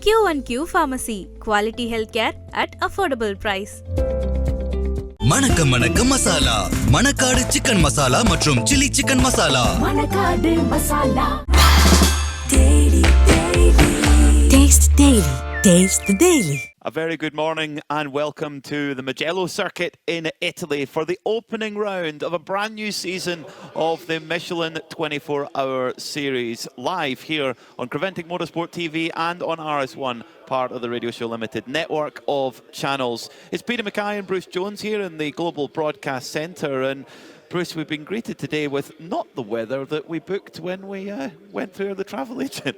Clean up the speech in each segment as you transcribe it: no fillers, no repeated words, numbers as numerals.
Q1Q Pharmacy. Quality healthcare at affordable price. மணக்க மணக்க masala, Manakkadu chicken masala மற்றும் chilli chicken masala. Manakkadu masala. Taste daily. Taste the daily. A very good morning and welcome to the Mugello circuit in Italy for the opening round of a brand new season of the Michelin 24-hour series, live here on Preventing Motorsport TV and on RS1, part of the Radio Show Limited network of channels. It's Peter Mackay and Bruce Jones here in the Global Broadcast Centre, and Bruce, we've been greeted today with not the weather that we booked when we went through the travel agent.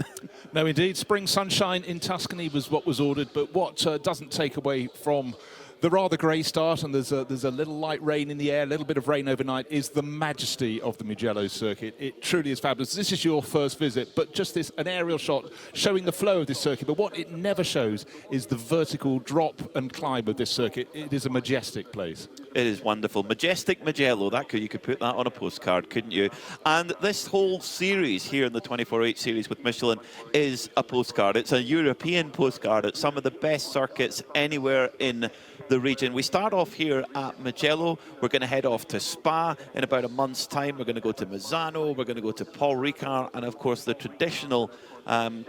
No, indeed. Spring sunshine in Tuscany was what was ordered, but what doesn't take away from the rather grey start, and there's a little light rain in the air, a little bit of rain overnight, is the majesty of the Mugello circuit. It truly is fabulous. This is your first visit, but just an aerial shot showing the flow of this circuit. But what it never shows is the vertical drop and climb of this circuit. It is a majestic place. It is wonderful. Majestic Mugello. You could put that on a postcard, couldn't you? And this whole series here in the 24H series with Michelin is a postcard. It's a European postcard. It's some of the best circuits anywhere in the region. We start off here at Mugello. We're going to head off to Spa in about a month's time. We're going to go to Misano. We're going to go to Paul Ricard, and of course the traditional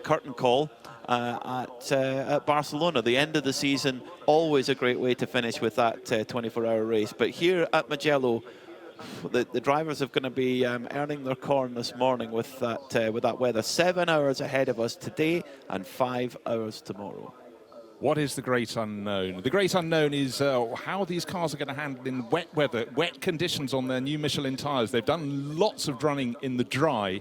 curtain call at Barcelona. The end of the season, always a great way to finish with that 24-hour race. But here at Mugello, the drivers are going to be earning their corn this morning with that weather. 7 hours ahead of us today and 5 hours tomorrow. What is the great unknown? The great unknown is how these cars are going to handle in wet weather, wet conditions on their new Michelin tyres. They've done lots of running in the dry.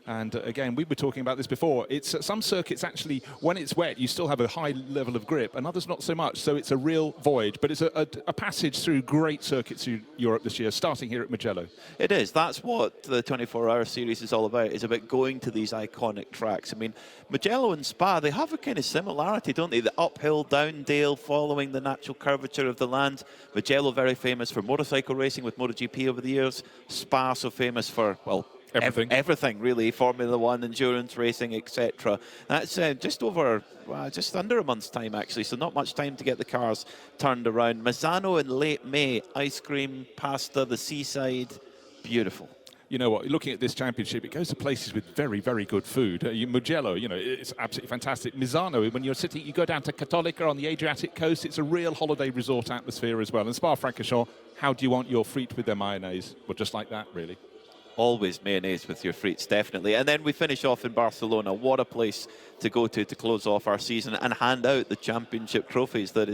And again, we were talking about this before. It's some circuits actually, when it's wet, you still have a high level of grip, and others not so much. So it's a real void. But it's a passage through great circuits through Europe this year, starting here at Mugello. It is. That's what the 24-hour series is all about. It's about going to these iconic tracks. I mean, Mugello and Spa, they have a kind of similarity, don't they? The uphill, down dale, following the natural curvature of the land. Mugello very famous for motorcycle racing with MotoGP over the years. Spa so famous for, well, everything really, Formula One, endurance racing, etc. That's just under a month's time actually, so not much time to get the cars turned around. Misano in late May, ice cream, pasta, the seaside, beautiful. You know what, looking at this championship, it goes to places with very, very good food. Mugello, it's absolutely fantastic. Misano, when you go down to Cattolica on the Adriatic coast, it's a real holiday resort atmosphere as well. And Spa-Francorchamps, how do you want your frites with their mayonnaise? Well, just like that, really. Always mayonnaise with your frites, definitely. And then we finish off in Barcelona. What a place to go to close off our season and hand out the championship trophies that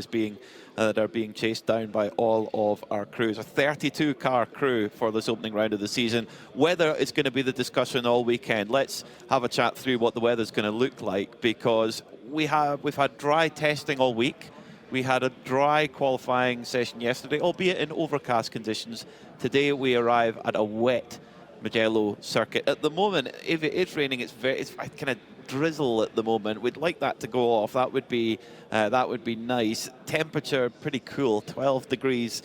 are being chased down by all of our crews. A 32-car crew for this opening round of the season. Weather is going to be the discussion all weekend. Let's have a chat through what the weather's going to look like, because we've had dry testing all week. We had a dry qualifying session yesterday, albeit in overcast conditions. Today we arrive at a wet Mugello circuit. At the moment, if it is raining, it's kind of drizzle at the moment. We'd like that to go off. That would be nice. Temperature pretty cool, 12 degrees.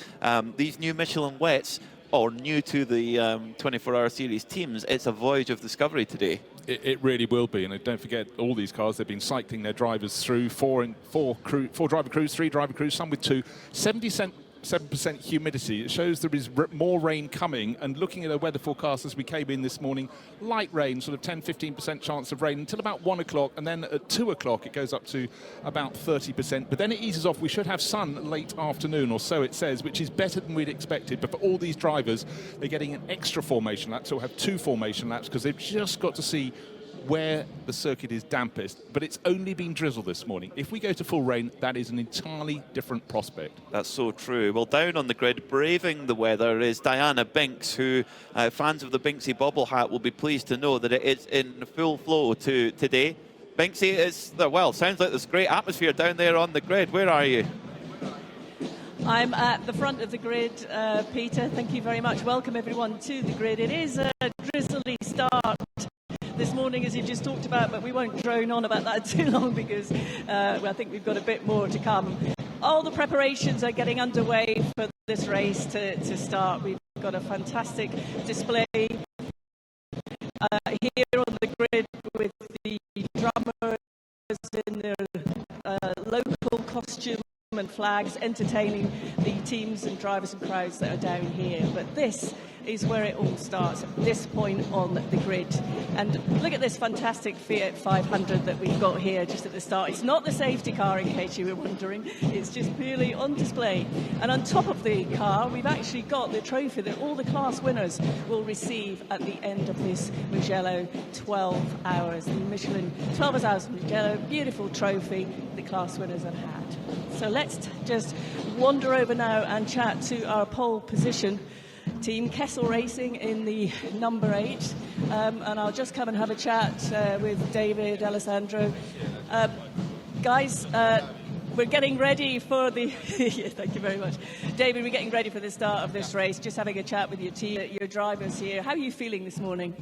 These new Michelin wets, or new to the 24-hour series teams, it's a voyage of discovery today. It really will be, and don't forget, all these cars, they've been cycling their drivers through four driver crews, 3 driver crews, some with 2. 7% humidity. It shows there is more rain coming, and looking at the weather forecast as we came in this morning, light rain, sort of 10-15% chance of rain until about 1 o'clock, and then at 2 o'clock it goes up to about 30%, but then it eases off. We should have sun late afternoon, or so it says, which is better than we'd expected. But for all these drivers, they're getting an extra formation lap, so we'll have 2 formation laps, because they've just got to see where the circuit is dampest, but it's only been drizzle this morning. If we go to full rain, that is an entirely different prospect. That's so true. Well, down on the grid, braving the weather, is Diana Binks, who fans of the Binksy bobble hat will be pleased to know that it is in full flow today. Binksy, sounds like there's great atmosphere down there on the grid. Where are you? I'm at the front of the grid, Peter. Thank you very much. Welcome everyone to the grid. It is a drizzly start this morning, as you just talked about, but we won't drone on about that too long, because I think we've got a bit more to come. All the preparations are getting underway for this race to start. We've got a fantastic display here on the grid with the drummers in their local costume and flags entertaining the teams and drivers and crowds that are down here. But this is where it all starts, at this point on the grid. And look at this fantastic Fiat 500 that we've got here just at the start. It's not the safety car, in case you were wondering. It's just purely on display. And on top of the car, we've actually got the trophy that all the class winners will receive at the end of this Mugello 12 hours. The Michelin 12H Mugello, beautiful trophy the class winners have had. So let's just wander over now and chat to our pole position team, Kessel Racing in the number 8, and I'll just come and have a chat with David, Alessandro. Guys, we're getting ready for the yeah, thank you very much, David. We're getting ready for the start of this race, just having a chat with your team, your drivers here. How are you feeling this morning?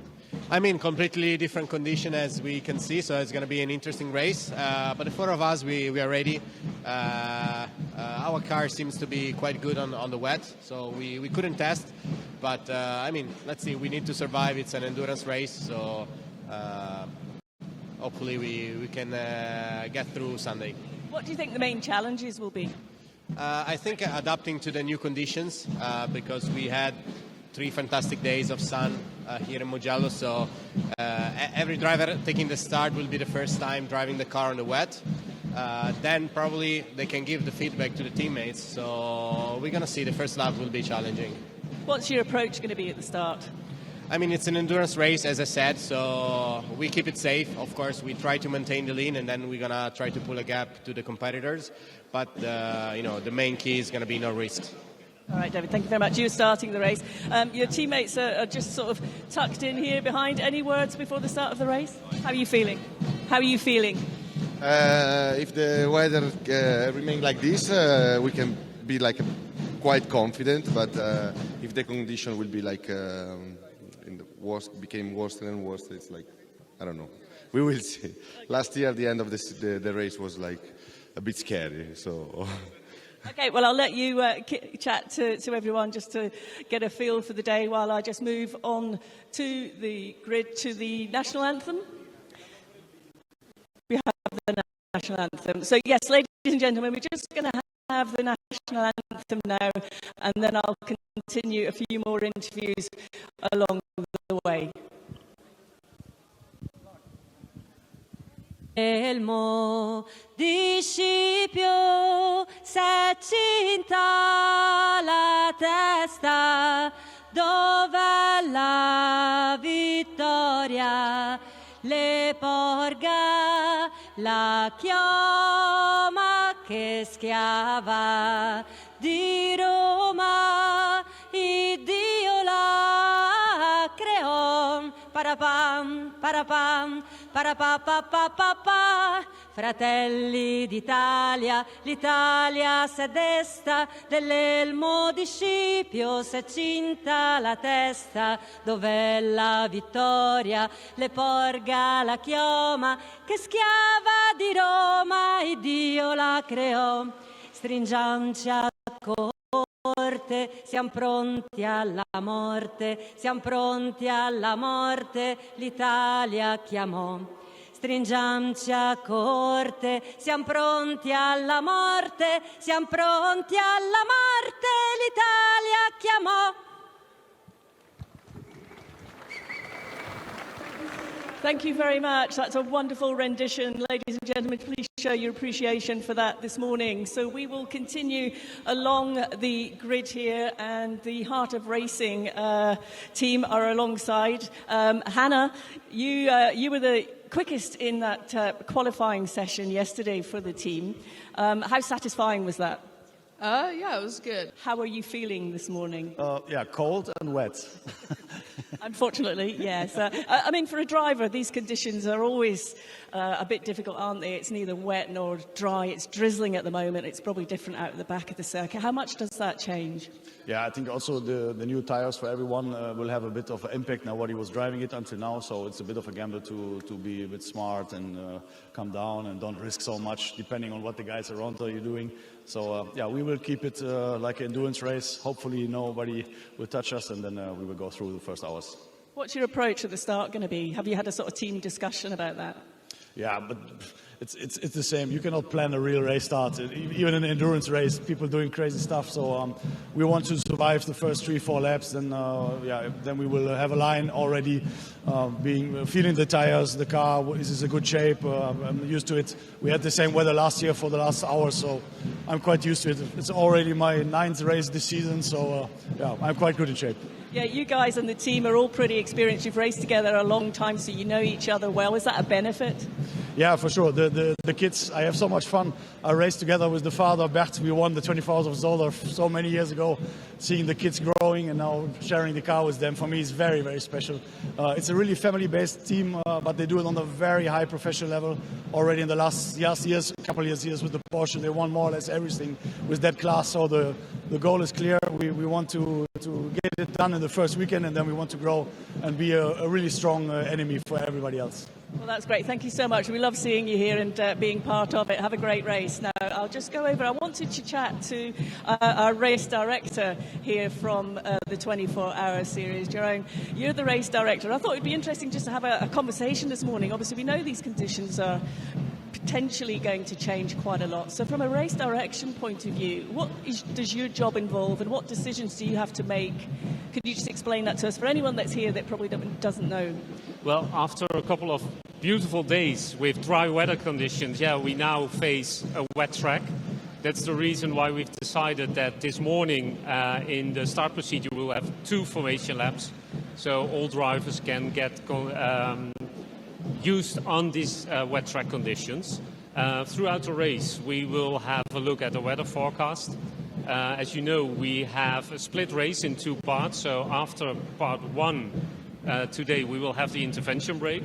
I mean, completely different condition as we can see, so it's going to be an interesting race. But the 4 of us, we are ready. Our car seems to be quite good on the wet, so we couldn't test. But I mean, let's see. We need to survive. It's an endurance race, so hopefully we can get through Sunday. What do you think the main challenges will be? I think adapting to the new conditions, because we had 3 fantastic days of sun here in Mugello, so every driver taking the start will be the first time driving the car on the wet. Then probably they can give the feedback to the teammates, so we're going to see. The first lap will be challenging. What's your approach going to be at the start? I mean, it's an endurance race, as I said, so we keep it safe. Of course, we try to maintain the lead, and then we're going to try to pull a gap to the competitors. But, you know, the main key is going to be no risks. All right, David, thank you very much. You're starting the race. Your teammates are just sort of tucked in here behind. Any words before the start of the race? How are you feeling? How are you feeling? If the weather remains like this, we can be like quite confident. But if the condition will be like in the worst, became worse and worse, it's like, I don't know. We will see. Last year, the end of the race was like a bit scary. So. Okay, well, I'll let you chat to everyone just to get a feel for the day while I just move on to the grid to the national anthem. We have the national anthem. So, yes, ladies and gentlemen, we're just going to have the national anthem now, and then I'll continue a few more interviews along the way. Il municipio s'è cinta la testa dove la vittoria le porga la chioma che schiava di Roma Iddio la creò parapam parapam parapapapapapa fratelli d'Italia l'Italia s'è desta dell'elmo di Scipio s'è cinta la testa dov'è la vittoria le porga la chioma che schiava di Roma Iddio la creò stringiamoci a corte siamo pronti alla morte l'Italia chiamò stringiamoci a corte siamo pronti alla morte l'Italia chiamò. Thank you very much. That's a wonderful rendition. Ladies and gentlemen, please show your appreciation for that this morning. So we will continue along the grid here, and the Heart of Racing team are alongside. Hannah, you were the quickest in that qualifying session yesterday for the team. How satisfying was that? Yeah, it was good. How are you feeling this morning? Yeah, cold and wet. Unfortunately, yes. I mean, for a driver, these conditions are always a bit difficult, aren't they? It's neither wet nor dry. It's drizzling at the moment. It's probably different out at the back of the circuit. How much does that change? Yeah, I think also the new tires for everyone will have a bit of an impact. Nobody was driving it until now, so it's a bit of a gamble to be a bit smart and come down and don't risk so much, depending on what the guys around are doing. So, yeah, we will keep it like an endurance race. Hopefully nobody will touch us, and then we will go through the first hours. What's your approach at the start going to be? Have you had a sort of team discussion about that? Yeah, but it's the same. You cannot plan a real race start. Even in an endurance race, people doing crazy stuff. So we want to survive the first 3-4 laps. Then we will have a line already, feeling the tires. The car is in good shape. I'm used to it. We had the same weather last year for the last hour, so I'm quite used to it. It's already my 9th race this season, so I'm quite good in shape. Yeah, you guys and the team are all pretty experienced. You've raced together a long time, so you know each other well. Is that a benefit? Yeah, for sure. The kids, I have so much fun. I raced together with the father, Bert. We won the 24 Hours of Zolder so many years ago. Seeing the kids growing and now sharing the car with them, for me, is very, very special. It's a really family-based team, but they do it on a very high professional level. Already in the last years, a couple of years with the Porsche, they won more or less everything with that class. So the goal is clear. We want to get it done in the first weekend, and then we want to grow and be a really strong enemy for everybody else. Well, that's great. Thank you so much. We love seeing you here and being part of it. Have a great race. Now, I'll just go over. I wanted to chat to our race director here from the 24-hour series. Jerome, you're the race director. I thought it'd be interesting just to have a conversation this morning. Obviously, we know these conditions are potentially going to change quite a lot. So from a race direction point of view, does your job involve and what decisions do you have to make? Could you just explain that to us for anyone that's here that probably doesn't know? Well, after a couple of beautiful days with dry weather conditions, we now face a wet track. That's the reason why we've decided that this morning in the start procedure we'll have 2 formation laps, so all drivers can get used on these wet track conditions. Throughout the race we will have a look at the weather forecast. As you know, we have a split race in 2 parts, so after part 1 today we will have the intervention break.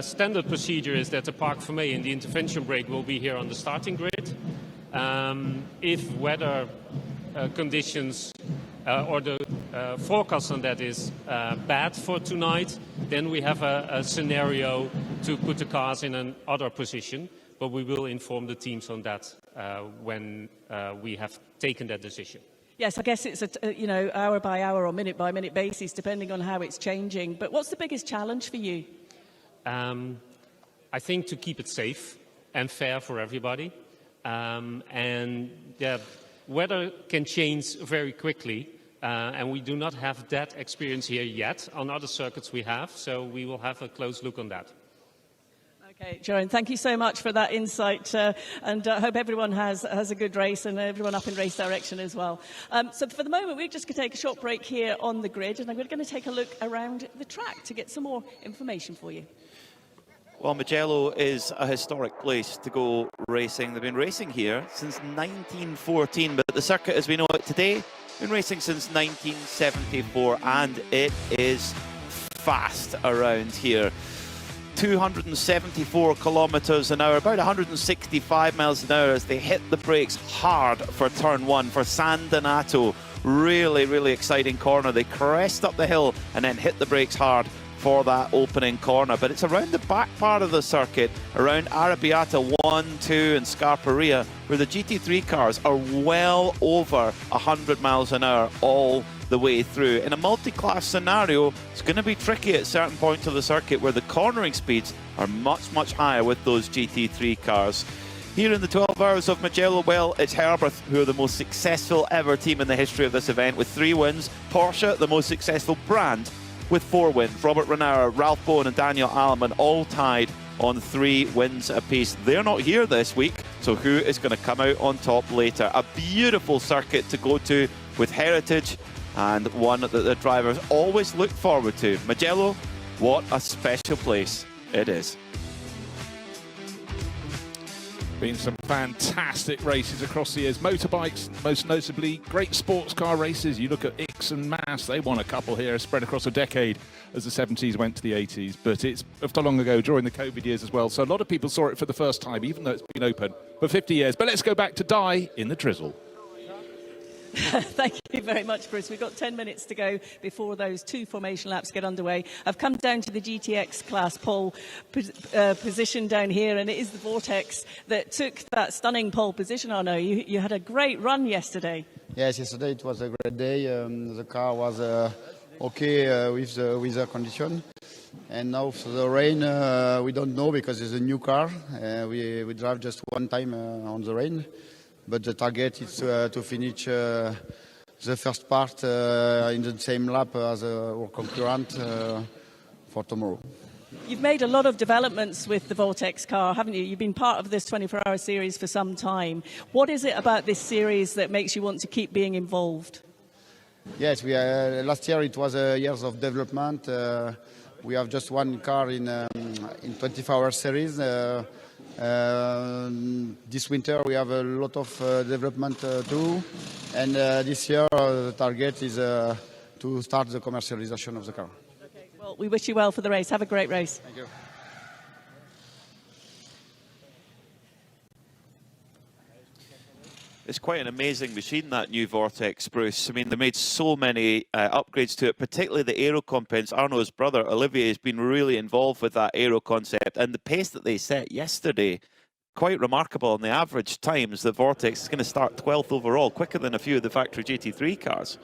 Standard procedure is that the Parc Fermé and the intervention break will be here on the starting grid. If weather conditions or the forecast on that is bad for tonight, then we have a scenario to put the cars in another position, but we will inform the teams on that when we have taken that decision. Yes, I guess it's a hour by hour or minute by minute basis, depending on how it's changing. But what's the biggest challenge for you? I think to keep it safe and fair for everybody. Weather can change very quickly, and we do not have that experience here yet. On other circuits we have, so we will have a close look on that. Okay, Joan, thank you so much for that insight, and I hope everyone has a good race and everyone up in race direction as well. So for the moment, we're just going to take a short break here on the grid, and I'm going to take a look around the track to get some more information for you. Well, Mugello is a historic place to go racing. They've been racing here since 1914, but the circuit as we know it today, been racing since 1974, and it is fast around here. 274 kilometers an hour, about 165 miles an hour as they hit the brakes hard for turn 1 for San Donato. Really, really exciting corner. They crest up the hill and then hit the brakes hard for that opening corner. But it's around the back part of the circuit, around Arrabbiata 1, 2 and Scarperia, where the GT3 cars are well over 100 miles an hour all the way through. In a multi-class scenario, it's going to be tricky at certain points of the circuit where the cornering speeds are much, much higher with those GT3 cars. Here in the 12 Hours of Mugello, well, it's Herberth who are the most successful ever team in the history of this event with 3 wins. Porsche, the most successful brand, with 4 wins. Robert Renauer, Ralph Bowen and Daniel Aleman all tied on 3 wins apiece. They're not here this week, so who is going to come out on top later? A beautiful circuit to go to with heritage, and one that the drivers always look forward to. Mugello, what a special place it is. Been some fantastic races across the years. Motorbikes, most notably, great sports car races. You look at Ix and Mass, they won a couple here, spread across a decade as the 70s went to the 80s. But it's after long ago, during the COVID years as well. So a lot of people saw it for the first time, even though it's been open for 50 years. But let's go back to Die in the Drizzle. Thank you very much, Bruce. We've got 10 minutes to go before those 2 formation laps get underway. I've come down to the GTX class pole position down here, and it is the Vortex that took that stunning pole position. Arno, you had a great run yesterday. Yes, yesterday it was a great day. The car was okay with the weather condition. And now for the rain, we don't know because it's a new car. We drive just one time on the rain, but the target is to finish the first part in the same lap as our concurrent for tomorrow. You've made a lot of developments with the Vortex car, haven't you? You've been part of this 24-hour series for some time. What is it about this series that makes you want to keep being involved? Yes, last year it was years of development. We have just one car in 24-hour series. This winter we have a lot of development too. And this year the target is to start the commercialization of the car. Okay, well, we wish you well for the race. Have a great race. Thank you. It's quite an amazing machine, that new Vortex, Bruce. I mean, they made so many upgrades to it, particularly the aero components. Arnaud's brother, Olivier, has been really involved with that aero concept. And the pace that they set yesterday, quite remarkable. On the average times, the Vortex is going to start 12th overall, quicker than a few of the factory GT3 cars.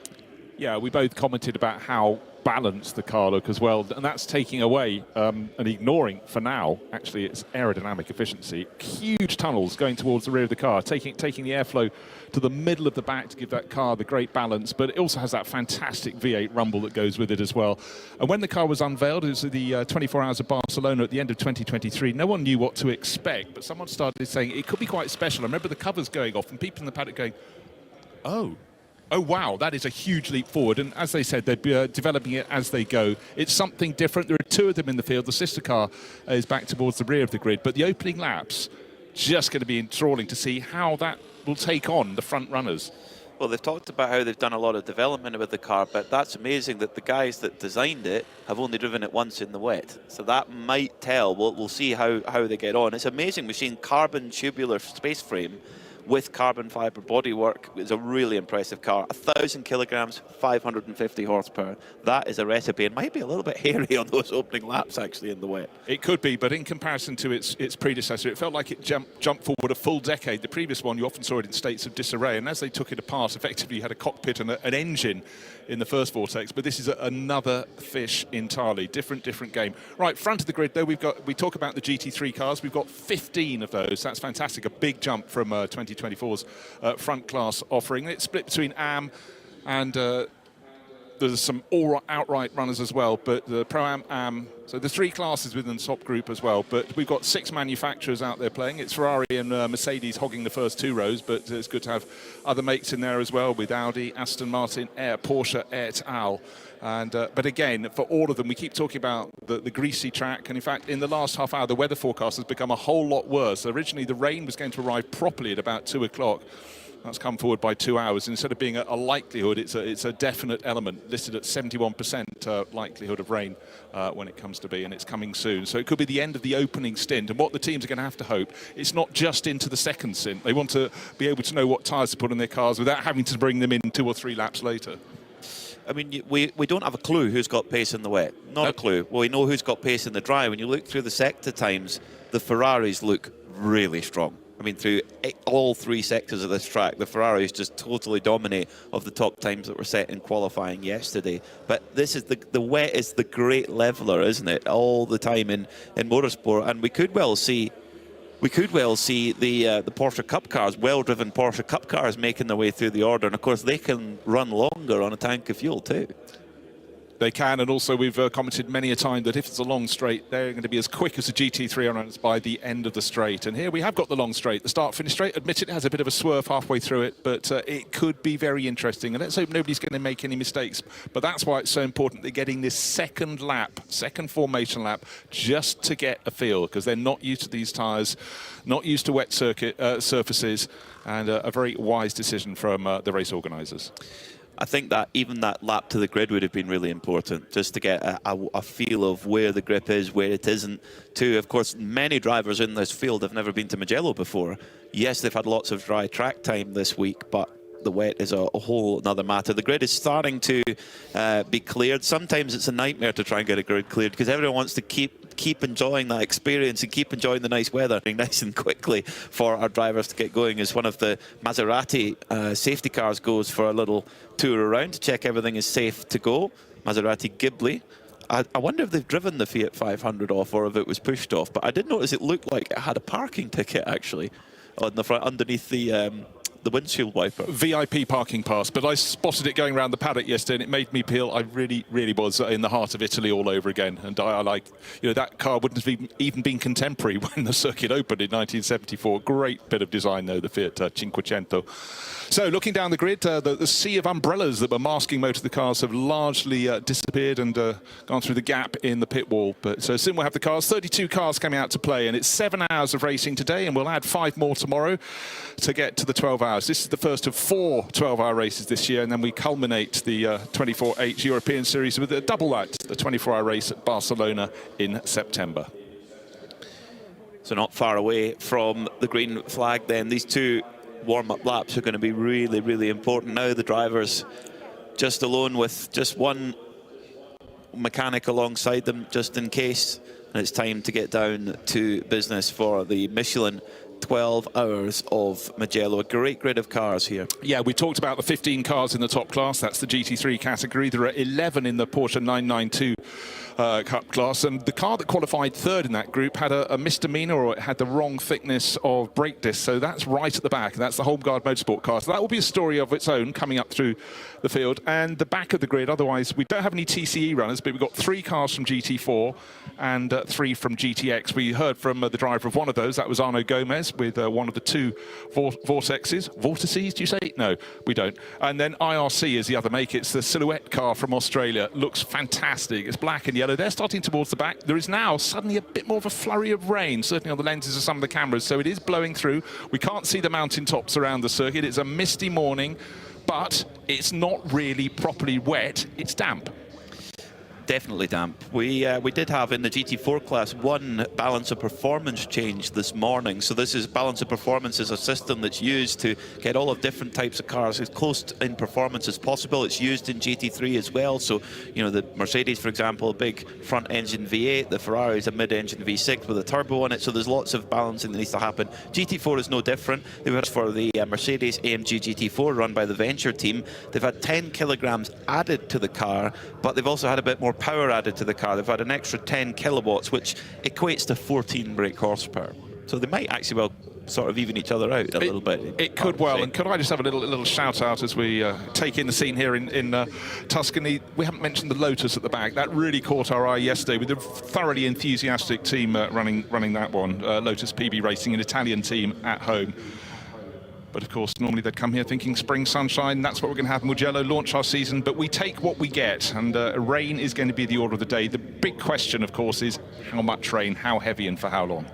Yeah, we both commented about how balanced the car look as well, and that's taking away and ignoring, for now, actually, its aerodynamic efficiency. Huge tunnels going towards the rear of the car, taking the airflow to the middle of the back to give that car the great balance, but it also has that fantastic V8 rumble that goes with it as well. And when the car was unveiled, it was the 24 Hours of Barcelona at the end of 2023, no one knew what to expect, but someone started saying it could be quite special. I remember the covers going off and people in the paddock going, oh, wow, that is a huge leap forward. And as they said, they'd be developing it as they go. It's something different. There are two of them in the field. The sister car is back towards the rear of the grid. But the opening laps, just going to be enthralling to see how that will take on the front runners. Well, they've talked about how they've done a lot of development with the car, but that's amazing that the guys that designed it have only driven it once in the wet. So that might tell. We'll see how they get on. It's an amazing machine, carbon tubular space frame with carbon fibre bodywork. It's a really impressive car. 1,000 kilograms, 550 horsepower. That is a recipe. It might be a little bit hairy on those opening laps, actually, in the wet. It could be, but in comparison to its predecessor, it felt like it jumped forward a full decade. The previous one, you often saw it in states of disarray, and as they took it apart, effectively you had a cockpit and an engine in the first Vortex, but this is another fish entirely. Different game. Right, front of the grid, though, we talk about the GT3 cars. We've got 15 of those. That's fantastic. A big jump from 2024's front class offering. It's split between AM and there's some outright runners as well, but the Pro-Am, AM, so there's three classes within the top group as well, but we've got 6 manufacturers out there playing. It's Ferrari and Mercedes hogging the first 2 rows, but it's good to have other mates in there as well, with Audi, Aston Martin, Porsche, et al. And but again, for all of them, we keep talking about the greasy track, and in fact, in the last half hour, the weather forecast has become a whole lot worse. Originally, the rain was going to arrive properly at about 2 o'clock. That's come forward by 2 hours. Instead of being a likelihood, it's a definite element, listed at 71% likelihood of rain when it comes to be, and it's coming soon. So it could be the end of the opening stint. And what the teams are going to have to hope, it's not just into the second stint. They want to be able to know what tyres to put on their cars without having to bring them in 2 or 3 laps later. I mean, we don't have a clue who's got pace in the wet. Not a clue. Well, we know who's got pace in the dry. When you look through the sector times, the Ferraris look really strong. I mean, through all 3 sectors of this track, the Ferraris just totally dominate of the top times that were set in qualifying yesterday. But this is the wet is the great leveler, isn't it? All the time in motorsport, and we could well see the Porsche Cup cars, well-driven Porsche Cup cars, making their way through the order, and of course they can run longer on a tank of fuel too. They can, and also we've commented many a time that if it's a long straight, they're going to be as quick as a GT3 runners by the end of the straight. And here we have got the long straight, the start-finish straight. Admitted it has a bit of a swerve halfway through it, but it could be very interesting. And let's hope nobody's going to make any mistakes. But that's why it's so important they're getting this second formation lap, just to get a feel, because they're not used to these tyres, not used to wet surfaces, and a very wise decision from the race organisers. I think that even that lap to the grid would have been really important, just to get a feel of where the grip is, where it isn't. Too, of course, many drivers in this field have never been to Mugello before. Yes, they've had lots of dry track time this week, but the wet is a whole other matter. The grid is starting to be cleared. Sometimes it's a nightmare to try and get a grid cleared, because everyone wants to keep enjoying that experience and keep enjoying the nice weather nice and quickly for our drivers to get going, as one of the Maserati safety cars goes for a little tour around to check everything is safe to go. Maserati Ghibli. I wonder if they've driven the Fiat 500 off or if it was pushed off. But I did notice it looked like it had a parking ticket actually on the front underneath the windshield wiper. VIP parking pass, but I spotted it going around the paddock yesterday and it made me feel I really was in the heart of Italy all over again. And I like, you know, that car wouldn't have even been contemporary when the circuit opened in 1974. Great bit of design though, the Fiat 500. So looking down the grid, the sea of umbrellas that were masking most of the cars have largely disappeared and gone through the gap in the pit wall. But so soon we'll have the cars, 32 cars coming out to play, and it's 7 hours of racing today, and we'll add 5 more tomorrow to get to the 12 hours. This is the first of 4 12-hour races this year, and then we culminate the 24H European Series with a double that, the 24-hour race at Barcelona in September. So not far away from the green flag then. These 2 warm-up laps are going to be really important. Now the drivers just alone with just 1 mechanic alongside them just in case, and it's time to get down to business for the Michelin 12 hours of Mugello. A great grid of cars here. Yeah, we talked about the 15 cars in the top class. That's the GT3 category. There are 11 in the Porsche 992 Cup class, and the car that qualified third in that group had a misdemeanor, or it had the wrong thickness of brake disc, so that's right at the back. That's the Holmgard Motorsport car, so that will be a story of its own coming up through the field. And the back of the grid, otherwise we don't have any TCE runners, but we've got 3 cars from GT4 and 3 from GTX. We heard from the driver of one of those, that was Arno Gomez, with one of the 2 vortices, do you say? No, we don't. And then IRC is the other make. It's the Silhouette car from Australia. Looks fantastic. It's black and yellow. They're starting towards the back. There is now suddenly a bit more of a flurry of rain, certainly on the lenses of some of the cameras, so it is blowing through. We can't see the mountain tops around the circuit. It's a misty morning, but it's not really properly wet. It's damp. Definitely damp. We did have in the GT4 class 1 balance of performance change this morning. So this is balance of performance is a system that's used to get all of different types of cars as close in performance as possible. It's used in GT3 as well. So, you know, the Mercedes, for example, a big front engine V8, the Ferrari is a mid-engine V6 with a turbo on it. So there's lots of balancing that needs to happen. GT4 is no different. They've had for the Mercedes AMG GT4 run by the Venture team. They've had 10 kilograms added to the car, but they've also had a bit more power added to the car. They've had an extra 10 kilowatts, which equates to 14 brake horsepower. So they might actually well sort of even each other out a little bit. It could well. And could I just have a little shout out as we take in the scene here in Tuscany? We haven't mentioned the Lotus at the back. That really caught our eye yesterday with a thoroughly enthusiastic team running that one. Lotus PB Racing, an Italian team at home. But of course, normally they'd come here thinking spring sunshine. That's what we're going to have Mugello launch our season. But we take what we get, and rain is going to be the order of the day. The big question, of course, is how much rain, how heavy, and for how long.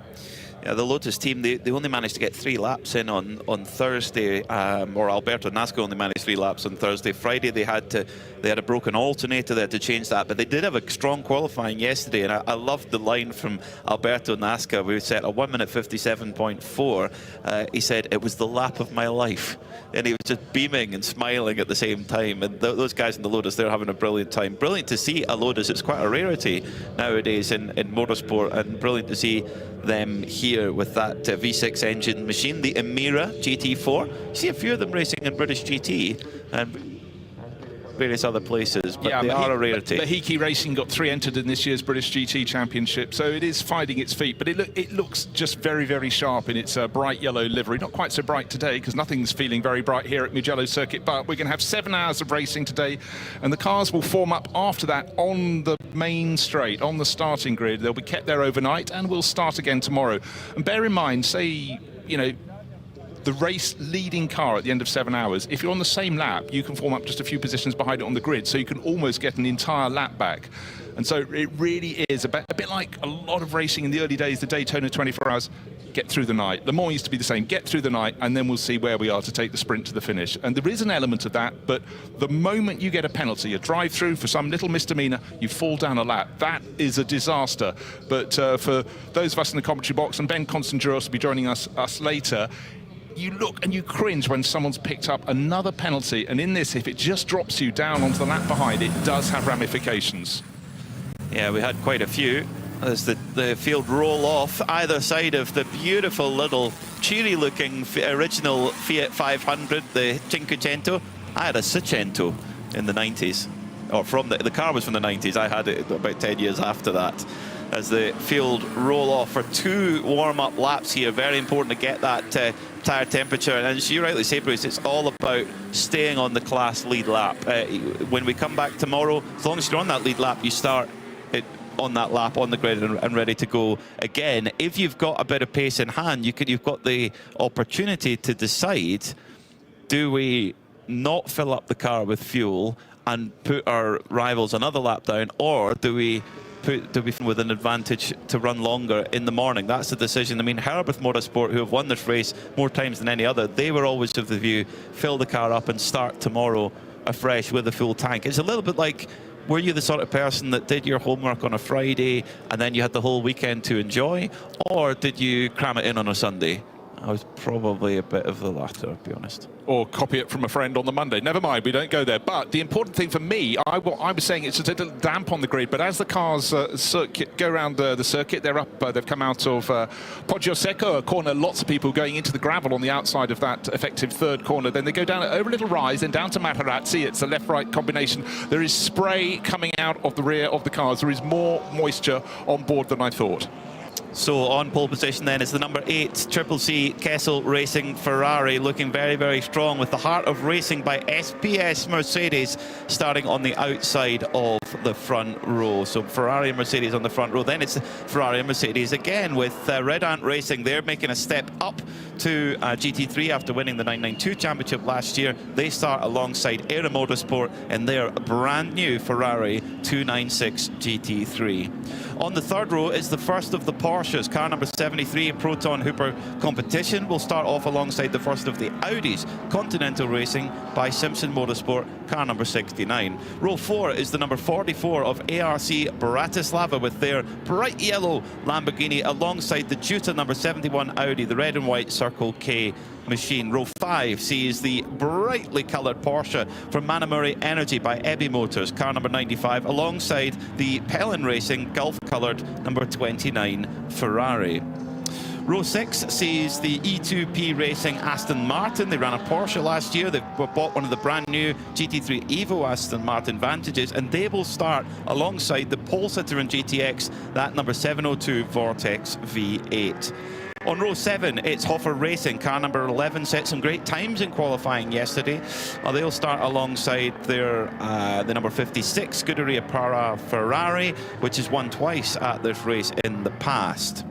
Yeah, the Lotus team, they only managed to get 3 laps in on Thursday, or Alberto Nasco only managed 3 laps on Thursday. Friday they had a broken alternator, they had to change that, but they did have a strong qualifying yesterday, and I loved the line from Alberto Nasca. We set a 1 minute 57.4. He said, "It was the lap of my life." And he was just beaming and smiling at the same time. And those guys in the Lotus, they're having a brilliant time. Brilliant to see a Lotus. It's quite a rarity nowadays in motorsport, and brilliant to see them here with that V6 engine machine, the Emira GT4. You see a few of them racing in British GT and various other places, but they are a rarity. Mahiki Racing got 3 entered in this year's British GT Championship, so it is finding its feet, but it looks just very sharp in its bright yellow livery. Not quite so bright today, because nothing's feeling very bright here at Mugello Circuit, but we're going to have 7 hours of racing today, and the cars will form up after that on the main straight, on the starting grid. They'll be kept there overnight, and we'll start again tomorrow. And bear in mind, say, you know, the race leading car at the end of 7 hours, if you're on the same lap, you can form up just a few positions behind it on the grid, so you can almost get an entire lap back. And so it really is a bit like a lot of racing in the early days, the Daytona 24 hours, get through the night. Le Mans used to be the same, get through the night, and then we'll see where we are to take the sprint to the finish. And there is an element of that, but the moment you get a penalty, a drive-through for some little misdemeanor, you fall down a lap. That is a disaster. But for those of us in the commentary box, and Ben Constantinos will be joining us later, you look and you cringe when someone's picked up another penalty, and in this, if it just drops you down onto the lap behind, it does have ramifications. Yeah, we had quite a few as the field roll off either side of the beautiful little cheery looking original Fiat 500, the Cinquecento. I had a Seicento in the 90s. or from the car was from the 90s. I had it about 10 years after that. As the field roll off for 2 warm-up laps here. Very important to get that tyre temperature. And as you rightly say, Bruce, it's all about staying on the class lead lap. When we come back tomorrow, as long as you're on that lead lap, you start it on that lap on the grid and ready to go again. If you've got a bit of pace in hand, you've got the opportunity to decide, do we not fill up the car with fuel and put our rivals another lap down, or do we with an advantage to run longer in the morning? That's the decision. I mean, Herbert Motorsport, who have won this race more times than any other, they were always of the view, fill the car up and start tomorrow afresh with a full tank. It's a little bit like, were you the sort of person that did your homework on a Friday and then you had the whole weekend to enjoy, or did you cram it in on a Sunday? I was probably a bit of the latter, to be honest. Or copy it from a friend on the Monday. Never mind, we don't go there. But the important thing for me, I was saying it's a little damp on the grid, but as the cars go around the circuit, they're up, they've come out of Poggio Secco, a corner, lots of people going into the gravel on the outside of that effective third corner. Then they go down over a little rise, then down to Materazzi. It's a left-right combination. There is spray coming out of the rear of the cars. There is more moisture on board than I thought. So on pole position then is the number 8 CCC Kessel Racing Ferrari, looking very, very strong, with the heart of racing by SPS Mercedes starting on the outside of the front row. So Ferrari and Mercedes on the front row. Then it's Ferrari and Mercedes again with Red Ant Racing. They're making a step up to GT3 after winning the 992 championship last year. They start alongside Aero Motorsport in their brand new Ferrari 296 GT3. On the third row is the first of the Porsches. Car number 73, Proton Hooper Competition, will start off alongside the first of the Audis, Continental Racing by Simpson Motorsport, car number 69. Row 4 is the number 44 of ARC Bratislava with their bright yellow Lamborghini alongside the Juta number 71 Audi, the red and white Circle K machine. Row 5 sees the brightly coloured Porsche from Manamuri Energy by Ebby Motors, car number 95, alongside the Pellin Racing Gulf coloured number 29 Ferrari. Row 6 sees the E2P Racing Aston Martin. They ran a Porsche last year. They bought one of the brand new GT3 Evo Aston Martin Vantages, and they will start alongside the Pole Sitter and GTX, that number 702 Vortex V8. On row 7, it's Hoffer Racing. Car number 11 set some great times in qualifying yesterday. They'll start alongside their the number 56 Scuderia Para Ferrari, which has won twice at this race in the past.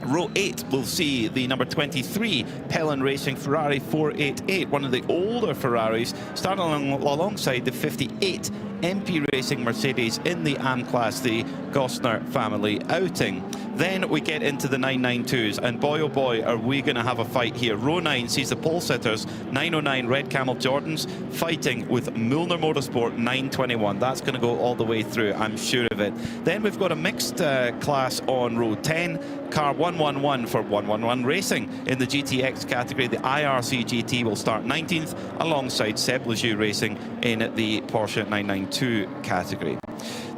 Row 8 will see the number 23 Pellin Racing Ferrari 488, one of the older Ferraris, starting alongside the 58 MP Racing Mercedes in the AM class, the Gosner family outing. Then we get into the 992s, and boy oh boy are we going to have a fight here. Row 9 sees the pole sitters 909 Red Camel Jordans fighting with Müllner Motorsport 921. That's going to go all the way through, I'm sure of it. Then we've got a mixed class on row 10. Car 111 for 111 Racing in the GTX category. The IRC GT will start 19th alongside Seb Lejeune Racing in the Porsche 992 category.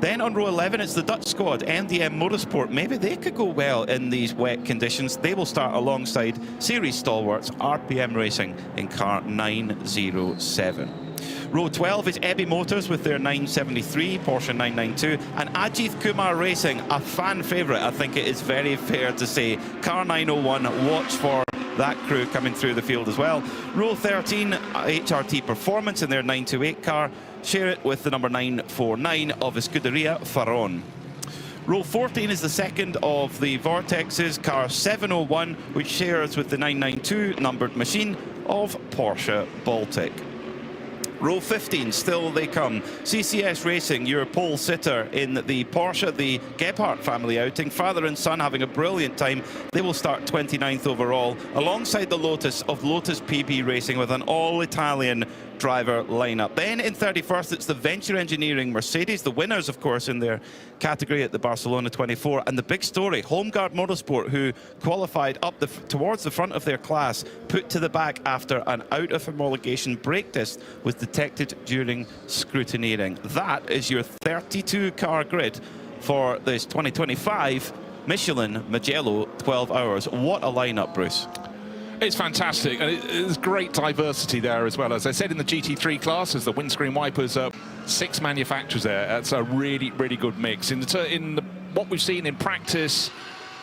Then on row 11, it's the Dutch squad, MDM Motorsport. Maybe they could go well in these wet conditions. They will start alongside series stalwarts RPM Racing in car 907. Row 12 is Ebby Motors with their 973 Porsche 992, and Ajith Kumar Racing, a fan favourite, I think it is very fair to say. Car 901, watch for that crew coming through the field as well. Row 13, HRT Performance in their 928 car, share it with the number 949 of Scuderia Faron. Row 14 is the second of the Vortexes, car 701, which shares with the 992 numbered machine of Porsche Baltic. Row 15, still they come. CCS Racing, your pole sitter in the Porsche, the Gebhardt family outing. Father and son having a brilliant time. They will start 29th overall, alongside the Lotus of Lotus PB Racing with an all-Italian driver lineup. Then in 31st, it's the Venture Engineering Mercedes, the winners, of course, in their category at the Barcelona 24. And the big story, Homeguard Motorsport, who qualified up towards the front of their class, put to the back after an out-of-homologation brake test was detected during scrutineering. That is your 32-car grid for this 2025 Michelin Mugello 12 Hours. What a lineup, Bruce. It's fantastic, and there's great diversity there as well. As I said, in the GT3 class, as the windscreen wipers 6 manufacturers there. That's a really, really good mix. What we've seen in practice,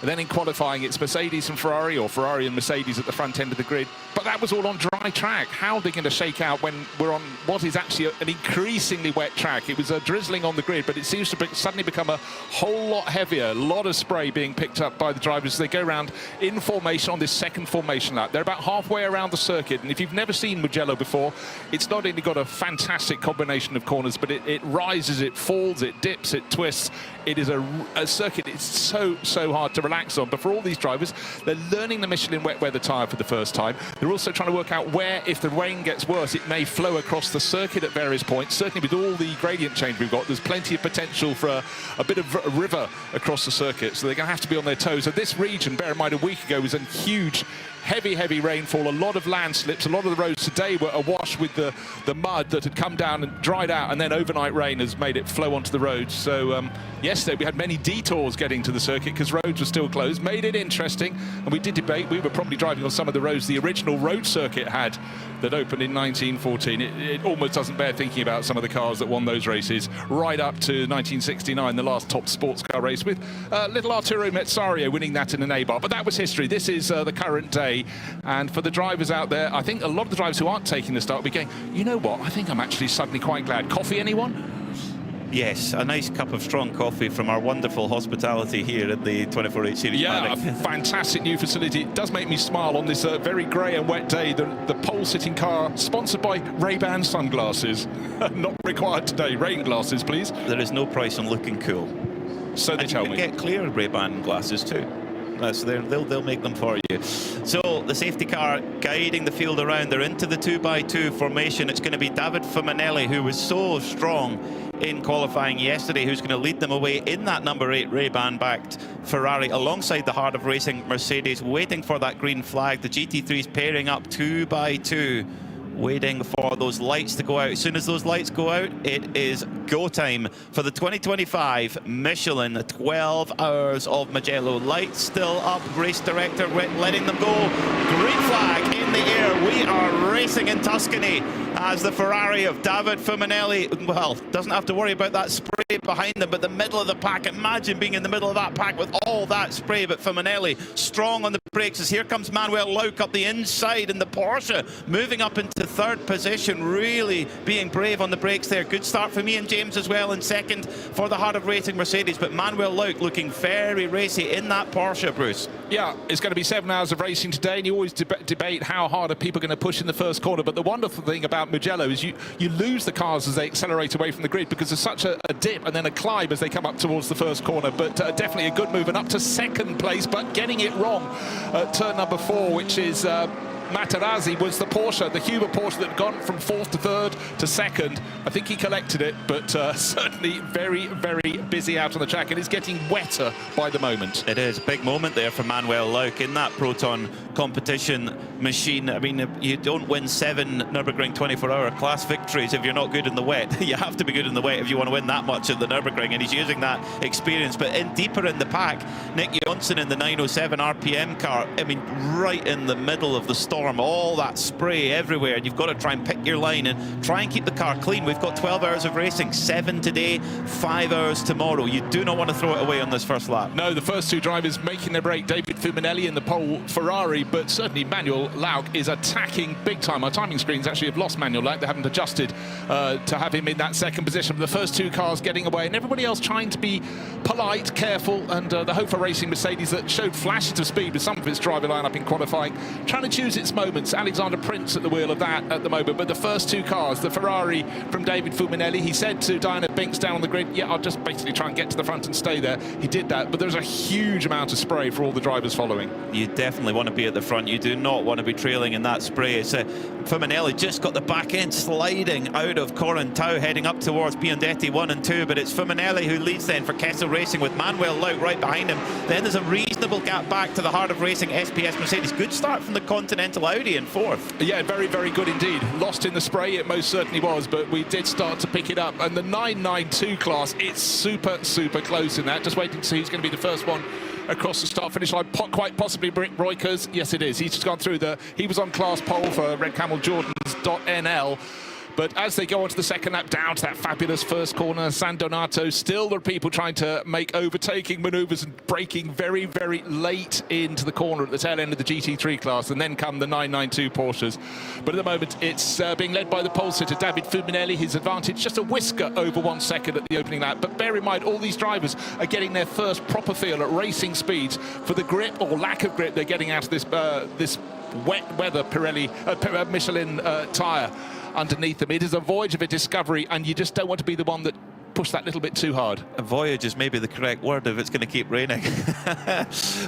and then in qualifying, it's Mercedes and Ferrari, or Ferrari and Mercedes at the front end of the grid. But that was all on dry track. How are they going to shake out when we're on what is actually an increasingly wet track? It was drizzling on the grid, but it seems to suddenly become a whole lot heavier. A lot of spray being picked up by the drivers as they go around in formation on this second formation lap. They're about halfway around the circuit, and if you've never seen Mugello before, it's not only got a fantastic combination of corners, but it rises, it falls, it dips, it twists. It is a circuit it's so hard to relax on. But for all these drivers, they're learning the Michelin wet weather tyre for the first time. They're also trying to work out where, if the rain gets worse, it may flow across the circuit at various points. Certainly with all the gradient change we've got, there's plenty of potential for a bit of a river across the circuit. So they're going to have to be on their toes. So this region, bear in mind, a week ago was a huge heavy rainfall, a lot of landslips. A lot of the roads today were awash with the mud that had come down and dried out, and then overnight rain has made it flow onto the roads. So yesterday we had many detours getting to the circuit because roads were still closed, made it interesting. And we did debate. We were probably driving on some of the roads the original road circuit had that opened in 1914. It almost doesn't bear thinking about some of the cars that won those races, right up to 1969, the last top sports car race, with little Arturo Mezzario winning that in an A-bar. But that was history. This is the current day. And for the drivers out there, I think a lot of the drivers who aren't taking the start will be going, you know what, I think I'm actually suddenly quite glad. Coffee, anyone? Yes, a nice cup of strong coffee from our wonderful hospitality here at the 24H Series. Yeah, a fantastic new facility. It does make me smile on this very grey and wet day. The pole-sitting car, sponsored by Ray-Ban sunglasses. Not required today. Rain glasses, please. There is no price on looking cool. So they tell me. You can get clear Ray-Ban glasses too. So they'll make them for you. So the safety car guiding the field around. They're into the 2x2 formation. It's going to be David Fumanelli, who was so strong in qualifying yesterday, who's going to lead them away in that number 8 Ray-Ban backed Ferrari alongside the heart of racing Mercedes, waiting for that green flag. The GT3's pairing up 2x2, waiting for those lights to go out. As soon as those lights go out, it is go time for the 2025 Michelin 12 Hours of Mugello. Lights still up, race director letting them go. Green flag in the air. We are racing in Tuscany as the Ferrari of David Fumanelli, well, doesn't have to worry about that spray behind them, but the middle of the pack, imagine being in the middle of that pack with all that spray. But Fumanelli strong on the brakes as here comes Manuel Lauck up the inside in the Porsche, moving up into third position, really being brave on the brakes there. Good start for me and James as well in second for the heart of racing Mercedes, but Manuel Lauck looking very racy in that Porsche, Bruce. Yeah, it's going to be 7 hours of racing today, and you always debate how hard are people going to push in the first corner, but the wonderful thing about Mugello is you lose the cars as they accelerate away from the grid because there's such a dip and then a climb as they come up towards the first corner. But definitely a good move and up to second place, but getting it wrong at turn number 4, which is Materazzi, was the Porsche, the Huber Porsche that had gone from 4th to 3rd to 2nd. I think he collected it, but certainly very busy out on the track, and it's getting wetter by the moment. It is a big moment there for Manuel Lauck in that Proton competition machine. I mean, you don't win 7 Nürburgring 24-hour class victories if you're not good in the wet. You have to be good in the wet if you want to win that much at the Nürburgring, and he's using that experience. But deeper in the pack, Nick Johnson in the 907 RPM car, I mean, right in the middle of the storm, all that spray everywhere, and you've got to try and pick your line and try and keep the car clean. We've got 12 hours of racing, 7 today, 5 hours tomorrow. You do not want to throw it away on this first lap. No, the first 2 drivers making their break, David Fumanelli in the pole Ferrari, but certainly Manuel Lauck is attacking big time. Our timing screens actually have lost Manuel Lauck. They haven't adjusted to have him in that second position. But the first 2 cars getting away, and everybody else trying to be polite, careful, and the Hofer Racing Mercedes that showed flashes of speed with some of its driver lineup in qualifying, trying to choose its moments. Alexander Prince at the wheel of that at the moment. But the first 2 cars, the Ferrari from David Fumanelli, he said to Diana Binks down on the grid, yeah, I'll just basically try and get to the front and stay there. He did that, but there's a huge amount of spray for all the drivers following. You definitely want to be at the front. You do not want to be trailing in that spray. It's Fumanelli just got the back end sliding out of Corintau, heading up towards Biondetti 1 and 2, but it's Fumanelli who leads then for Kessel Racing with Manuel Lauck right behind him. Then there's a reasonable gap back to the heart of racing SPS Mercedes. Good start from the Continental Audi in 4th. Yeah, very good indeed. Lost in the spray, it most certainly was, but we did start to pick it up. And the 992 class, it's super close in that. Just waiting to see who's going to be the first one across the start-finish line. Quite possibly Brick Breukers. Yes, it is. He's just gone through he was on class pole for Red Camel Jordans.nl. But as they go on to the second lap, down to that fabulous first corner, San Donato, still there are people trying to make overtaking manoeuvres and braking very, very late into the corner at the tail end of the GT3 class, and then come the 992 Porsches. But at the moment, it's being led by the pole sitter, David Fuminelli. His advantage just a whisker over 1 second at the opening lap. But bear in mind, all these drivers are getting their first proper feel at racing speeds for the grip or lack of grip they're getting out of this wet weather Michelin tyre underneath them. It is a voyage of a discovery, and you just don't want to be the one that push that little bit too hard. A voyage is maybe the correct word if it's going to keep raining.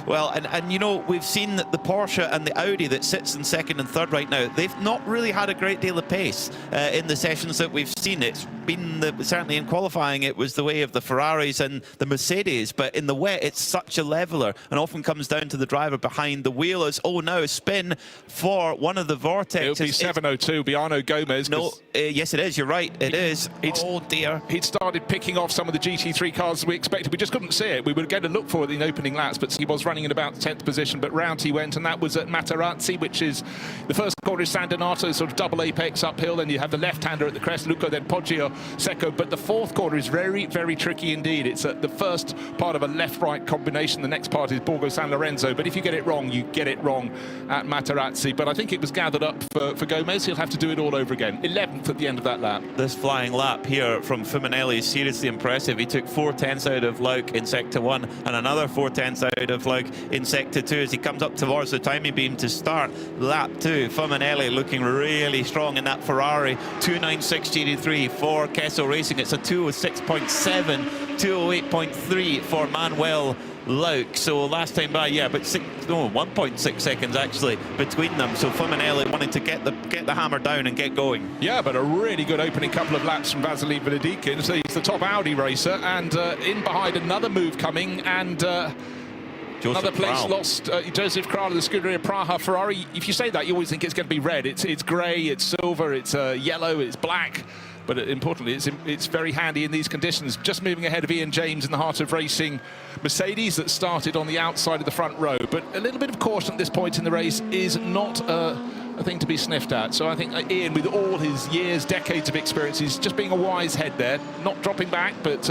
Well, and you know, we've seen that the Porsche and the Audi that sits in second and third right now, they've not really had a great deal of pace in the sessions that we've seen. It's been, certainly in qualifying, it was the way of the Ferraris and the Mercedes, but in the wet, it's such a leveler, and often comes down to the driver behind the wheel. As now a spin for one of the Vortexes. It'll be 702, Biano Gomez. No, yes it is, you're right, it is. Oh dear. He'd started picking off some of the GT3 cars we expected. We just couldn't see it. We were going to look for it in the opening laps, but he was running in about 10th position, but round he went, and that was at Materazzi, which is the first corner is San Donato, sort of double apex uphill, then you have the left-hander at the crest, Luca, then Poggio, Secco, but the fourth corner is very, very tricky indeed. It's the first part of a left-right combination, the next part is Borgo San Lorenzo, but if you get it wrong, you get it wrong at Materazzi. But I think it was gathered up for Gomez. He'll have to do it all over again. 11th at the end of that lap. This flying lap here from Fuminelli is seriously impressive. He took 4/10 out of Lauk in Sector 1 and another 4/10 out of Lauk in Sector 2 as he comes up towards the timing beam to start lap 2. Fuminelli looking really strong in that Ferrari 296 GT3 for Kessel Racing. It's a 206.7, 208.3 for Manuel Lauk. So last time by, yeah, but 1.6 seconds actually between them. So Fuminelli wanting to get the hammer down and get going. Yeah, but a really good opening couple of laps from Vasily Benedictkin. So he's the top Audi racer, and in behind another move coming, and another place lost. Joseph Kral of the Scuderia Praha Ferrari. If you say that, you always think it's going to be red. It's grey, it's silver, it's yellow, it's black. But importantly, it's very handy in these conditions. Just moving ahead of Ian James in the heart of racing. Mercedes that started on the outside of the front row. But a little bit of caution at this point in the race is not a thing to be sniffed at. So I think Ian, with all his years, decades of experience, is just being a wise head there. Not dropping back, but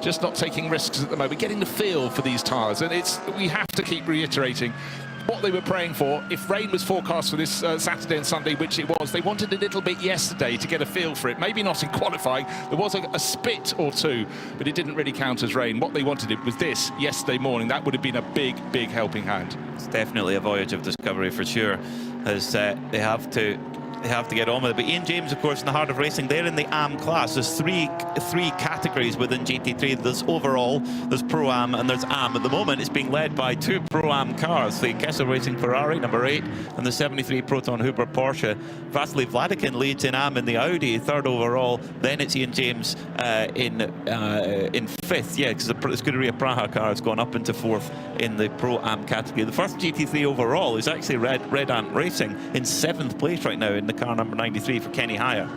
just not taking risks at the moment. Getting the feel for these tyres. And we have to keep reiterating what they were praying for. If rain was forecast for this Saturday and Sunday, which it was, they wanted a little bit yesterday to get a feel for it. Maybe not in qualifying. There was a spit or two, but it didn't really count as rain. What they wanted it was this yesterday morning. That would have been a big, big helping hand. It's definitely a voyage of discovery for sure, as they have to get on with it. But Ian James, of course, in the heart of racing, they're in the AM class. There's three categories within GT3. There's overall, there's Pro-Am, and there's AM. At the moment, it's being led by two Pro-Am cars, the Kessel Racing Ferrari, number 8, and the 73 Proton Hooper Porsche. Vasily Vladikin leads in AM in the Audi, 3rd overall. Then it's Ian James in 5th, yeah, because the Scuderia Praha car has gone up into 4th in the Pro-Am category. The first GT3 overall is actually Red Ant Racing in 7th place right now in the car number 93 for Kenny Hire.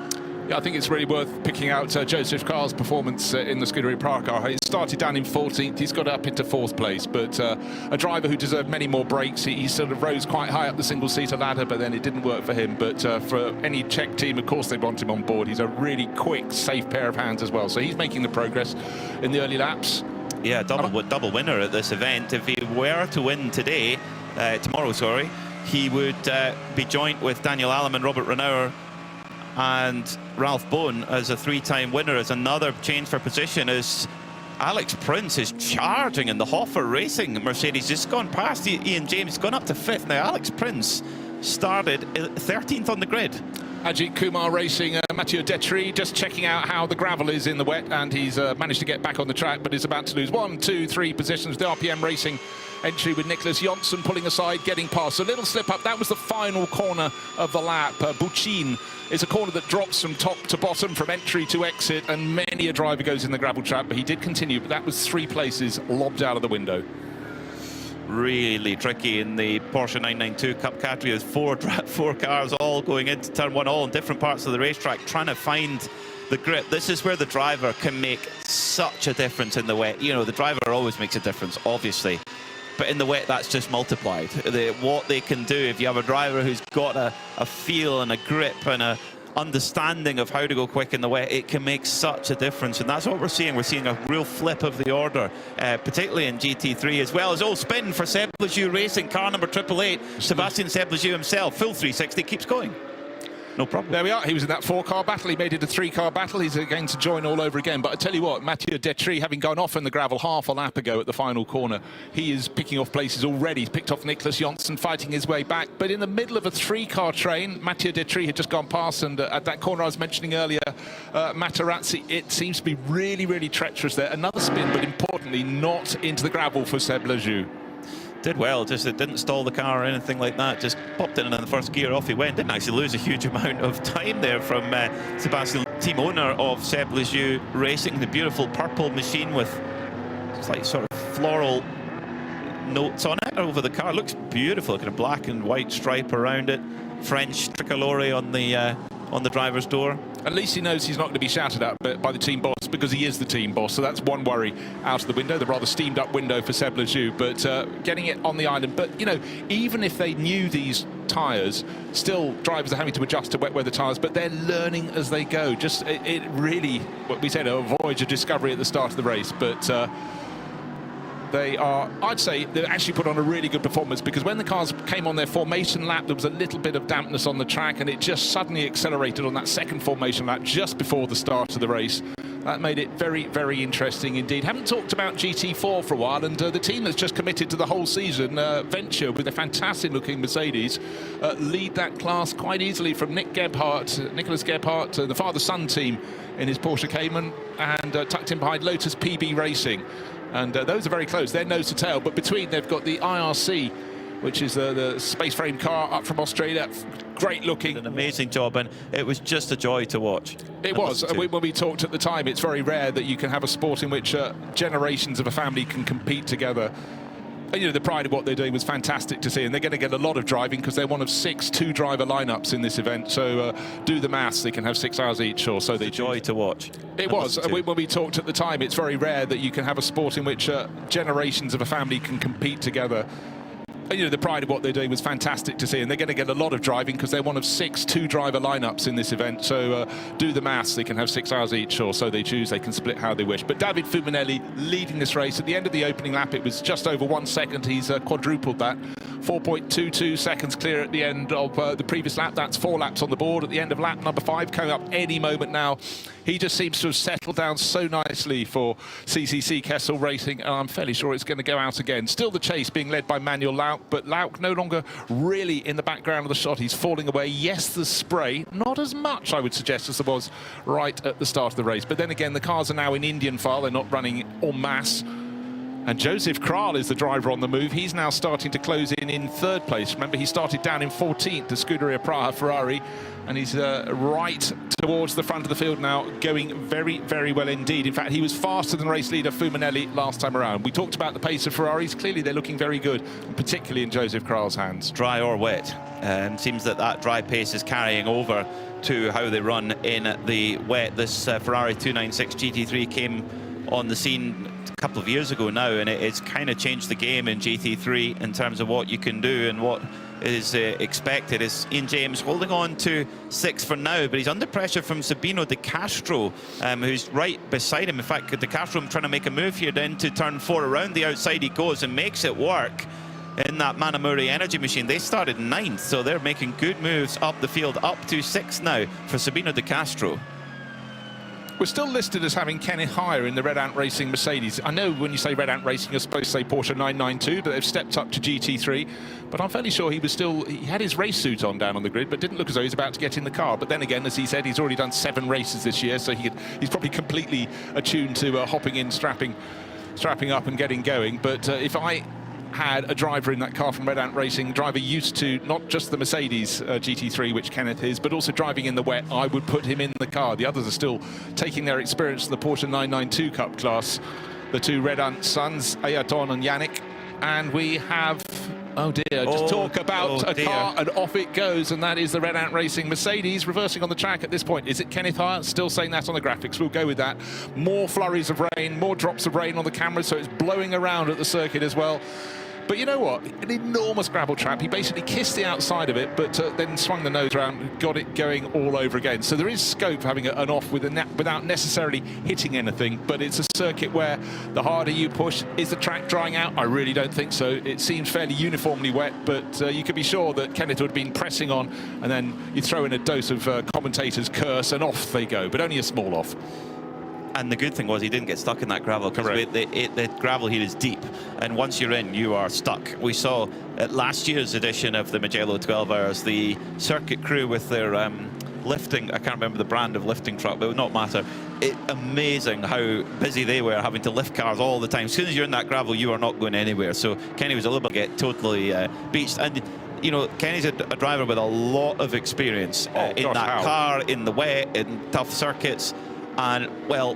Yeah, I think it's really worth picking out Joseph Carr's performance in the Scuderia Praha car. He started down in 14th, he's got up into 4th place, but a driver who deserved many more breaks. He sort of rose quite high up the single-seater ladder, but then it didn't work for him. But for any Czech team, of course, they want him on board. He's a really quick, safe pair of hands as well. So he's making the progress in the early laps. Yeah, double winner at this event. If he were to win tomorrow, he would be joint with Daniel Alleman, Robert Renauer, and Ralph Bowen as a 3-time winner. As another change for position as Alex Prince is charging in the Hoffer Racing Mercedes. Just gone past Ian James, gone up to 5th. Now Alex Prince started 13th on the grid. Ajith Kumar Racing, Mathieu Detry just checking out how the gravel is in the wet, and he's managed to get back on the track, but is about to lose 1, 2, 3 positions. The RPM Racing entry with Nicholas Jonsson pulling aside, getting past. A little slip up. That was the final corner of the lap. Bucin is a corner that drops from top to bottom, from entry to exit, and many a driver goes in the gravel trap, but he did continue. But that was 3 places lobbed out of the window. Really tricky in the Porsche 992 Cup category. There's four cars all going into turn 1, all in different parts of the racetrack, trying to find the grip. This is where the driver can make such a difference in the wet. You know, the driver always makes a difference, obviously. But in the wet, that's just multiplied. What they can do if you have a driver who's got a feel and a grip and understanding of how to go quick in the wet, it can make such a difference. And that's what we're seeing. We're seeing a real flip of the order, particularly in GT3, as well as all spin for Seb Lejeune Racing, car number 888. Sebastian Seb Lejeune himself, full 360, keeps going. No problem. There we are. He was in that 4-car battle. He made it a 3-car battle. He's going to join all over again. But I tell you what, Mathieu Detry, having gone off in the gravel half a lap ago at the final corner, he is picking off places already. He's picked off Nicholas Janssen, fighting his way back. But in the middle of a 3-car train, Mathieu Detry had just gone past, and at that corner I was mentioning earlier, Materazzi, it seems to be really, really treacherous there. Another spin, but importantly, not into the gravel for Seb Lejeune. Did well, just it didn't stall the car or anything like that, just popped it in the first gear, off he went. Didn't actually lose a huge amount of time there from Sebastian, team owner of Seb Lejeune Racing, the beautiful purple machine with like sort of floral notes on it over the car. Looks beautiful, kind of black and white stripe around it, French tricolore on the driver's door. At least he knows he's not going to be shouted at by the team boss, because he is the team boss. So that's one worry out of the window, the rather steamed up window for Seb Lejeune. But getting it on the island. But, you know, even if they knew these tyres, still drivers are having to adjust to wet weather tyres, but they're learning as they go. Just it really, what we said, a voyage of discovery at the start of the race. But they are, I'd say, they've actually put on a really good performance, because when the cars came on their formation lap, there was a little bit of dampness on the track, and it just suddenly accelerated on that second formation lap just before the start of the race. That made it very, very interesting indeed. Haven't talked about GT4 for a while, and the team that's just committed to the whole season, Venture, with a fantastic-looking Mercedes, lead that class quite easily from Nicholas Gebhardt, the father-son team in his Porsche Cayman, and tucked in behind Lotus PB Racing. And those are very close. They're nose to tail, but between they've got the IRC, which is the space frame car up from Australia. Great looking. An amazing job, and it was just a joy to watch. It was. When we talked at the time, it's very rare that you can have a sport in which generations of a family can compete together. You know, the pride of what they're doing was fantastic to see, and they're going to get a lot of driving, because they're one of 6 2-driver lineups in this event. So do the maths, they can have 6 hours each, or so they joy to watch. It was. When we talked at the time, it's very rare that you can have a sport in which generations of a family can compete together. You know, the pride of what they're doing was fantastic to see, and they're going to get a lot of driving, because they're one of 6 2-driver lineups in this event. So do the maths, they can have 6 hours each, or so they choose. They can split how they wish. But David Fuminelli leading this race. At the end of the opening lap, it was just over 1 second. He's quadrupled that. 4.22 seconds clear at the end of the previous lap. That's 4 laps on the board. At the end of lap number 5, coming up any moment now. He just seems to have settled down so nicely for CCC Kessel Racing, and I'm fairly sure it's going to go out again. Still the chase being led by Manuel Lauk, but Lauk no longer really in the background of the shot. He's falling away. Yes, the spray, not as much, I would suggest, as there was right at the start of the race. But then again, the cars are now in Indian file. They're not running en masse. And Joseph Kral is the driver on the move. He's now starting to close in 3rd place. Remember, he started down in 14th, the Scuderia Praha Ferrari, and he's right towards the front of the field now, going very, very well indeed. In fact, he was faster than race leader Fuminelli last time around. We talked about the pace of Ferraris. Clearly, they're looking very good, and particularly in Joseph Kral's hands. Dry or wet. Seems that dry pace is carrying over to how they run in the wet. This Ferrari 296 GT3 came on the scene a couple of years ago now, and it's kind of changed the game in GT3 in terms of what you can do and what is expected. Is Ian James holding on to 6th for now, but he's under pressure from Sabino De Castro, who's right beside him. In fact, De Castro trying to make a move here then to turn 4. Around the outside he goes and makes it work in that Manamuri Energy Machine. They started 9th, so they're making good moves up the field, up to 6th now for Sabino De Castro. We're still listed as having Kenneth Hire in the Red Ant Racing Mercedes. I know when you say Red Ant Racing, you're supposed to say Porsche 992, but they've stepped up to GT3. But I'm fairly sure he had his race suit on down on the grid, but didn't look as though he's about to get in the car. But then again, as he said, he's already done 7 races this year, so he's probably completely attuned to hopping in, strapping up and getting going. But if I had a driver in that car from Red Ant Racing, driver used to not just the Mercedes GT3, which Kenneth is, but also driving in the wet, I would put him in the car. The others are still taking their experience to the Porsche 992 Cup class. The 2 Red Ant sons, Ayrton and Yannick. And we have, oh dear, just talk about a car, and off it goes, and that is the Red Ant Racing Mercedes reversing on the track at this point. Is it Kenneth Hire? Still saying that on the graphics. We'll go with that. More flurries of rain, more drops of rain on the camera, so it's blowing around at the circuit as well. But you know what? An enormous gravel trap. He basically kissed the outside of it, but then swung the nose around and got it going all over again. So there is scope for having an off without necessarily hitting anything, but it's a circuit where the harder you push, is the track drying out? I really don't think so. It seems fairly uniformly wet, but you could be sure that Kenneth would have been pressing on, and then you throw in a dose of commentators' curse, and off they go, but only a small off. And the good thing was he didn't get stuck in that gravel, because the gravel here is deep, and once you're in, you are stuck. We saw at last year's edition of the Mugello 12 Hours, the circuit crew with their lifting, I can't remember the brand of lifting truck, but it would not matter. Amazing how busy they were, having to lift cars all the time. As soon as you're in that gravel, you are not going anywhere. So Kenny was a little bit totally beached. And you know, Kenny's a driver with a lot of experience in that car, in the wet, in tough circuits. And, well,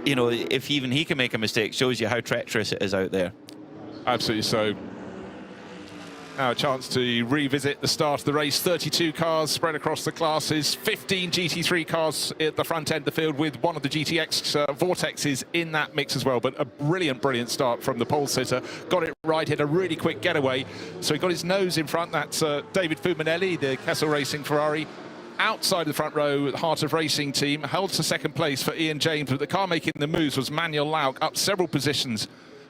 you know, if even he can make a mistake, shows you how treacherous it is out there. Absolutely so. Now a chance to revisit the start of the race. 32 cars spread across the classes, 15 GT3 cars at the front end of the field, with one of the GTX Vortexes in that mix as well. But a brilliant, brilliant start from the pole sitter. Got it right, hit a really quick getaway. So he got his nose in front. That's David Fumanelli, the Kessel Racing Ferrari. Outside of the front row, the Heart of Racing team held to second place for Ian James, but the car making the moves was Manuel Lauk, up several positions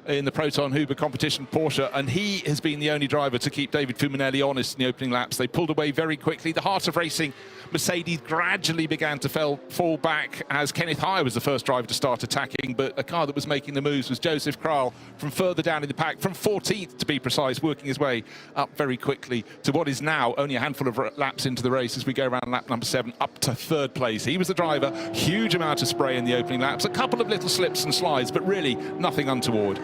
in the Proton Huber competition Porsche, and he has been the only driver to keep David Fumanelli honest in the opening laps. They pulled away very quickly. The Heart of Racing Mercedes gradually began to fall back as Kenneth Hire was the first driver to start attacking, but a car that was making the moves was Joseph Kral from further down in the pack, from 14th to be precise, working his way up very quickly to what is now only a handful of laps into the race as we go around lap number 7 up to 3rd place. He was the driver, huge amount of spray in the opening laps, a couple of little slips and slides, but really nothing untoward.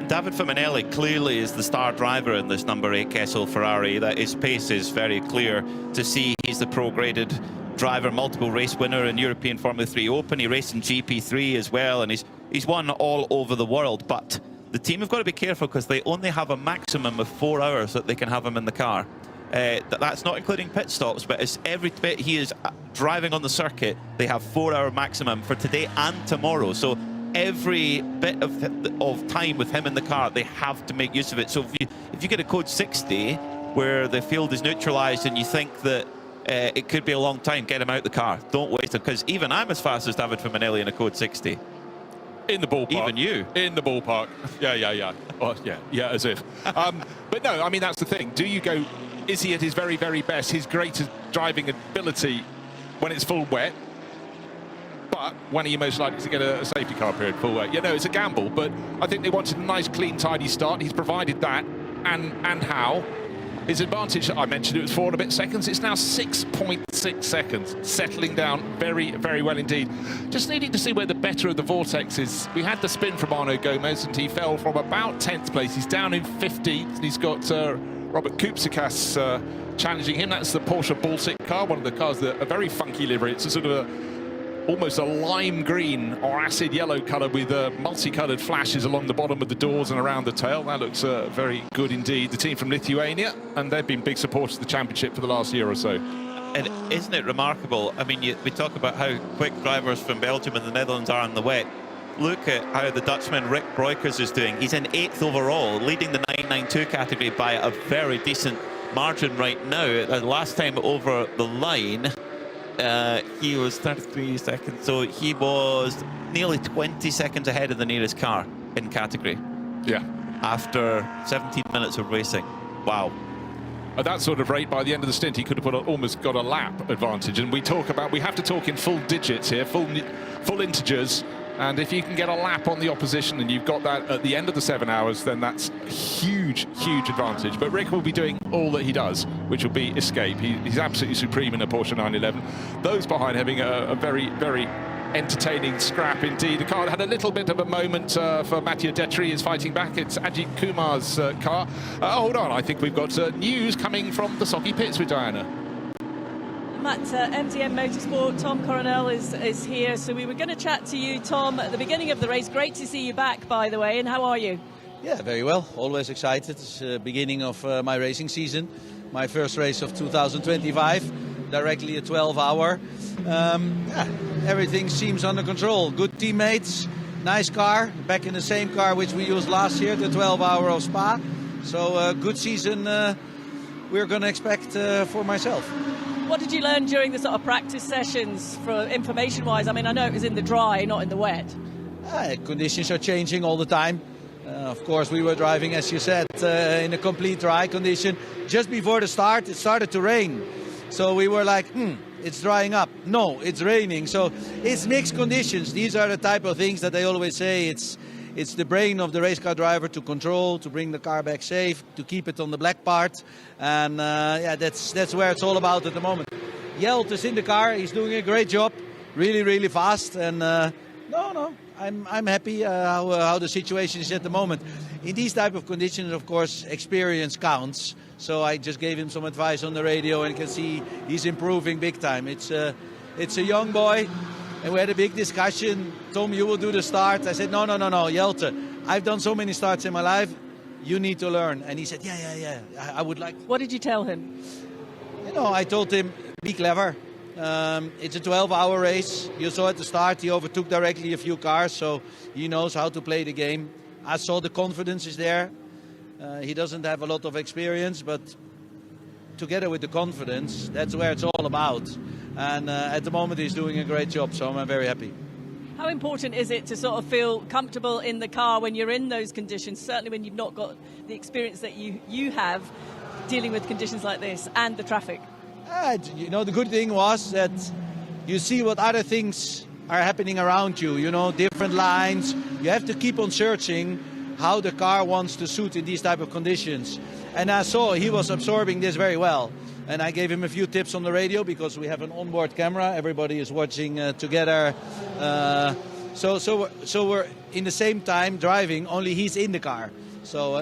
David Fumanelli clearly is the star driver in this number 8 Kessel Ferrari. That his pace is very clear to see. He's the pro-graded driver, multiple race winner in European Formula 3 Open. He raced in GP3 as well, and he's won all over the world. But the team have got to be careful, because they only have a maximum of 4 hours that they can have him in the car. That's not including pit stops, but it's every bit he is driving on the circuit, they have 4-hour maximum for today and tomorrow. So every bit of time with him in the car, they have to make use of it. So if you get a code 60 where the field is neutralized and you think that it could be a long time, get him out the car. Don't waste him, because even I'm as fast as David Fumanelli in a code 60. In the ballpark. Even you. In the ballpark. Yeah. Oh, yeah, as if. But no, I mean, that's the thing. Do you go, is he at his very, very best, his greatest driving ability when it's full wet? But when are you most likely to get a safety car period full wet? You know, it's a gamble, but I think they wanted a nice, clean, tidy start. He's provided that, and how. His advantage, I mentioned it was 4 and a bit seconds. It's now 6.6 seconds, settling down very, very well indeed. Just needing to see where the better of the Vortex is. We had the spin from Arno Gomez, and he fell from about 10th place. He's down in 15th. He's got Robert Kupsikas challenging him. That's the Porsche Baltic car, one of the cars that a very funky livery. It's a sort of almost a lime green or acid yellow colour with multicoloured flashes along the bottom of the doors and around the tail. That looks very good indeed. The team from Lithuania, and they've been big supporters of the championship for the last year or so. And isn't it remarkable? I mean, we talk about how quick drivers from Belgium and the Netherlands are in the wet. Look at how the Dutchman Rick Breukers is doing. He's in 8th overall, leading the 992 category by a very decent margin right now. The last time over the line, he was 33 seconds, so he was nearly 20 seconds ahead of the nearest car in category. Yeah. After 17 minutes of racing. Wow. At that sort of rate, by the end of the stint, he could have almost got a lap advantage. And we have to talk in full digits here, full integers. And if you can get a lap on the opposition and you've got that at the end of the 7 hours, then that's a huge, huge advantage. But Rick will be doing all that he does, which will be escape. He's absolutely supreme in a Porsche 911. Those behind having a very, very entertaining scrap indeed. The car had a little bit of a moment for Mathieu Detry is fighting back. It's Ajith Kumar's car. Hold on, I think we've got news coming from the Socky pits with Diana. Matt, MTM Motorsport, Tom Coronel is here. So we were going to chat to you, Tom, at the beginning of the race. Great to see you back, by the way. And how are you? Yeah, very well. Always excited. It's the beginning of my racing season. My first race of 2025. Directly a 12-hour. Everything seems under control. Good teammates. nice car, back in the same car which we used last year, the 12-hour of Spa. So a good season we're going to expect for myself. What did you learn during the sort of practice sessions, for information-wise? I mean, I know it was in the dry, not in the wet. Conditions are changing all the time. Of course, we were driving, as you said, in a complete dry condition. Just before the start, it started to rain. So we were like, it's drying up. No, it's raining. So it's mixed conditions. These are the type of things that I always say. It's the brain of the race car driver to control, to bring the car back safe, to keep it on the black part. And that's where it's all about at the moment. Ajith is in the car. He's doing a great job. Really, really fast. And I'm happy how the situation is at the moment. In these type of conditions, of course, experience counts. So I just gave him some advice on the radio, and you can see he's improving big time. It's a young boy, and we had a big discussion. Tom, you will do the start. I said, no, Ajith, I've done so many starts in my life. You need to learn. And he said, yeah, I would like. What did you tell him? I told him, be clever. It's a 12-hour race. You saw at the start he overtook directly a few cars, so he knows how to play the game. I saw the confidence is there. He doesn't have a lot of experience, but together with the confidence, that's where it's all about. And at the moment he's doing a great job, so I'm very happy. How important is it to sort of feel comfortable in the car when you're in those conditions, certainly when you've not got the experience that you have dealing with conditions like this and the traffic? The good thing was that you see what other things are happening around you, different lines. You have to keep on searching how the car wants to suit in these type of conditions. And I saw he was absorbing this very well. And I gave him a few tips on the radio because we have an onboard camera. Everybody is watching together. So we're in the same time driving, only he's in the car. So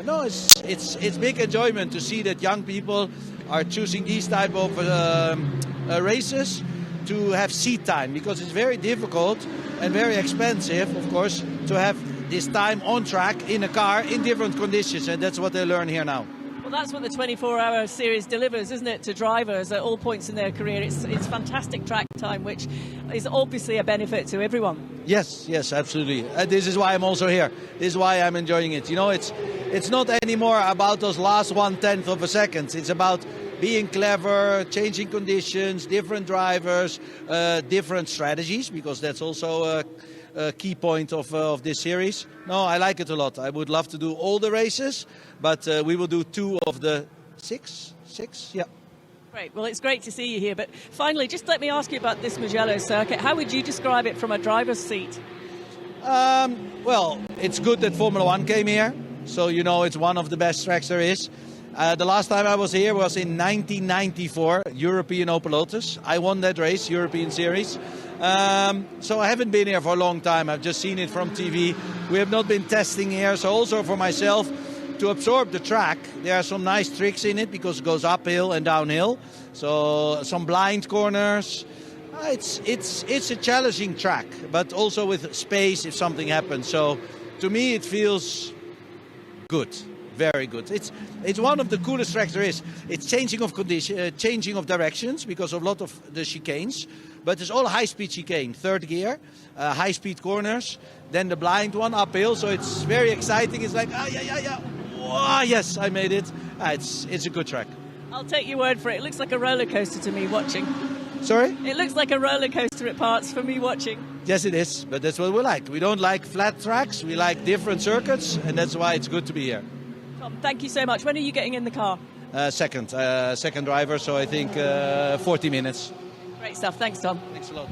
it's big enjoyment to see that young people are choosing these type of races to have seat time, because it's very difficult and very expensive, of course, to have this time on track in a car in different conditions, and that's what they learn here now. Well, that's what the 24-hour series delivers, isn't it, to drivers at all points in their career. It's fantastic track time, which is obviously a benefit to everyone. Yes, absolutely. This is why I'm also here. This is why I'm enjoying it. It's not anymore about those last 1/10 of a second. It's about being clever, changing conditions, different drivers, different strategies, because that's also a key point of this series. No, I like it a lot. I would love to do all the races, but we will do 2 of the 6, yeah. Great. Well, it's great to see you here. But finally, just let me ask you about this Mugello circuit. How would you describe it from a driver's seat? Well, it's good that Formula 1 came here, so it's one of the best tracks there is. The last time I was here was in 1994, European Opel Lotus. I won that race, European Series. So I haven't been here for a long time. I've just seen it from TV. We have not been testing here, so also for myself, to absorb the track, there are some nice tricks in it because it goes uphill and downhill. So some blind corners. It's a challenging track, but also with space if something happens. So to me, it feels good. Very good. It's one of the coolest tracks there is. It's changing of condition, changing of directions because of a lot of the chicanes, but it's all high-speed chicane, third gear, high-speed corners, then the blind one uphill. So it's very exciting. It's like wow, yes, I made it. It's a good track. I'll take your word for it. It looks like a roller coaster to me watching. Sorry? It looks like a roller coaster at parts for me watching. Yes, it is, but that's what we like. We don't like flat tracks. We like different circuits, and that's why it's good to be here. Tom, thank you so much. When are you getting in the car? Second driver, so I think 40 minutes. Great stuff. Thanks, Tom. Thanks a lot.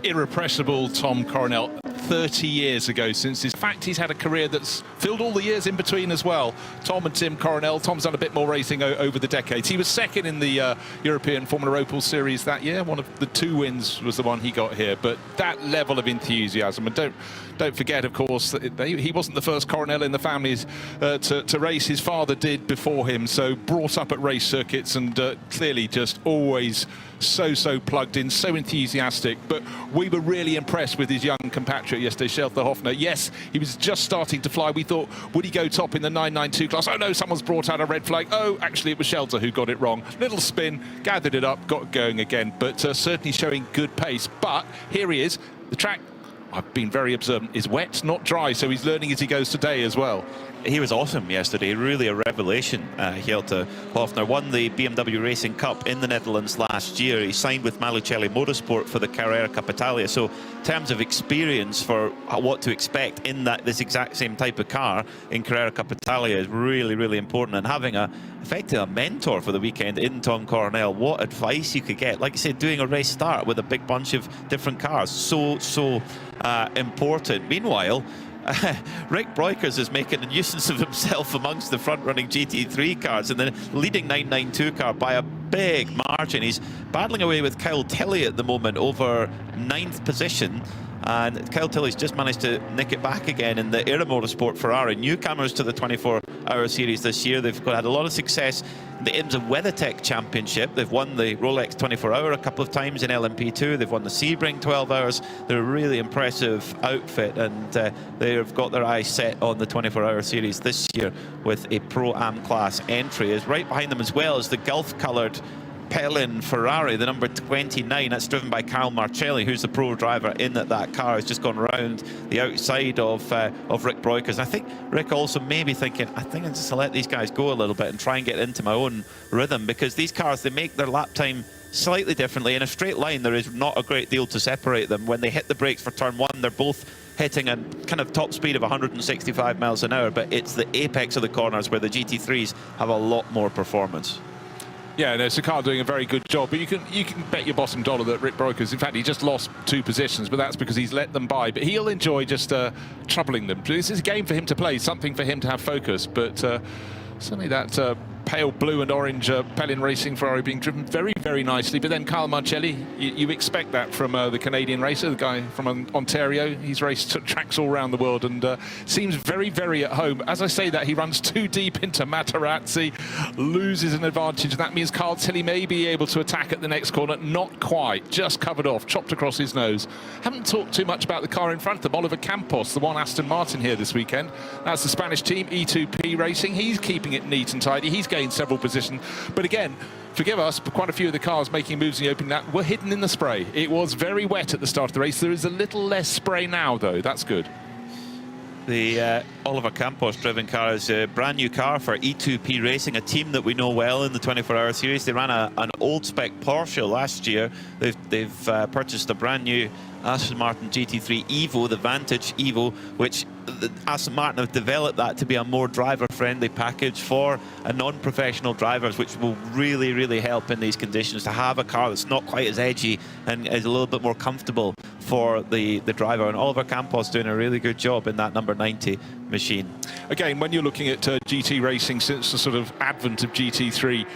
Irrepressible Tom Coronel, 30 years ago since in fact he's had a career that's filled all the years in between as well. Tom and Tim Coronel. Tom's done a bit more racing over the decades. He was second in the European Formula Opel Series that year. One of the 2 wins was the one he got here, but that level of enthusiasm, and don't forget, of course, that he wasn't the first Coronel in the family to race. His father did before him, so brought up at race circuits, and clearly just always so plugged in, so enthusiastic. But we were really impressed with his young compatriot yesterday, Shelter Hoffner. Yes, he was just starting to fly. We thought, would he go top in the 992 class? Oh no, someone's brought out a red flag. Oh, actually it was Shelter who got it wrong. Little spin, gathered it up, got going again, but certainly showing good pace. But here he is. The track I've been very observant, is wet, not dry, so he's learning as he goes today as well. He was awesome yesterday, really a revelation. Hjelte Hofner won the BMW Racing Cup in the Netherlands last year. He signed with Michelin Motorsport for the Carrera Cup Italia. So in terms of experience for what to expect in this exact same type of car in Carrera Cup Italia is really, really important. And having effectively a mentor for the weekend in Tom Coronel, what advice you could get. Like I said, doing a race start with a big bunch of different cars, so important. Meanwhile, Rick Breukers is making a nuisance of himself amongst the front-running GT3 cars and the leading 992 car by a big margin. He's battling away with Kyle Tilley at the moment over 9th position, and Kyle Tilley's just managed to nick it back again in the Aero Motorsport Ferrari. Newcomers to the 24-hour series this year. They've had a lot of success in the IMSA WeatherTech Championship. They've won the Rolex 24-hour a couple of times in LMP2. They've won the Sebring 12 hours. They're a really impressive outfit, and they've got their eyes set on the 24-hour series this year with a Pro-Am class entry. Is right behind them as well as the Gulf-coloured Pelin Ferrari, the number 29. That's driven by Carl Marcelli, who's the pro driver in that car. Has just gone around the outside of Rick Breukers. And I think Rick also may be thinking, I think I'm just to let these guys go a little bit and try and get into my own rhythm, because these cars, they make their lap time slightly differently. In a straight line, there is not a great deal to separate them. When they hit the brakes for turn one, they're both hitting a kind of top speed of 165 miles an hour, but it's the apex of the corners where the GT3s have a lot more performance. Yeah, no, Sakar doing a very good job, but you can bet your bottom dollar that Rick Breukers, in fact, he just lost 2 positions, but that's because he's let them by. But he'll enjoy just troubling them. This is a game for him to play, something for him to have focus. But certainly that pale blue and orange Pelin Racing Ferrari being driven very, very nicely. But then Carl Marcelli, you expect that from the Canadian racer, the guy from Ontario. He's raced tracks all around the world and seems very, very at home. As I say that, he runs too deep into Materazzi, loses an advantage. That means Carl Tilley may be able to attack at the next corner. Not quite, just covered off, chopped across his nose. Haven't talked too much about the car in front of them. Oliver Campos, the one Aston Martin here this weekend. That's the Spanish team, E2P Racing. He's keeping it neat and tidy. He's gained several positions, but again, forgive us, but quite a few of the cars making moves in the opening lap were hidden in the spray. It was very wet at the start of the race. There is a little less spray now, though. That's good. The Oliver Campos driven car is a brand new car for E2P Racing, a team that we know well in the 24-hour series. They ran an old spec Porsche last year. They've purchased a brand new Aston Martin GT3 Evo, the Vantage Evo, which Aston Martin have developed that to be a more driver-friendly package for non-professional drivers, which will really, really help in these conditions, to have a car that's not quite as edgy and is a little bit more comfortable for the driver. And Oliver Campos doing a really good job in that number 90 machine. Again, when you're looking at GT racing since the sort of advent of GT3,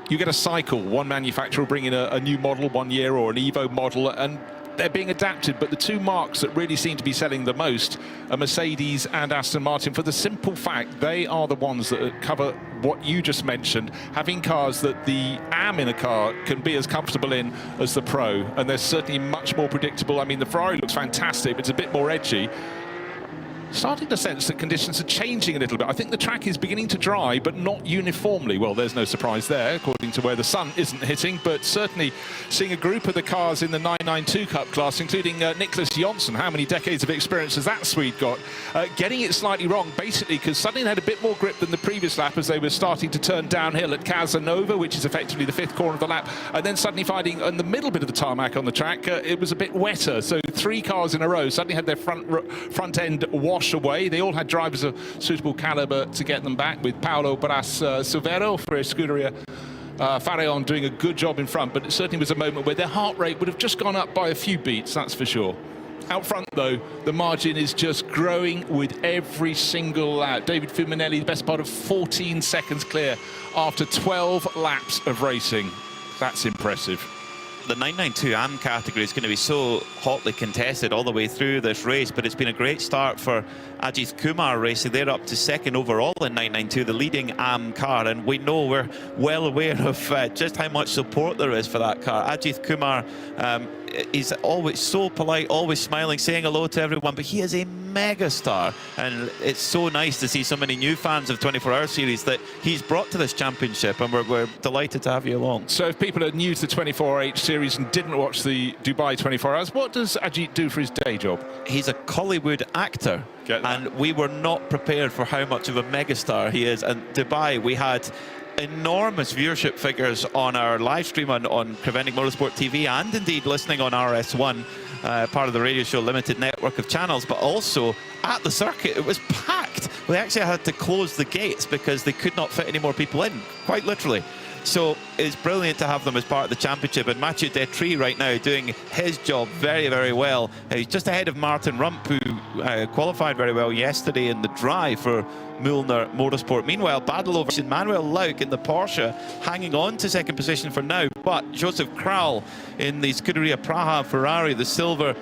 you get a cycle. One manufacturer will bring in a new model 1 year, or an Evo model, and they're being adapted. But the two marques that really seem to be selling the most are Mercedes and Aston Martin, for the simple fact they are the ones that cover what you just mentioned, having cars that the AM in a car can be as comfortable in as the Pro, and they're certainly much more predictable. I mean, the Ferrari looks fantastic, but it's a bit more edgy. Starting to sense that conditions are changing a little bit. I think the track is beginning to dry, but not uniformly. Well, there's no surprise there, according to where the sun isn't hitting, but certainly seeing a group of the cars in the 992 Cup class, including Nicholas Jonsson. How many decades of experience has that Swede got? Getting it slightly wrong, basically, because suddenly they had a bit more grip than the previous lap as they were starting to turn downhill at Casanova, which is effectively the 5th corner of the lap, and then suddenly finding in the middle bit of the tarmac on the track, it was a bit wetter. So 3 cars in a row suddenly had their front end washed away. They all had drivers of suitable caliber to get them back, with Paolo Bras Silvero for Scuderia Faraon doing a good job in front, but it certainly was a moment where their heart rate would have just gone up by a few beats, that's for sure. Out front, though, the margin is just growing with every single lap. David Fuminelli, the best part of 14 seconds clear after 12 laps of racing. That's impressive. The 992 AM category is going to be so hotly contested all the way through this race, but it's been a great start for Ajith Kumar Racing. They're up to 2nd overall in 992, the leading AM car, and we know, we're well aware of just how much support there is for that car. Ajith Kumar he's always so polite, always smiling, saying hello to everyone, but he is a mega star, and it's so nice to see so many new fans of 24-Hour Series that he's brought to this championship, and we're delighted to have you along. So if people are new to the 24H Series and didn't watch the Dubai 24 Hours, what does Ajith do for his day job? He's a Hollywood actor, and we were not prepared for how much of a megastar he is. And Dubai, we had enormous viewership figures on our live stream on Preventing Motorsport TV, and indeed listening on RS1, part of the Radio Show Limited network of channels, but also at the circuit it was packed. They actually had to close the gates because they could not fit any more people in, quite literally. So it's brilliant to have them as part of the championship, and Mathieu Detry right now doing his job very, very well. He's just ahead of Martin Rump, who qualified very well yesterday in the drive for Mühlner Motorsport. Meanwhile, battle over Manuel Lauk in the Porsche, hanging on to second position for now, but Joseph Kral in the Scuderia Praha Ferrari, the silver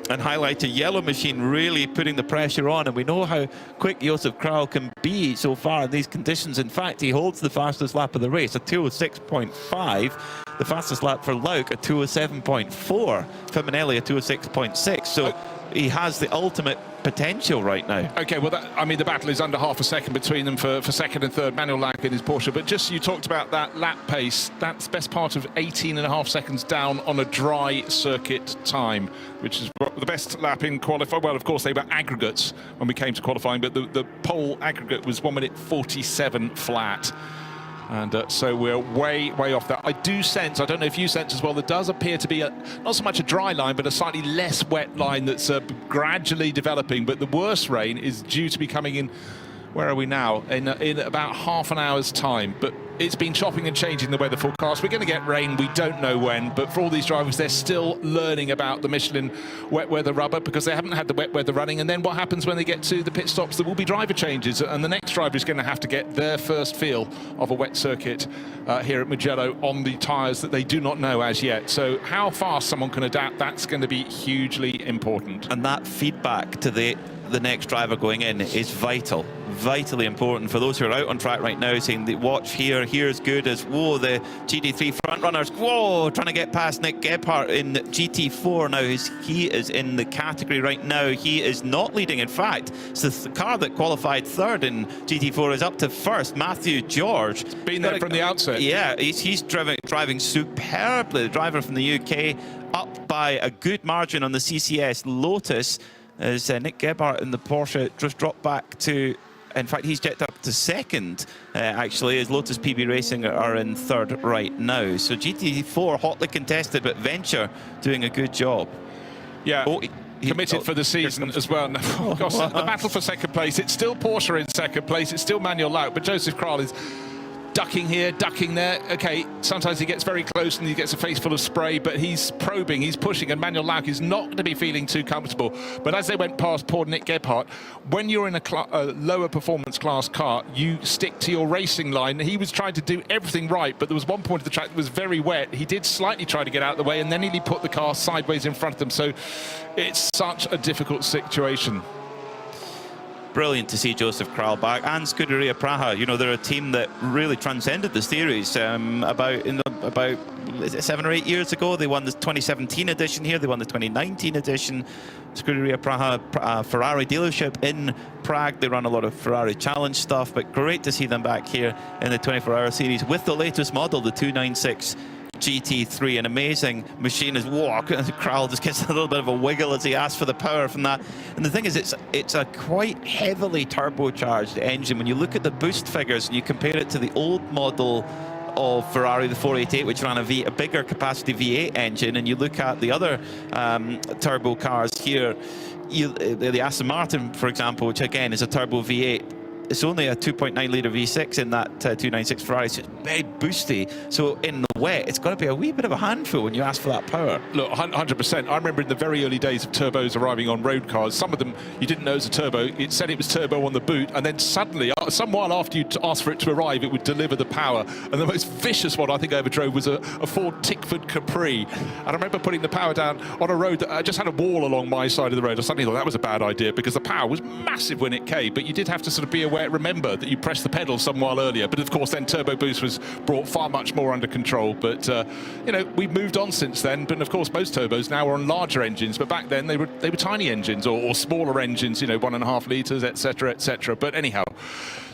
and highlighted yellow machine, really putting the pressure on, and we know how quick Josef Kral can be so far in these conditions. In fact, he holds the fastest lap of the race, a 2:06.5. The fastest lap for Lauk, a 2:07.4. Fiminelli, a 2:06.6. So he has the ultimate potential right now. Okay, well, the battle is under half a second between them for second and third, Manuel Lauk in his Porsche. But just, you talked about that lap pace. That's best part of 18.5 seconds down on a dry circuit time, which is the best lap in qualifying. Well, of course, they were aggregates when we came to qualifying, but the pole aggregate was 1:47 flat. And so we're way off that. I do sense, I don't know if you sense as well, there does appear to be not so much a dry line, but a slightly less wet line that's gradually developing. But the worst rain is due to be coming in, where are we now? In about half an hour's time. But it's been chopping and changing the weather forecast. We're going to get rain, we don't know when, but for all these drivers, they're still learning about the Michelin wet weather rubber because they haven't had the wet weather running. And then what happens when they get to the pit stops? There will be driver changes, and the next driver is going to have to get their first feel of a wet circuit here at Mugello on the tyres that they do not know as yet. So how fast someone can adapt, that's going to be hugely important. And that feedback to the next driver going in is vitally important for those who are out on track right now, saying that watch here's good, as whoa, the GT3 front runners, whoa, trying to get past Nick Gebhardt in GT4 now. He is in the category right now. He is not leading. In fact, so the car that qualified third in GT4 is up to first. Matthew George, been there from the outset. Yeah, he's driving superbly. The driver from the UK, up by a good margin on the CCS Lotus, as Nick Gebhardt in the Porsche just dropped back to, in fact, he's jetted up to second, actually, as Lotus PB Racing are in third right now. So GT4 hotly contested, but Venture doing a good job. Yeah. Committed for the season as well. Oh, gosh, the battle for second place. It's still Porsche in second place. It's still Manuel Lauk, but Joseph Kral is ducking here, ducking there. Okay, sometimes he gets very close and he gets a face full of spray, but he's probing, he's pushing, and Manuel Lauk is not going to be feeling too comfortable. But as they went past poor Nick Gebhardt, when you're in a lower performance class car, you stick to your racing line. He was trying to do everything right, but there was one point of the track that was very wet. He did slightly try to get out of the way and then he put the car sideways in front of them. So it's such a difficult situation. Brilliant to see Joseph Kral back, and Scuderia Praha. You know, they're a team that really transcended the series about 7 or 8 years ago. They won the 2017 edition here. They won the 2019 edition. Scuderia Praha, Ferrari dealership in Prague. They run a lot of Ferrari Challenge stuff, but great to see them back here in the 24-hour series with the latest model, the 296 GT3, an amazing machine. As Kral just gets a little bit of a wiggle as he asks for the power from that. And the thing is, it's a quite heavily turbocharged engine. When you look at the boost figures and you compare it to the old model of Ferrari, the 488, which ran a bigger capacity V8 engine, and you look at the other turbo cars here, the Aston Martin, for example, which again is a turbo V8, it's only a 2.9 litre V6 in that 296 Ferrari, so it's very boosty. So in the wet, it's got to be a wee bit of a handful when you ask for that power. Look, 100%. I remember in the very early days of turbos arriving on road cars, some of them you didn't know it was a turbo. It said it was turbo on the boot, and then suddenly, some while after you asked for it to arrive, it would deliver the power. And the most vicious one I think I ever drove was a Ford Tickford Capri. And I remember putting the power down on a road that just had a wall along my side of the road. I suddenly thought that was a bad idea because the power was massive when it came, but you did have to sort of be aware where, remember that you pressed the pedal some while earlier, but of course then turbo boost was brought far much more under control. But you know, we've moved on since then. But of course, most turbos now are on larger engines, but back then they were tiny engines or smaller engines, you know, 1.5 litres, etc., etc. But anyhow,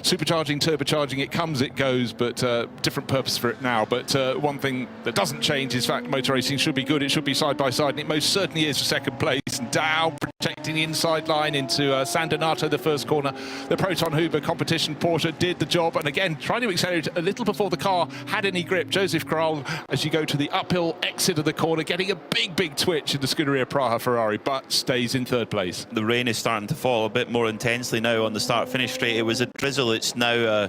supercharging, turbocharging, it comes, it goes, but different purpose for it now. But one thing that doesn't change is fact motor racing should be good. It should be side by side, and it most certainly is for second place. And down, protecting the inside line into San Donato, the first corner. The Proton Huber competition Porsche did the job, and again, trying to accelerate a little before the car had any grip. Joseph Kral, as you go to the uphill exit of the corner, getting a big twitch in the Scuderia Praha Ferrari, but stays in third place. The rain is starting to fall a bit more intensely now on the start-finish straight. It was a drizzle, it's now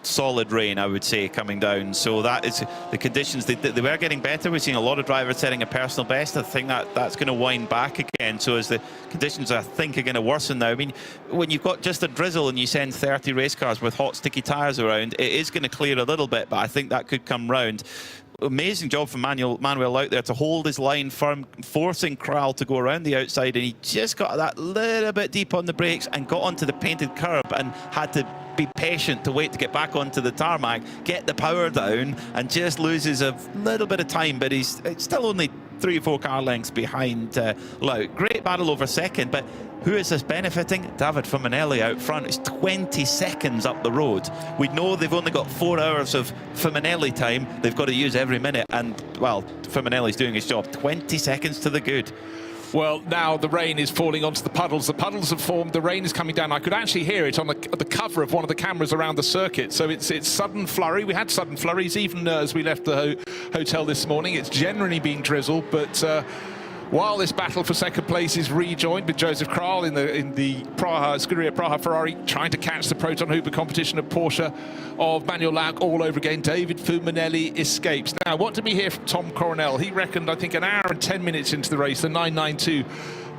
solid rain, I would say, coming down. So that is the conditions. They were getting better. We've seen a lot of drivers setting a personal best. I think that's going to wind back again. So as the conditions, I think, are going to worsen now. I mean, when you've got just a drizzle and you send 30 race cars with hot, sticky tyres around, it is going to clear a little bit, but I think that could come round. Amazing job from Manuel out there to hold his line firm, forcing Kral to go around the outside, and he just got that little bit deep on the brakes and got onto the painted curb and had to be patient to wait to get back onto the tarmac, get the power down, and just loses a little bit of time, but he's still only 3 or 4 car lengths behind Laut. Great battle over second, but who is this benefiting? David Fuminelli out front. It's 20 seconds up the road. We know they've only got 4 hours of Fuminelli time. They've got to use every minute, and, well, Fuminelli's doing his job. 20 seconds to the good. Well, now the rain is falling onto the puddles. The puddles have formed. The rain is coming down. I could actually hear it on the cover of one of the cameras around the circuit. So it's sudden flurry. We had sudden flurries even as we left the hotel this morning. It's generally been drizzle, but while this battle for second place is rejoined with Joseph Kral in the Scuderia Praha Ferrari, trying to catch the Proton Huber competition of Porsche of Manuel Laut all over again. David Fuminelli escapes. Now, what did we hear from Tom Coronel? He reckoned, I think, an hour and 10 minutes into the race, the 992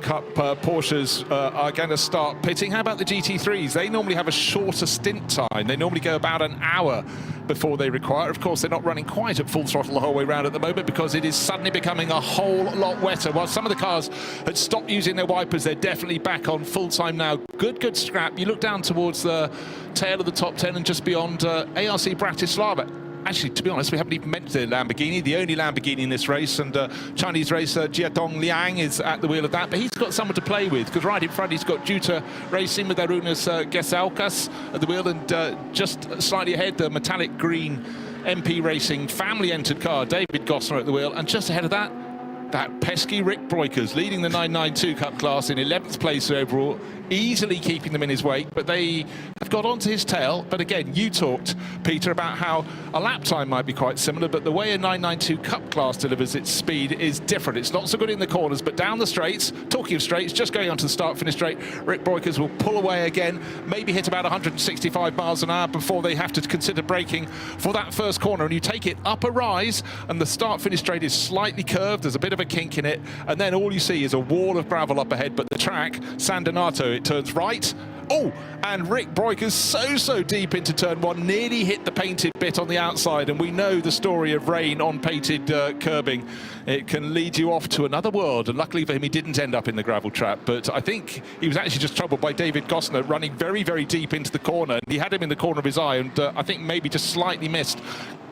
Cup Porsches are going to start pitting. How about the GT3s? They normally have a shorter stint time. They normally go about an hour before they require. Of course, they're not running quite at full throttle the whole way around at the moment because it is suddenly becoming a whole lot wetter. While some of the cars had stopped using their wipers, they're definitely back on full time now. Good scrap. You look down towards the tail of the top 10 and just beyond ARC Bratislava. Actually, to be honest, we haven't even mentioned the Lamborghini, the only Lamborghini in this race, and Chinese racer Jiatong Liang is at the wheel of that, but he's got someone to play with, because right in front he's got Juta Racing with Arunas Gesalkas at the wheel, and just slightly ahead, the metallic green MP Racing family-entered car, David Gossner at the wheel, and just ahead of that pesky Rick Breukers leading the 992 Cup class in 11th place overall, easily keeping them in his wake, but they have got onto his tail. But again, you talked, Peter, about how a lap time might be quite similar, but the way a 992 Cup class delivers its speed is different. It's not so good in the corners, but down the straights, talking of straights, just going onto the start-finish straight, Rick Breukers will pull away again, maybe hit about 165 miles an hour before they have to consider braking for that first corner. And you take it up a rise, and the start-finish straight is slightly curved, there's a bit of a kink in it, and then all you see is a wall of gravel up ahead, but the track, San Donato, it turns right. Oh, and Rick Breukers so deep into turn 1, nearly hit the painted bit on the outside, and we know the story of rain on painted curbing. It can lead you off to another world, and luckily for him, he didn't end up in the gravel trap, but I think he was actually just troubled by David Gossner running very deep into the corner, and he had him in the corner of his eye, and I think maybe just slightly missed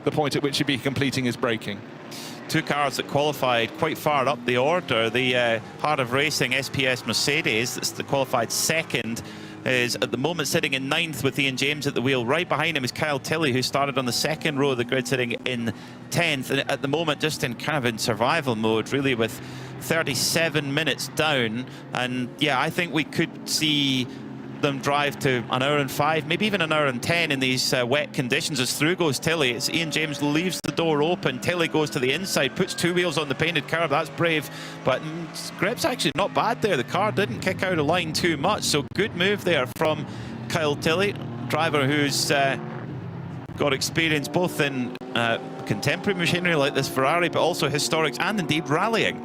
the point at which he'd be completing his braking. 2 cars that qualified quite far up the order. The Heart of Racing SPS Mercedes, that's the qualified second, is at the moment sitting in 9th with Ian James at the wheel. Right behind him is Kyle Tilley, who started on the second row of the grid, sitting in 10th. And at the moment, just in kind of in survival mode, really, with 37 minutes down. And yeah, I think we could see them drive to an hour and 5, maybe even an hour and 10 in these wet conditions. As through goes Tilley, it's Ian James leaves the door open. Tilley goes to the inside, puts 2 wheels on the painted curb. That's brave, but grip's actually not bad there. The car didn't kick out of line too much, so good move there from Kyle Tilley, driver who's got experience both in contemporary machinery like this Ferrari, but also historics and indeed rallying.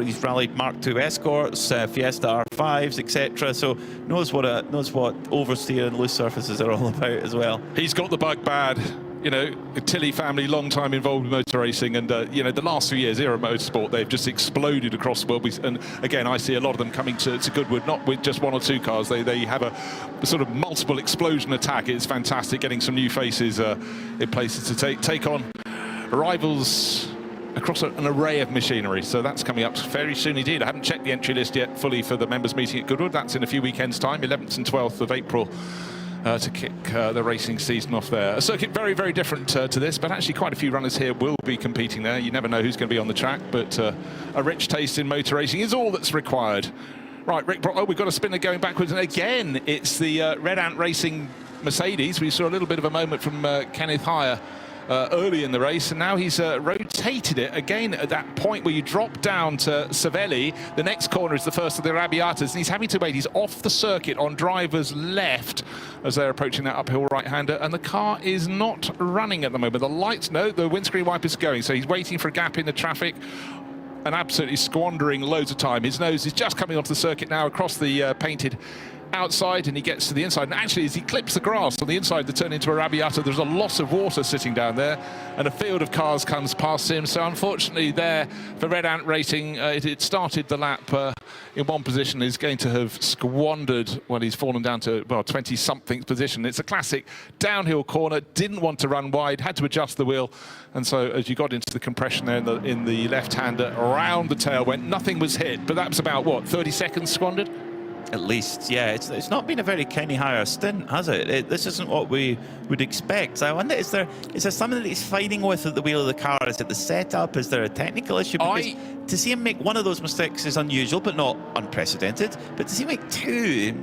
He's rallied Mark II Escorts, Fiesta R5s, etc. So knows what oversteer and loose surfaces are all about as well. He's got the bug bad. you know, a Tilley family, long time involved in motor racing, and you know, the last few years, Era Motorsport, they've just exploded across the world. And again, I see a lot of them coming to Goodwood, not with just one or two cars. They have a sort of multiple explosion attack. It's fantastic, getting some new faces in places to take on rivals across an array of machinery. So that's coming up very soon indeed. I haven't checked the entry list yet fully for the members meeting at Goodwood. That's in a few weekends' time, 11th and 12th of April. To kick the racing season off there. A circuit very, very different to this, but actually quite a few runners here will be competing there. You never know who's going to be on the track, but a rich taste in motor racing is all that's required. Right, Rick Brock, we've got a spinner going backwards, and again, it's the Red Ant Racing Mercedes. We saw a little bit of a moment from Kenneth Heyer early in the race, and now he's rotated it again at that point where you drop down to Savelli. The next corner is the first of the Arrabbiatas, and he's having to wait. He's off the circuit on driver's left as they're approaching that uphill right-hander, and the car is not running at the moment. The lights, no, the windscreen wipers are going, so he's waiting for a gap in the traffic and absolutely squandering loads of time. His nose is just coming onto the circuit now across the painted outside, and he gets to the inside, and actually as he clips the grass on the inside the turn into Arrabbiata, there's a loss of water sitting down there, and a field of cars comes past him. So unfortunately there for Red Ant Racing, it started the lap in one position, is going to have squandered when he's fallen down to, well, 20-something position. It's a classic downhill corner, didn't want to run wide, had to adjust the wheel, and so as you got into the compression there in the left-hander, around the tail went, nothing was hit, but that was about, what, 30 seconds squandered? At least, yeah. It's not been a very Kenny Heyer stint, has it? This isn't what we would expect. I wonder, is there something that he's fighting with at the wheel of the car? Is it the setup? Is there a technical issue? Because to see him make one of those mistakes is unusual, but not unprecedented. But to see him make two,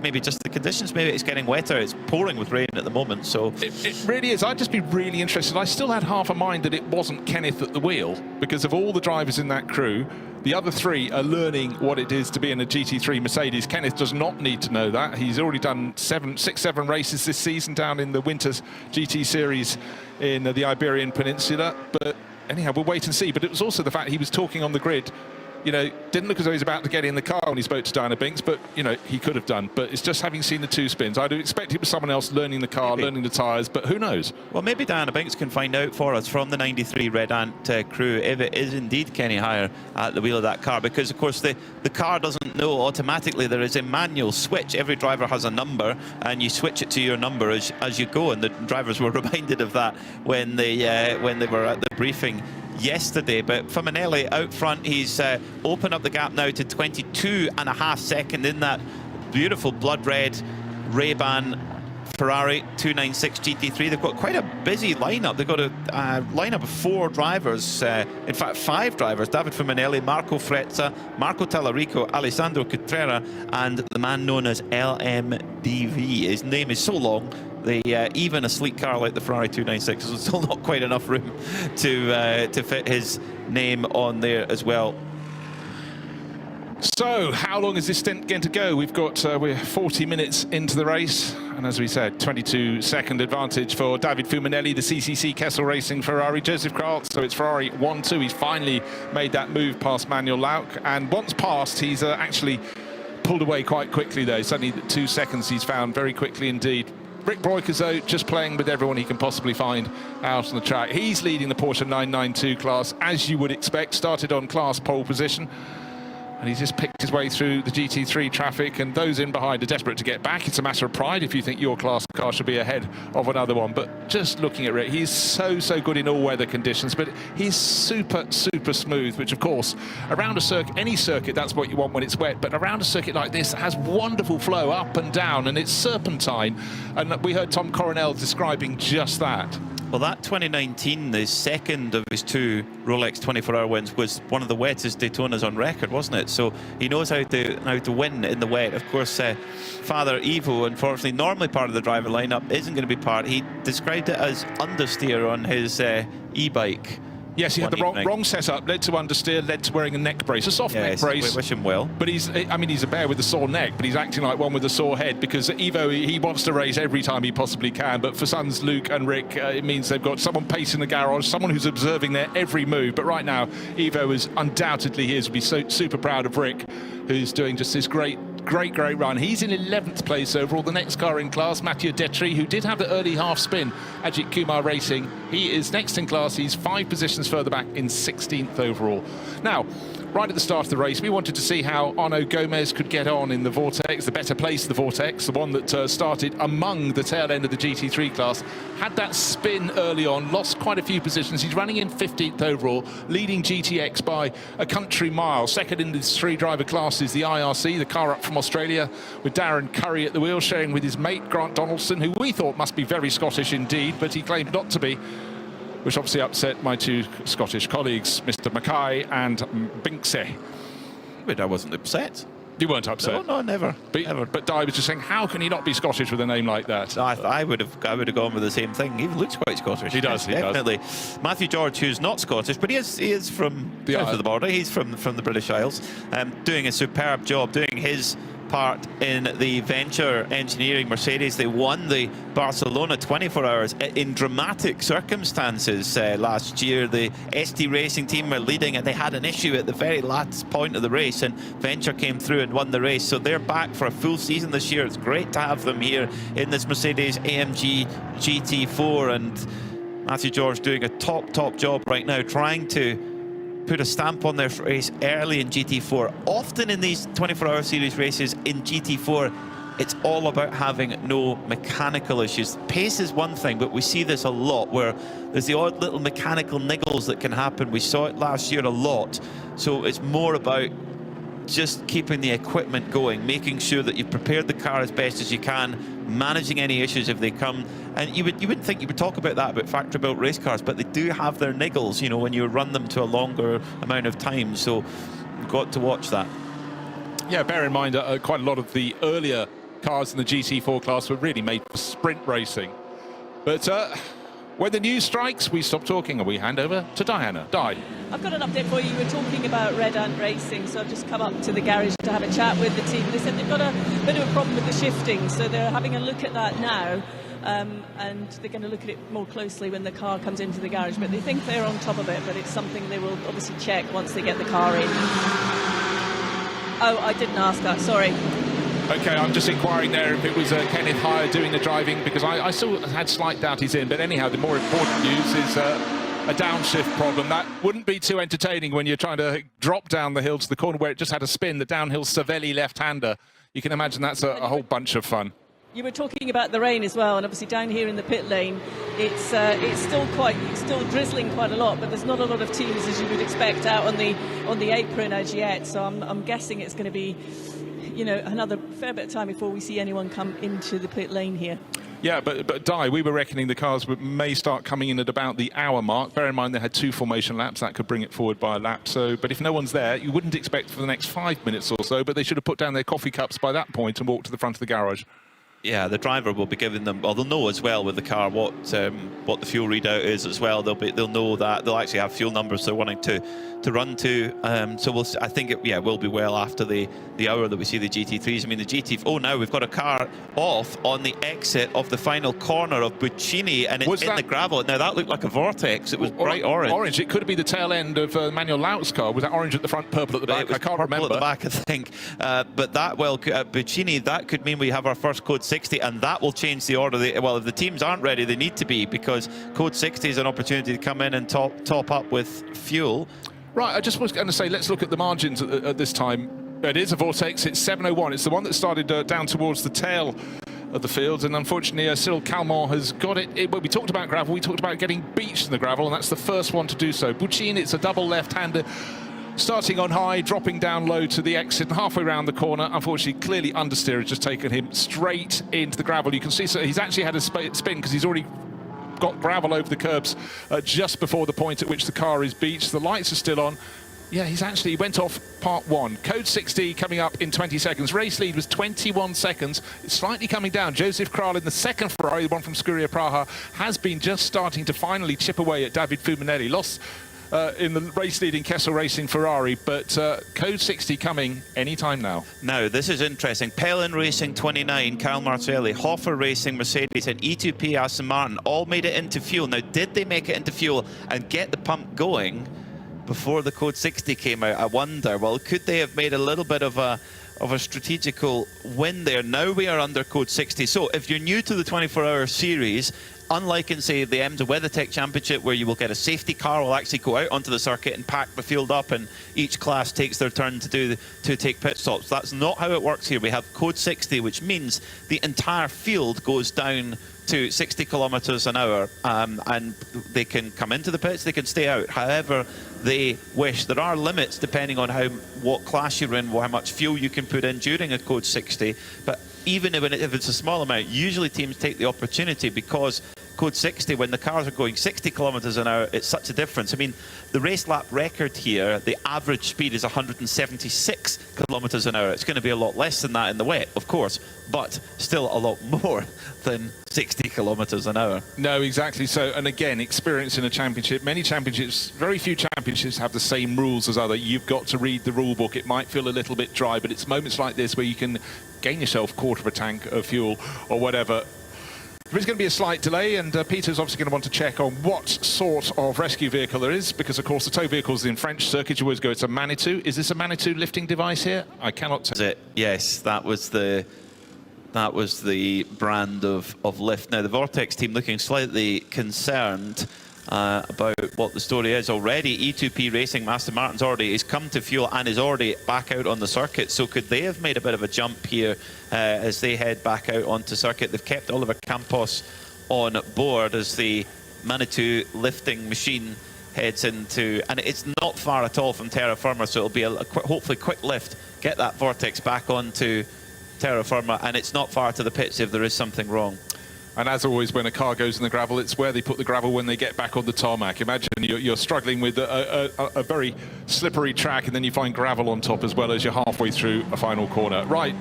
maybe just the conditions, maybe it's getting wetter. It's pouring with rain at the moment, so... It really is. I'd just be really interested. I still had half a mind that it wasn't Kenneth at the wheel, because of all the drivers in that crew, the other three are learning what it is to be in a GT3 Mercedes. Kenneth does not need to know that. He's already done 6-7 races this season down in the Winters GT Series in the Iberian Peninsula. But anyhow, we'll wait and see. But it was also the fact he was talking on the grid. You know, didn't look as though he was about to get in the car when he spoke to Diana Binks, but, you know, he could have done. But it's just having seen the two spins. I do expect it was someone else learning the car, learning the tyres, but who knows? Well, maybe Diana Binks can find out for us from the 93 Red Ant crew if it is indeed Kenny Heyer at the wheel of that car, because, of course, the car doesn't know automatically. There is a manual switch. Every driver has a number, and you switch it to your number as you go, and the drivers were reminded of that when they were at the briefing yesterday. But Fuminelli out front, he's opened up the gap now to 22.5 seconds in that beautiful blood red Ray-Ban Ferrari 296 GT3. They've got quite a busy lineup. They've got a lineup of 4 drivers, in fact 5 drivers: David Fuminelli, Marco Frezza, Marco Tallarico, Alessandro Cutrera, and the man known as LMDV. His name is so long, even a sleek car like the Ferrari 296 is still not quite enough room to fit his name on there as well. So, how long is this stint going to go? We're 40 minutes into the race, and as we said, 22-second advantage for David Fuminelli, the CCC Kessel Racing Ferrari. Joseph Kral, so it's Ferrari 1-2. He's finally made that move past Manuel Lauck, and once past, he's actually pulled away quite quickly, though. Suddenly, 2 seconds he's found very quickly indeed. Rick Broikers, though, just playing with everyone he can possibly find out on the track. He's leading the Porsche 992 class, as you would expect. Started on class pole position, and he's just picked his way through the GT3 traffic, and those in behind are desperate to get back. It's a matter of pride if you think your class car should be ahead of another one. But just looking at Rick, he's so good in all weather conditions, but he's super smooth, which of course, around a circuit, any circuit, that's what you want when it's wet, but around a circuit like this, it has wonderful flow up and down, and it's serpentine, and we heard Tom Coronel describing just that. Well, that 2019, the second of his 2 Rolex 24-hour wins, was one of the wettest Daytonas on record, wasn't it? So he knows how to win in the wet. Of course, Father Ivo, unfortunately, normally part of the driver lineup, isn't going to be part. He described it as understeer on his e-bike. Yes, he had the wrong setup, led to understeer, led to wearing a neck brace, a soft neck brace. We wish him well. But he's a bear with a sore neck, but he's acting like one with a sore head, because Ivo, he wants to race every time he possibly can. But for sons Luke and Rick, it means they've got someone pacing the garage, someone who's observing their every move. But right now, Ivo is undoubtedly his. Will be so super proud of Rick, who's doing just this great great run. He's in 11th place overall. The next car in class, Mathieu Detry, who did have the early half spin, Ajith Kumar Racing. He is next in class. He's 5 positions further back in 16th overall. Now, right at the start of the race, we wanted to see how Arnaud Gomez could get on in the Vortex, the better place of the Vortex, the one that started among the tail end of the GT3 class. Had that spin early on, lost quite a few positions. He's running in 15th overall, leading GTX by a country mile. Second in the 3-driver classes, the IRC, the car up from Australia, with Darren Curry at the wheel, sharing with his mate Grant Donaldson, who we thought must be very Scottish indeed, but he claimed not to be, which obviously upset my 2 Scottish colleagues, Mr. Mackay and Binksy. But I wasn't upset. You weren't upset? No, never. But Di was just saying, how can he not be Scottish with a name like that? No, I would have gone with the same thing. He looks quite Scottish. He does, definitely. Matthew George, who's not Scottish, but he is from south of the border. He's from the British Isles, doing a superb job, doing his part in the Venture Engineering Mercedes. They won the Barcelona 24 hours in dramatic circumstances last year. The ST Racing team were leading and they had an issue at the very last point of the race, and Venture came through and won the race. So they're back for a full season this year. It's great to have them here in this Mercedes AMG GT4, and Matthew George doing a top job right now, trying to put a stamp on their race early in GT4. Often in these 24-hour series races in GT4, it's all about having no mechanical issues. Pace is one thing, but we see this a lot where there's the odd little mechanical niggles that can happen. We saw it last year a lot. So it's more about just keeping the equipment going, making sure that you've prepared the car as best as you can, managing any issues if they come. And you wouldn't think you would talk about that about factory-built race cars, but they do have their niggles, you know, when you run them to a longer amount of time. So you've got to watch that. Yeah, bear in mind quite a lot of the earlier cars in the GT4 class were really made for sprint racing. But when the news strikes, we stop talking and we hand over to Diana. Di. I've got an update for you. You were talking about Red Ant Racing, so I've just come up to the garage to have a chat with the team. They said they've got a bit of a problem with the shifting, so they're having a look at that now, and they're going to look at it more closely when the car comes into the garage. But they think they're on top of it, but it's something they will obviously check once they get the car in. Oh, I didn't ask that, sorry. Okay, I'm just inquiring there if it was Kenneth Hire doing the driving, because I still had slight doubt he's in. But anyhow, the more important news is a downshift problem. That wouldn't be too entertaining when you're trying to drop down the hill to the corner where it just had a spin, the downhill Savelli left-hander. You can imagine that's a whole bunch of fun. You were talking about the rain as well, and obviously down here in the pit lane, it's still drizzling quite a lot, but there's not a lot of teams as you would expect out on the apron as yet. So I'm guessing it's going to be, you know, another fair bit of time before we see anyone come into the pit lane here. Yeah, but Di, we were reckoning the cars may start coming in at about the hour mark. Bear in mind they had 2 formation laps. That could bring it forward by a lap. So, but if no one's there, you wouldn't expect for the next 5 minutes or so, but they should have put down their coffee cups by that point and walked to the front of the garage. Yeah, the driver will be giving them, well, they'll know as well with the car what the fuel readout is as well. They'll know that they'll actually have fuel numbers they're wanting to run to. So I think it will be well after the hour that we see the GT3s. I mean, the GT. Now we've got a car off on the exit of the final corner of Buccini, and it's in the gravel. Now that looked like a vortex. It was bright orange. Orange. It could be the tail end of Manuel Laut's car. Was that orange at the front, purple at the back? I can't remember. At the back, I think. But that Buccini, that could mean we have our first code 60, and that will change the order. Well, if the teams aren't ready, they need to be, because code 60 is an opportunity to come in and top up with fuel. Right, I just was going to say, let's look at the margins at this time. It is a Vortex, it's 7:01. It's the one that started down towards the tail of the field, and unfortunately Cyril Calmont has got it. Well, we talked about gravel, we talked about getting beached in the gravel, and that's the first one to do so. Buccini, it's a double left-hander, starting on high, dropping down low to the exit, and halfway around the corner. Unfortunately, clearly understeer has just taken him straight into the gravel. You can see, so he's actually had a spin because he's already got gravel over the curbs just before the point at which the car is beached. The lights are still on. Yeah, he went off part 1. Code 60 coming up in 20 seconds. Race lead was 21 seconds. It's slightly coming down. Joseph Kral in the second Ferrari, the one from Scuderia Praha, has been just starting to finally chip away at David Fuminelli. Lost in the race leading Kessel Racing Ferrari, but Code 60 coming anytime now. Now, this is interesting. Pelin Racing 29, Kyle Marcelli, Hoffer Racing Mercedes, and E2P Aston Martin all made it into fuel. Now, did they make it into fuel and get the pump going before the Code 60 came out? I wonder. Well, could they have made a little bit of a a strategical win there. Now we are under code 60. So if you're new to the 24-hour series, unlike in, say, the IMSA WeatherTech Championship, where you will get a safety car will actually go out onto the circuit and pack the field up, and each class takes their turn to take pit stops. That's not how it works here. We have code 60, which means the entire field goes down to 60 kilometers an hour, and they can come into the pits, they can stay out however they wish. There are limits depending on what class you're in, how much fuel you can put in during a code 60, but even if it's a small amount, usually teams take the opportunity, because code 60, when the cars are going 60 kilometers an hour, it's such a difference. I mean, the race lap record here, the average speed is 176 kilometers an hour. It's going to be a lot less than that in the wet, of course, but still a lot more than 60 kilometers an hour. No, exactly so. And again, experience in a championship. Many championships, very few championships have the same rules as other. You've got to read the rule book. It might feel a little bit dry, but it's moments like this where you can gain yourself a quarter of a tank of fuel or whatever. There's going to be a slight delay, and Peter's obviously going to want to check on what sort of rescue vehicle there is, because of course the tow vehicles in French circuit, you always go, it's a Manitou. Is this a Manitou lifting device here? I cannot tell. Yes, that was the brand of lift. Now the Vortex team looking slightly concerned about what the story is already. E2P Racing, Aston Martin's already is come to fuel and is already back out on the circuit. So could they have made a bit of a jump here as they head back out onto circuit? They've kept Oliver Campos on board as the Manitou lifting machine heads into, and it's not far at all from Terra Firma, so it'll be a hopefully quick lift, get that Vortex back onto Terra Firma, and it's not far to the pits if there is something wrong. And as always, when a car goes in the gravel, it's where they put the gravel when they get back on the tarmac. Imagine you're struggling with a very slippery track, and then you find gravel on top as well as you're halfway through a final corner. Right,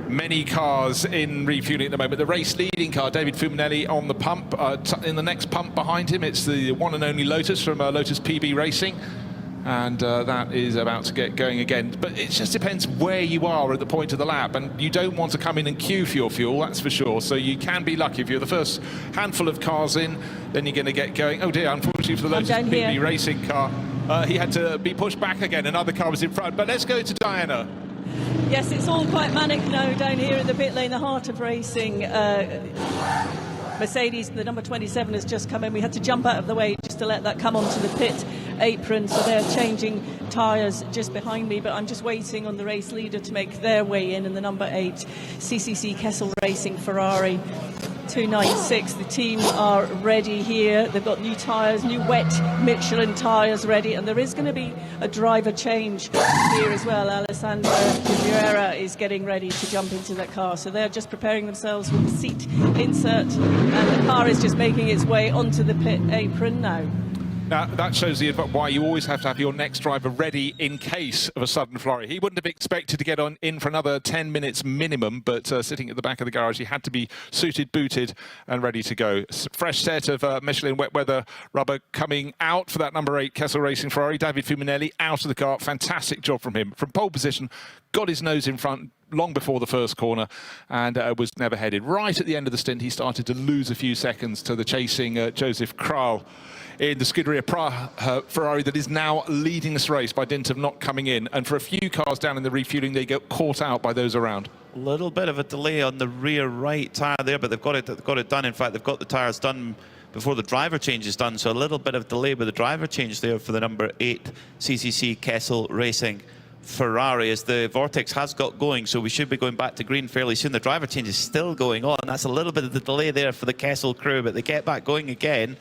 many cars in refueling at the moment. The race leading car, David Fuminelli, on the pump. In the next pump behind him, it's the one and only Lotus from Lotus PB Racing. And that is about to get going again. But it just depends where you are at the point of the lap, and you don't want to come in and queue for your fuel, that's for sure. So you can be lucky if you're the first handful of cars in, then you're going to get going. Oh dear, unfortunately for the Lotus PB Racing car, he had to be pushed back again. Another car was in front. But let's go to Diana. Yes, it's all quite manic now down here in the pit lane, the heart of racing. Mercedes, the number 27, has just come in. We had to jump out of the way just to let that come onto the pit apron, so they're changing tyres just behind me, but I'm just waiting on the race leader to make their way in the number 8 CCC Kessel Racing Ferrari 296. The team are ready here. They've got new tyres, new wet Michelin tyres ready, and there is going to be a driver change here as well. Alessandro Vieira is getting ready to jump into that car, so they're just preparing themselves with the seat insert, and the car is just making its way onto the pit apron now. Now, that shows why you always have to have your next driver ready in case of a sudden flurry. He wouldn't have expected to get in for another 10 minutes minimum, but sitting at the back of the garage, he had to be suited, booted, and ready to go. Fresh set of Michelin wet weather rubber coming out for that number 8 Kessel Racing Ferrari. David Fuminelli out of the car. Fantastic job from him. From pole position, got his nose in front long before the first corner, and was never headed. Right at the end of the stint, he started to lose a few seconds to the chasing Joseph Kral in the Scuderia Ferrari that is now leading this race by dint of not coming in. And for a few cars down in the refueling, they get caught out by those around. A little bit of a delay on the rear right tyre there, but they've got it done. In fact, they've got the tyres done before the driver change is done, so a little bit of delay with the driver change there for the number 8 CCC Kessel Racing Ferrari as the Vortex has got going, so we should be going back to green fairly soon. The driver change is still going on. That's a little bit of the delay there for the Kessel crew, but they get back going again.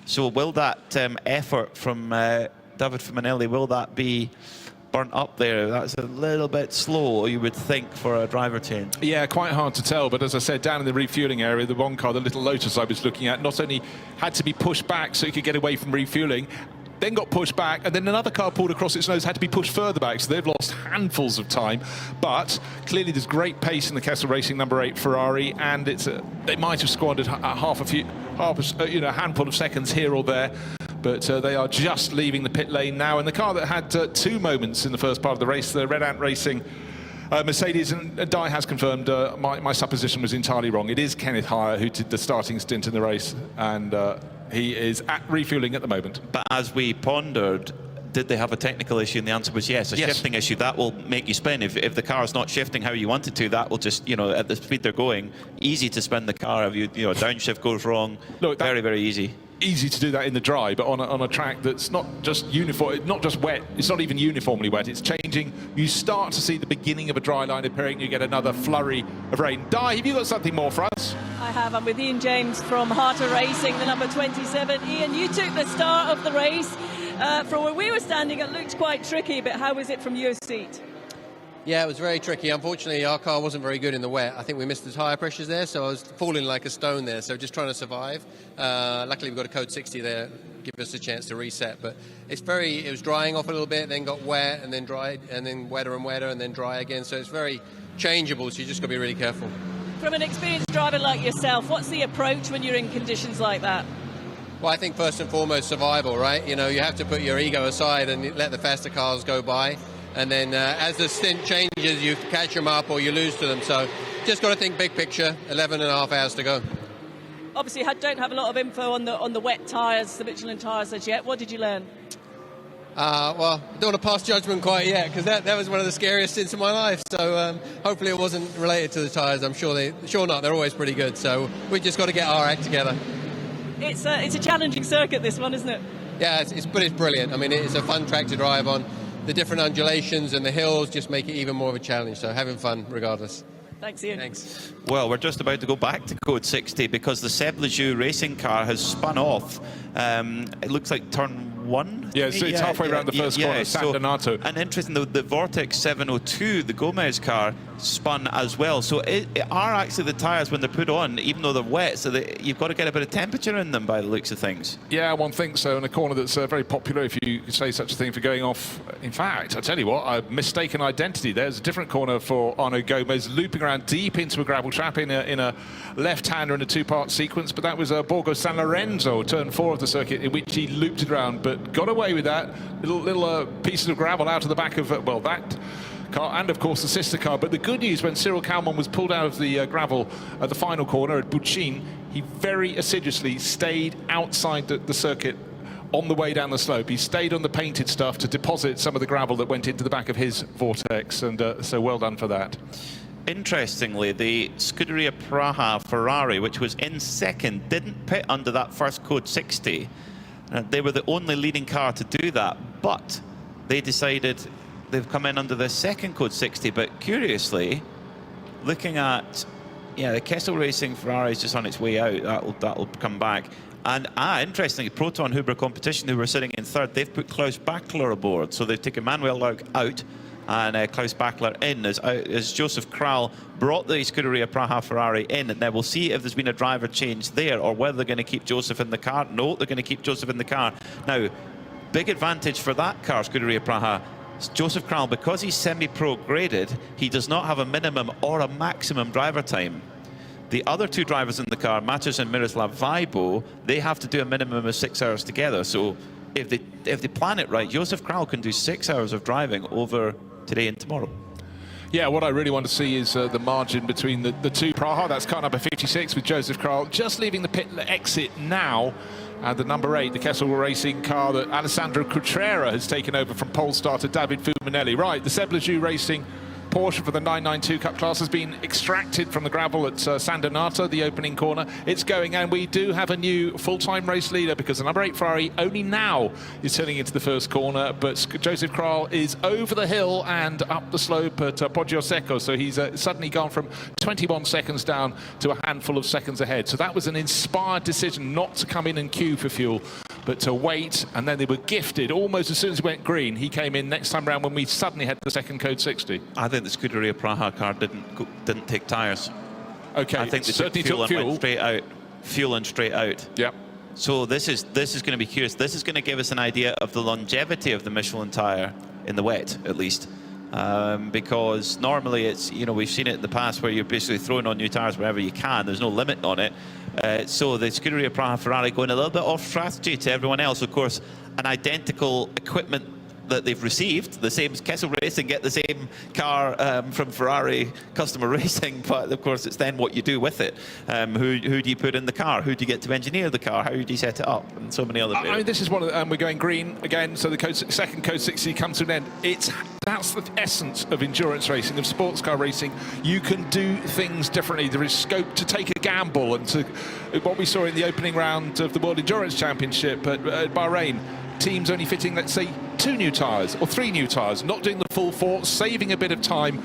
So will that effort from David Fuminelli, will that be burnt up there? That's a little bit slow, you would think, for a driver change. Yeah, quite hard to tell, but as I said, down in the refueling area, the one car, the little Lotus I was looking at, not only had to be pushed back so he could get away from refueling, then got pushed back, and then another car pulled across its nose, had to be pushed further back, so they've lost handfuls of time. But clearly there's great pace in the Kessel Racing number 8 Ferrari, and they might have squandered a handful of seconds here or there, but they are just leaving the pit lane now. And the car that had 2 moments in the first part of the race, the Red Ant Racing Mercedes, and Di has confirmed my supposition was entirely wrong. It is Kenneth Heyer who did the starting stint in the race, and he is at refueling at the moment. But as we pondered, did they have a technical issue? And the answer was yes, a shifting issue. That will make you spin. If the car's not shifting how you want it to, that will just, you know, at the speed they're going, easy to spin the car. If you know, downshift goes wrong, look, very, very easy. Easy to do that in the dry, but on a track that's not just uniform, not just wet, it's not even uniformly wet, it's changing. You start to see the beginning of a dry line appearing, you get another flurry of rain. Di, have you got something more for us? I have. I'm with Ian James from Harter Racing, the number 27. Ian, you took the start of the race. From where we were standing, it looked quite tricky, but how was it from your seat? Yeah, it was very tricky. Unfortunately, our car wasn't very good in the wet. I think we missed the tyre pressures there, so I was falling like a stone there, so just trying to survive. Luckily, we've got a code 60 there, give us a chance to reset. But it was drying off a little bit, then got wet, and then dried, and then wetter and wetter, and then dry again. So it's very changeable, so you just got to be really careful. From an experienced driver like yourself, what's the approach when you're in conditions like that? Well, I think first and foremost, survival, right? You know, you have to put your ego aside and let the faster cars go by. And then as the stint changes, you catch them up or you lose to them. So just got to think big picture, 11 and a half hours to go. Obviously, don't have a lot of info on the wet tyres, the Michelin tyres as yet. What did you learn? Well, I don't want to pass judgment quite yet, because that was one of the scariest stints of my life. So hopefully it wasn't related to the tyres. I'm sure not. They're always pretty good. So we just got to get our act together. It's a challenging circuit, this one, isn't it? Yeah, it's brilliant. I mean, it's a fun track to drive on. The different undulations and the hills just make it even more of a challenge. So having fun regardless. Thanks, Ian. Thanks. Well, we're just about to go back to code 60 because the Seb Lejeune racing car has spun off. It looks like turn 1. Yeah, so it's halfway around the first corner, San Donato. And interesting, the Vortex 702, the Gomez car, spun as well. So it are actually the tyres when they're put on, even though they're wet, so you've got to get a bit of temperature in them by the looks of things. Yeah, one thinks so, in a corner that's very popular, if you could say such a thing, for going off. In fact, I tell you what, a mistaken identity. There's a different corner for Arno Gomez, looping around deep into a gravel trap in a left-hander in a two-part sequence, but that was Borgo San Lorenzo, turn 4 of the circuit, in which he looped it around, but got away with that. Little pieces of gravel out of the back of, that car, and of course the sister car. But the good news, when Cyril Kalman was pulled out of the gravel at the final corner at Bucin, he very assiduously stayed outside the circuit on the way down the slope. He stayed on the painted stuff to deposit some of the gravel that went into the back of his Vortex, and so well done for that. Interestingly, the Scuderia Praha Ferrari, which was in second, didn't pit under that first code 60. They were the only leading car to do that, but they decided they've come in under the second code 60. But curiously, looking at, the Kessel Racing Ferrari is just on its way out. That'll come back. And interestingly, Proton Huber Competition, who were sitting in third, they've put Klaus Bachler aboard. So they've taken Manuel Laug out and Klaus Bachler in as Joseph Kral brought the Scuderia Praha Ferrari in. And now we'll see if there's been a driver change there or whether they're going to keep Joseph in the car. No, they're going to keep Joseph in the car. Now, big advantage for that car, Scuderia Praha. Joseph Kral, because he's semi-pro graded, he does not have a minimum or a maximum driver time. The other two drivers in the car, Matos and Miroslav Vajbo, they have to do a minimum of 6 hours together. So if they plan it right, Joseph Kral can do 6 hours of driving over today and tomorrow. Yeah, what I really want to see is the margin between the two. Praha, that's car number 56 with Joseph Kral just leaving the pit exit now. And the number 8, the Kessel Racing car that Alessandro Cutrera has taken over from pole starter David Fumanelli. Right, the Seb Lejeune Racing Porsche for the 992 Cup class has been extracted from the gravel at San Donato, the opening corner. It's going, and we do have a new full-time race leader because the number 8 Ferrari only now is turning into the first corner, but Joseph Kral is over the hill and up the slope at Poggio Secco, so he's suddenly gone from 21 seconds down to a handful of seconds ahead. So that was an inspired decision not to come in and queue for fuel, but to wait, and then they were gifted almost as soon as it went green. He came in next time round when we suddenly had the second code 60. I think the Scuderia Praha car didn't take tyres. Okay, I think they took fuel and went straight out. Fuel and straight out. Yep. So this is going to be curious. This is going to give us an idea of the longevity of the Michelin tyre in the wet, at least. Because normally it's, we've seen it in the past where you're basically throwing on new tyres wherever you can. There's no limit on it. So the Scuderia Praha Ferrari going a little bit off strategy to everyone else. Of course, an identical equipment that they've received, the same as Kessel Racing get the same car from Ferrari Customer Racing, but of course it's then what you do with it. Who do you put in the car? Who do you get to engineer the car? How do you set it up? And so many other I mean, this is one of the, we're going green again, so the second Code 60 comes to an end. That's the essence of endurance racing, of sports car racing. You can do things differently. There is scope to take a gamble, and to what we saw in the opening round of the World Endurance Championship at Bahrain. Teams only fitting, let's say, 2 new tyres or 3 new tyres, not doing the full 4, saving a bit of time.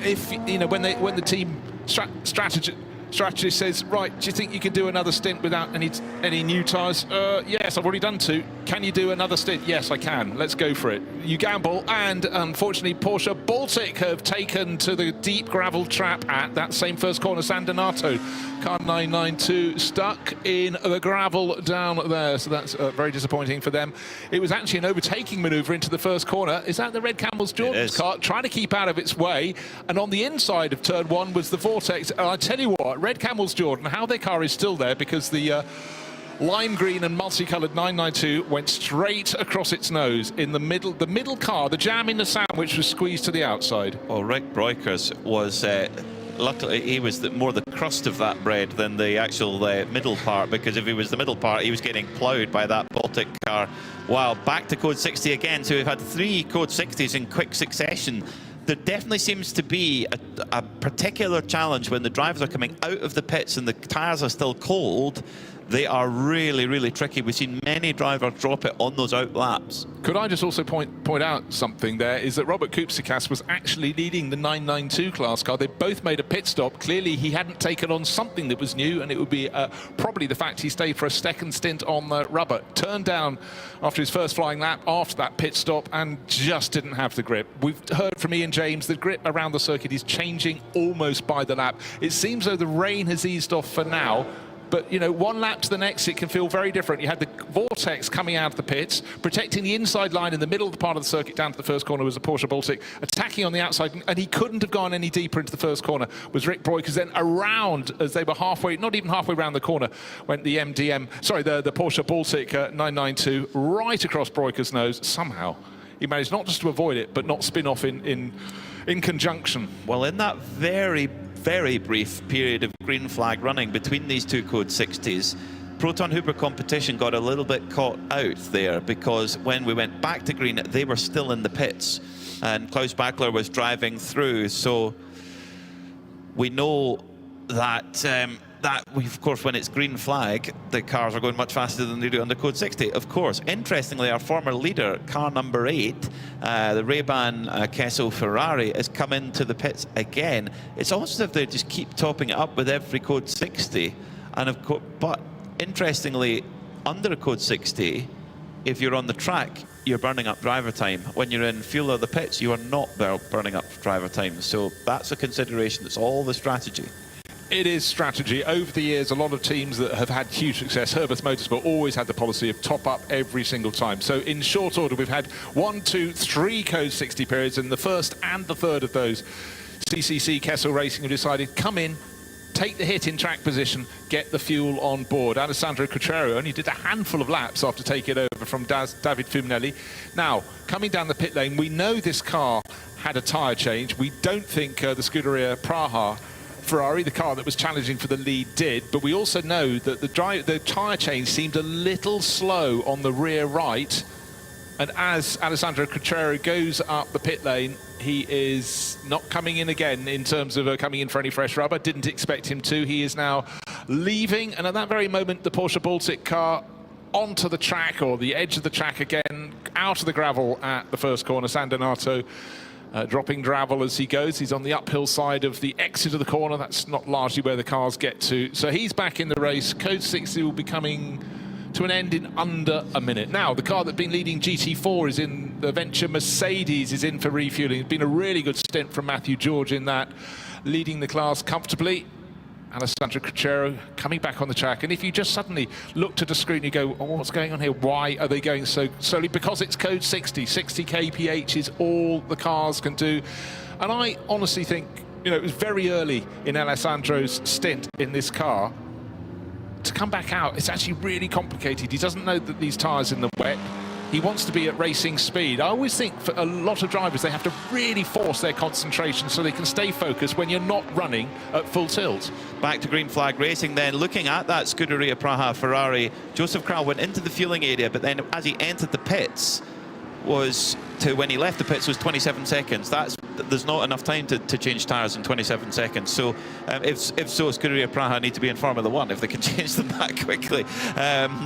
If you know, when the team strategist says, right, do you think you can do another stint without any new tyres? Yes, I've already done 2. Can you do another stint? Yes, I can. Let's go for it. You gamble, and unfortunately, Porsche Baltic have taken to the deep gravel trap at that same first corner, San Donato. Car 992 stuck in the gravel down there, so that's very disappointing for them. It was actually an overtaking manoeuvre into the first corner. Is that the Red Camels Jordan's car trying to keep out of its way? And on the inside of turn 1 was the Vortex. And I tell you what, Red Camels Jordan, how their car is still there, because the lime green and multicoloured 992 went straight across its nose in the middle car. The jam in the sandwich was squeezed to the outside. Oh, Rick Breukers was luckily he was more the crust of that bread than the actual middle part, because if he was the middle part, he was getting ploughed by that Baltic car. Wow, back to Code 60 again. So we've had 3 Code 60s in quick succession. There definitely seems to be a particular challenge when the drivers are coming out of the pits and the tyres are still cold. They are really, really tricky. We've seen many drivers drop it on those out laps. Could I just also point out something there, is that Robert Kupsikas was actually leading the 992 class car. They both made a pit stop. Clearly, he hadn't taken on something that was new, and it would be probably the fact he stayed for a second stint on the rubber. Turned down after his first flying lap, after that pit stop, and just didn't have the grip. We've heard from Ian James, the grip around the circuit is changing almost by the lap. It seems though the rain has eased off for now. But, you know, one lap to the next, it can feel very different. You had the Vortex coming out of the pits, protecting the inside line in the middle of the part of the circuit down to the first corner was the Porsche Baltic, attacking on the outside, and he couldn't have gone any deeper into the first corner, was Rick Breukers. Then around, as they were halfway, not even halfway around the corner, went the the Porsche Baltic 992 right across Breukers' nose. Somehow, he managed not just to avoid it, but not spin off in conjunction. Well, in that very brief period of green flag running between these 2 Code 60s, Proton Hooper competition got a little bit caught out there, because when we went back to green, they were still in the pits and Klaus Bachler was driving through. So we know that of course, when it's green flag, the cars are going much faster than they do under Code 60. Of course, interestingly, our former leader, car number 8, the Ray-Ban Kessel Ferrari, has come into the pits again. It's almost as if they just keep topping it up with every Code 60. And of course, but interestingly, under Code 60, if you're on the track, you're burning up driver time. When you're in fuel of the pits, you are not burning up driver time. So that's a consideration. It's all the strategy. It is strategy. Over the years, a lot of teams that have had huge success, Herbert Motorsport always had the policy of top up every single time. So in short order, we've had 1, 2, 3 Code 60 periods, and the first and the third of those, CCC Kessel Racing have decided, come in, take the hit in track position, get the fuel on board. Alessandro Cutrero only did a handful of laps after taking it over from David Fuminelli. Now, coming down the pit lane, we know this car had a tyre change. We don't think the Scuderia Praha Ferrari, the car that was challenging for the lead, did, but we also know that the tyre change seemed a little slow on the rear right, and as Alessandro Cutrero goes up the pit lane, he is not coming in again in terms of coming in for any fresh rubber. Didn't expect him to. He is now leaving, and at that very moment, the Porsche Baltic car onto the track, or the edge of the track again, out of the gravel at the first corner. San Donato dropping gravel as he goes. He's on the uphill side of the exit of the corner. That's not largely where the cars get to. So he's back in the race. Code 60 will be coming to an end in under a minute. Now, the car that's been leading GT4 is in the venture. Mercedes is in for refueling. It's been a really good stint from Matthew George in that, leading the class comfortably. Alessandro Cutrero coming back on the track, and if you just suddenly looked at a screen, you go, oh, what's going on here? Why are they going so slowly? Because it's Code 60. 60 kph is all the cars can do. And I honestly think, you know, it was very early in Alessandro's stint in this car. To come back out, it's actually really complicated. He doesn't know that these tyres in the wet. He wants to be at racing speed. I always think for a lot of drivers, they have to really force their concentration so they can stay focused when you're not running at full tilt. Back to green flag racing then. Looking at that Scuderia Praha Ferrari, Joseph Kral went into the fueling area, but then as he entered the pits, when he left the pits was 27 seconds. There's not enough time to change tyres in 27 seconds. So if so, Scuderia Praha need to be in Formula 1 if they can change them that quickly.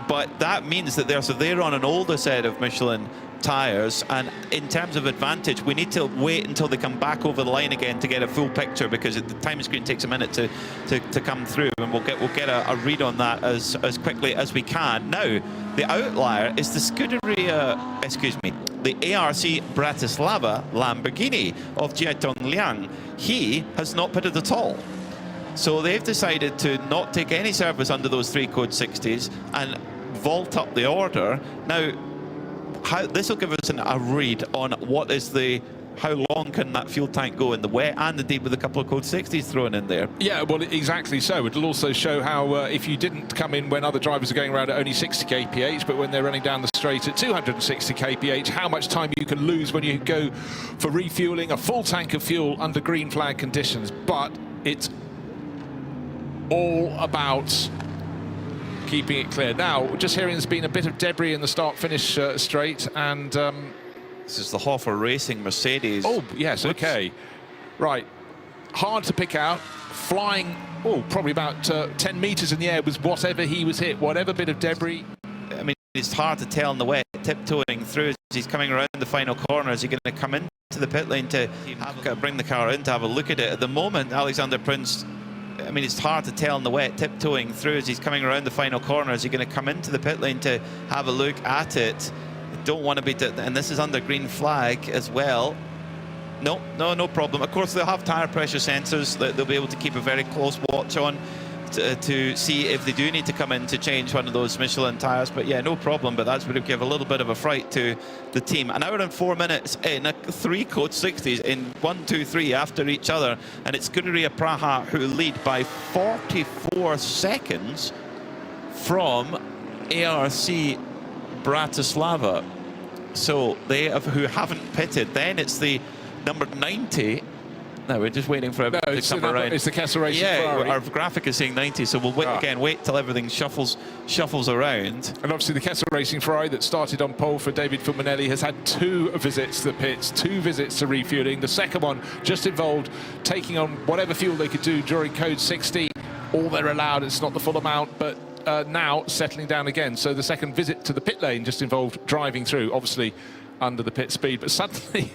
But that means that they're on an older set of Michelin tyres, and in terms of advantage, we need to wait until they come back over the line again to get a full picture, because the time screen takes a minute to come through, and we'll get a read on that as quickly as we can. Now, the outlier is the the ARC Bratislava Lamborghini of Jietong Liang. He has not pitted at all. So they've decided to not take any service under those 3 code 60s and vault up the order. Now, this will give us a read on how long can that fuel tank go in the wet, and indeed with a couple of code 60s thrown in there. Yeah, well, exactly so. It'll also show how if you didn't come in when other drivers are going around at only 60 kph, but when they're running down the straight at 260 kph, how much time you can lose when you go for refueling a full tank of fuel under green flag conditions. But it's all about keeping it clear. Now, just hearing there's been a bit of debris in the start-finish straight, and this is the Hofer Racing Mercedes. Oh, yes, okay. Right. Hard to pick out. Flying, probably about 10 metres in the air was whatever he was hit, whatever bit of debris. I mean, it's hard to tell in the wet, tiptoeing through as he's coming around the final corner. Is he going to come into the pit lane to bring the car in to have a look at it? At the moment, Alexander Prince, I mean, it's hard to tell in the wet, tiptoeing through as he's coming around the final corner. Is he going to come into the pit lane to have a look at it? Don't want to be, and this is under green flag as well. No problem. Of course, they'll have tyre pressure sensors that they'll be able to keep a very close watch on to see if they do need to come in to change one of those Michelin tyres. But yeah, no problem. But that's going to give a little bit of a fright to the team. An hour and 4 minutes in 3 code 60s in 1, 2, 3 after each other, and it's Scuderia Praha who lead by 44 seconds from ARC Bratislava. So who haven't pitted. Then it's the number 90. No, we're just waiting for everything to come around. It's the Kessel Racing Ferrari. Our graphic is saying 90, so we'll wait till everything shuffles around. And obviously the Kessel Racing Ferrari that started on pole for David Fulminelli has had 2 visits to the pits, 2 visits to refueling. The second one just involved taking on whatever fuel they could do during code 60. All they're allowed, it's not the full amount, but now settling down again. So the second visit to the pit lane just involved driving through, obviously under the pit speed. But suddenly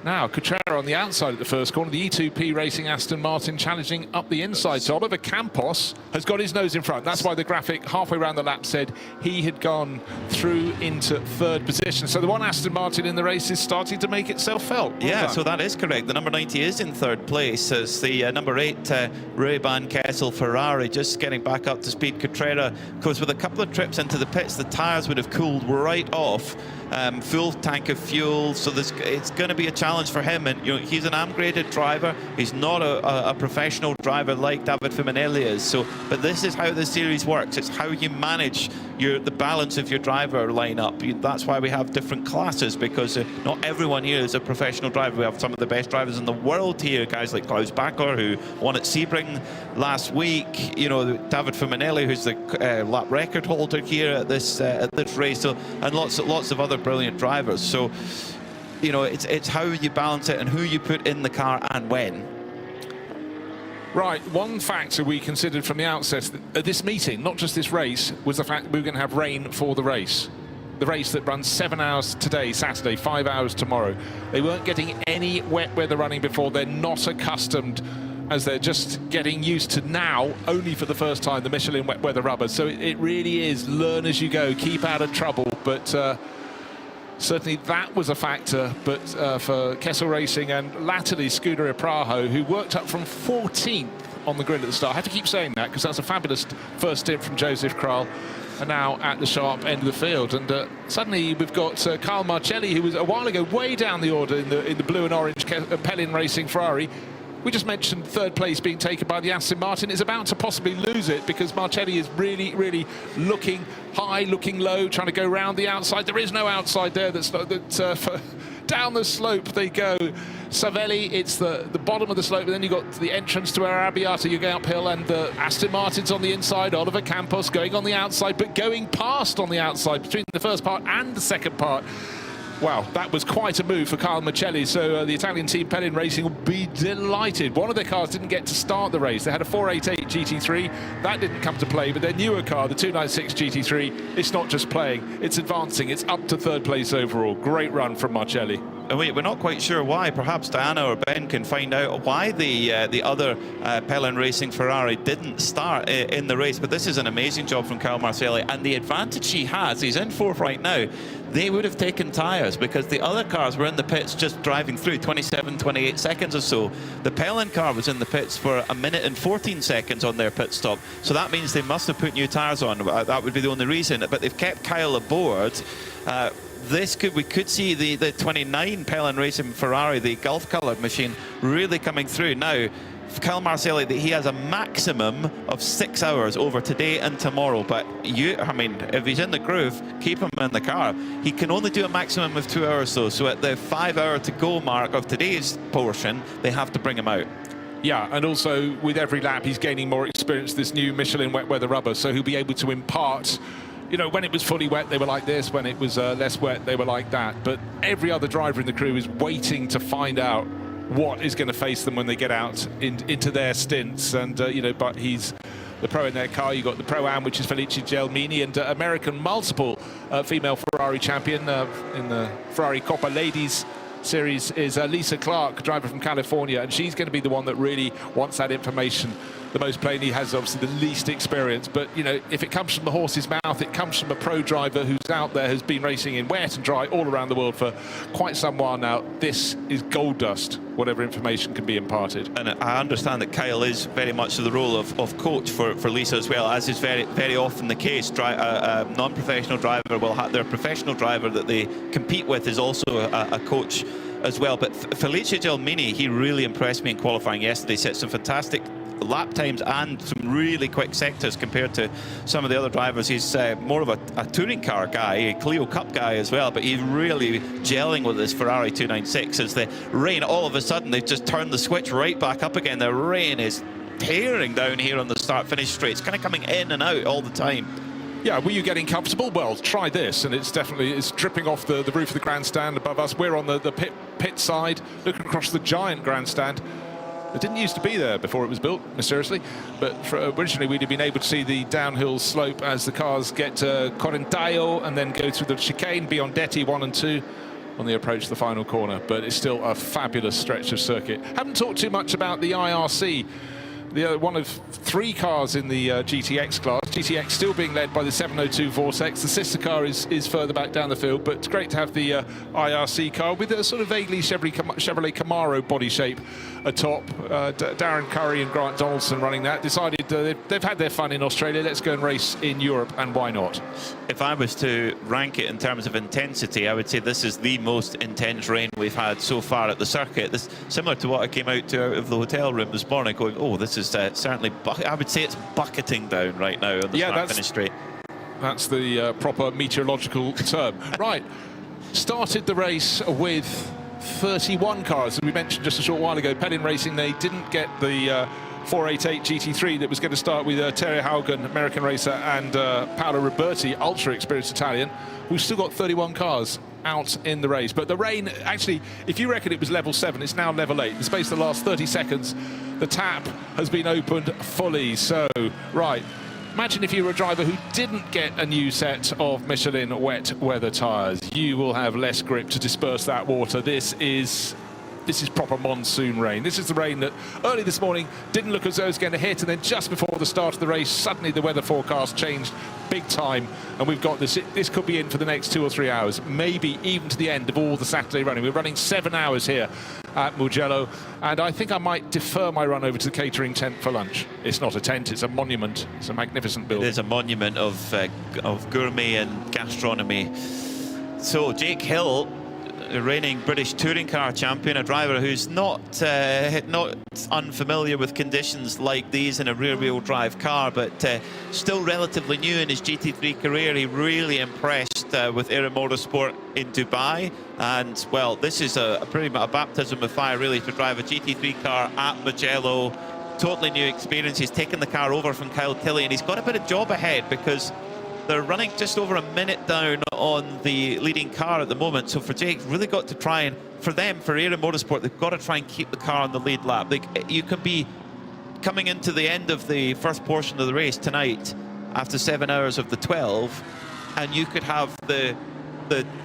now Cutrera on the outside at the first corner, the E2P Racing Aston Martin challenging up the inside. So Oliver Campos has got his nose in front. That's why the graphic halfway around the lap said he had gone through into 3rd position. So the one Aston Martin in the race is starting to make itself felt. Yeah, so that is correct. The number 90 is in 3rd place as the number 8 Ray-Ban Kessel Ferrari just getting back up to speed. Cutrera, of course, with a couple of trips into the pits, the tyres would have cooled right off. Full tank of fuel, so it's going to be a challenge for him. And he's an AM-graded driver. He's not a professional driver like David Fulminelli is. So, but this is how the series works. It's how you manage the balance of your driver lineup. That's why we have different classes, because not everyone here is a professional driver. We have some of the best drivers in the world here, guys like Klaus Backer, who won at Sebring last week. David Fulminelli, who's the lap record holder here at this race, and lots of other brilliant drivers. So it's how you balance it and who you put in the car and when. Right, one factor we considered from the outset at this meeting, not just this race, was the fact that we were going to have rain for the race. The race that runs 7 hours today, Saturday, 5 hours tomorrow. They weren't getting any wet weather running before. They're not accustomed, as they're just getting used to now, only for the first time, the Michelin wet weather rubber. So it really is learn as you go, keep out of trouble. But certainly that was a factor. But for Kessel Racing and latterly Scuderia Praha, who worked up from 14th on the grid at the start. I have to keep saying that because that's a fabulous first stint from Joseph Kral. And now at the sharp end of the field, and suddenly we've got Carl Marcelli, who was a while ago way down the order in the blue and orange Pellin Racing Ferrari. We just mentioned third place being taken by the Aston Martin. Is about to possibly lose it because Marcelli is really, really looking high, looking low, trying to go round the outside. There is no outside there. Down the slope they go. Savelli, it's the bottom of the slope, and then you've got the entrance to Arrabbiata. You go uphill, and the Aston Martin's on the inside. Oliver Campos going on the outside, but going past on the outside between the first part and the second part. Wow, that was quite a move for Carl Michelli, so the Italian team Pelin Racing will be delighted. One of their cars didn't get to start the race. They had a 488 GT3. That didn't come to play, but their newer car, the 296 GT3, it's not just playing, it's advancing. It's up to third place overall. Great run from Marcelli. And we're not quite sure why. Perhaps Diana or Ben can find out why the other Pelin Racing Ferrari didn't start in the race. But this is an amazing job from Carl Marcelli, and the advantage he has, he's in fourth right now. They would have taken tyres because the other cars were in the pits just driving through 27, 28 seconds or so. The Pelin car was in the pits for 1 minute and 14 seconds on their pit stop. So that means they must have put new tyres on. That would be the only reason. But they've kept Kyle aboard. We could see the 29 Pelin Racing Ferrari, the Gulf-coloured machine, really coming through. Now, Kyle Marcelli, he has a maximum of 6 hours over today and tomorrow. But if he's in the groove, keep him in the car. He can only do a maximum of 2 hours though. So at the 5 hour to go mark of today's portion, they have to bring him out. Yeah, and also with every lap, he's gaining more experience, this new Michelin wet weather rubber, so he'll be able to impart. You know, when it was fully wet, they were like this. When it was less wet, they were like that. But every other driver in the crew is waiting to find out what is going to face them when they get out into their stints. And, but he's the pro in their car. You've got the Pro-Am, which is Felice Gelmini, and American multiple female Ferrari champion in the Ferrari Coppa Ladies Series is Lisa Clark, driver from California, and she's going to be the one that really wants that information the most plainly. Has obviously the least experience, but if it comes from the horse's mouth, it comes from a pro driver who's out there, has been racing in wet and dry all around the world for quite some while now. This is gold dust, whatever information can be imparted. And I understand that Kyle is very much the role of coach for Lisa as well, as is very, very often the case. A non-professional driver will have their professional driver that they compete with is also a coach as well. But Felice Gelmini, he really impressed me in qualifying yesterday. Set some fantastic lap times and some really quick sectors compared to some of the other drivers. He's more of a touring car guy, a Clio Cup guy as well, but he's really gelling with this Ferrari 296. As the rain, all of a sudden, they've just turned the switch right back up again. The rain is tearing down here on the start-finish straight. It's kind of coming in and out all the time. Yeah, were you getting comfortable? Well, try this, and it's dripping off the roof of the grandstand above us. We're on the pit side, looking across the giant grandstand. It didn't used to be there before it was built, mysteriously, but originally we'd have been able to see the downhill slope as the cars get to Correntaio and then go through the chicane, Biondetti 1 and 2 on the approach to the final corner. But it's still a fabulous stretch of circuit. Haven't talked too much about the IRC. One of 3 cars in the GTX class. GTX still being led by the 702 Vortex. The sister car is further back down the field, but it's great to have the IRC car with a sort of vaguely Chevrolet Camaro body shape atop. Darren Curry and Grant Donaldson running that. Decided they've had their fun in Australia. Let's go and race in Europe, and why not? If I was to rank it in terms of intensity, I would say this is the most intense rain we've had so far at the circuit. This similar to what I came out of the hotel room this morning, going, oh, this is certainly, I would say it's bucketing down right now on the start-finish straight. That's the proper meteorological term. Right, started the race with 31 cars, as we mentioned just a short while ago. Pelin Racing, they didn't get the 488 GT3 that was going to start with Terry Haugen, American racer, and Paolo Roberti, ultra-experienced Italian. We've still got 31 cars out in the race, but the rain, actually, if you reckon it was level 7, it's now level 8. In the space of the last 30 seconds, the tap has been opened fully. So, right, imagine if you were a driver who didn't get a new set of Michelin wet weather tyres. You will have less grip to disperse that water. This is proper monsoon rain. This is the rain that early this morning didn't look as though it was going to hit, and then just before the start of the race, suddenly the weather forecast changed big time, and we've got this. This could be in for the next 2 or 3 hours, maybe even to the end of all the Saturday running. We're running 7 hours here at Mugello, and I think I might defer my run over to the catering tent for lunch. It's not a tent, it's a monument. It's a magnificent building. It is a monument of gourmet and gastronomy. So Jake Hill a reigning British touring car champion, a driver who's not unfamiliar with conditions like these in a rear-wheel drive car, but still relatively new in his GT3 career. He really impressed with Aero Motorsport in Dubai, and well, this is pretty much a baptism of fire really to drive a GT3 car at Mugello. Totally new experience. He's taken the car over from Kyle Tilley, and he's got a bit of job ahead because they're running just over a minute down on the leading car at the moment. So for Jake's really got to try and, for Aero Motorsport, they've got to try and keep the car on the lead lap. You can be coming into the end of the first portion of the race tonight after 7 hours of the 12, and you could have the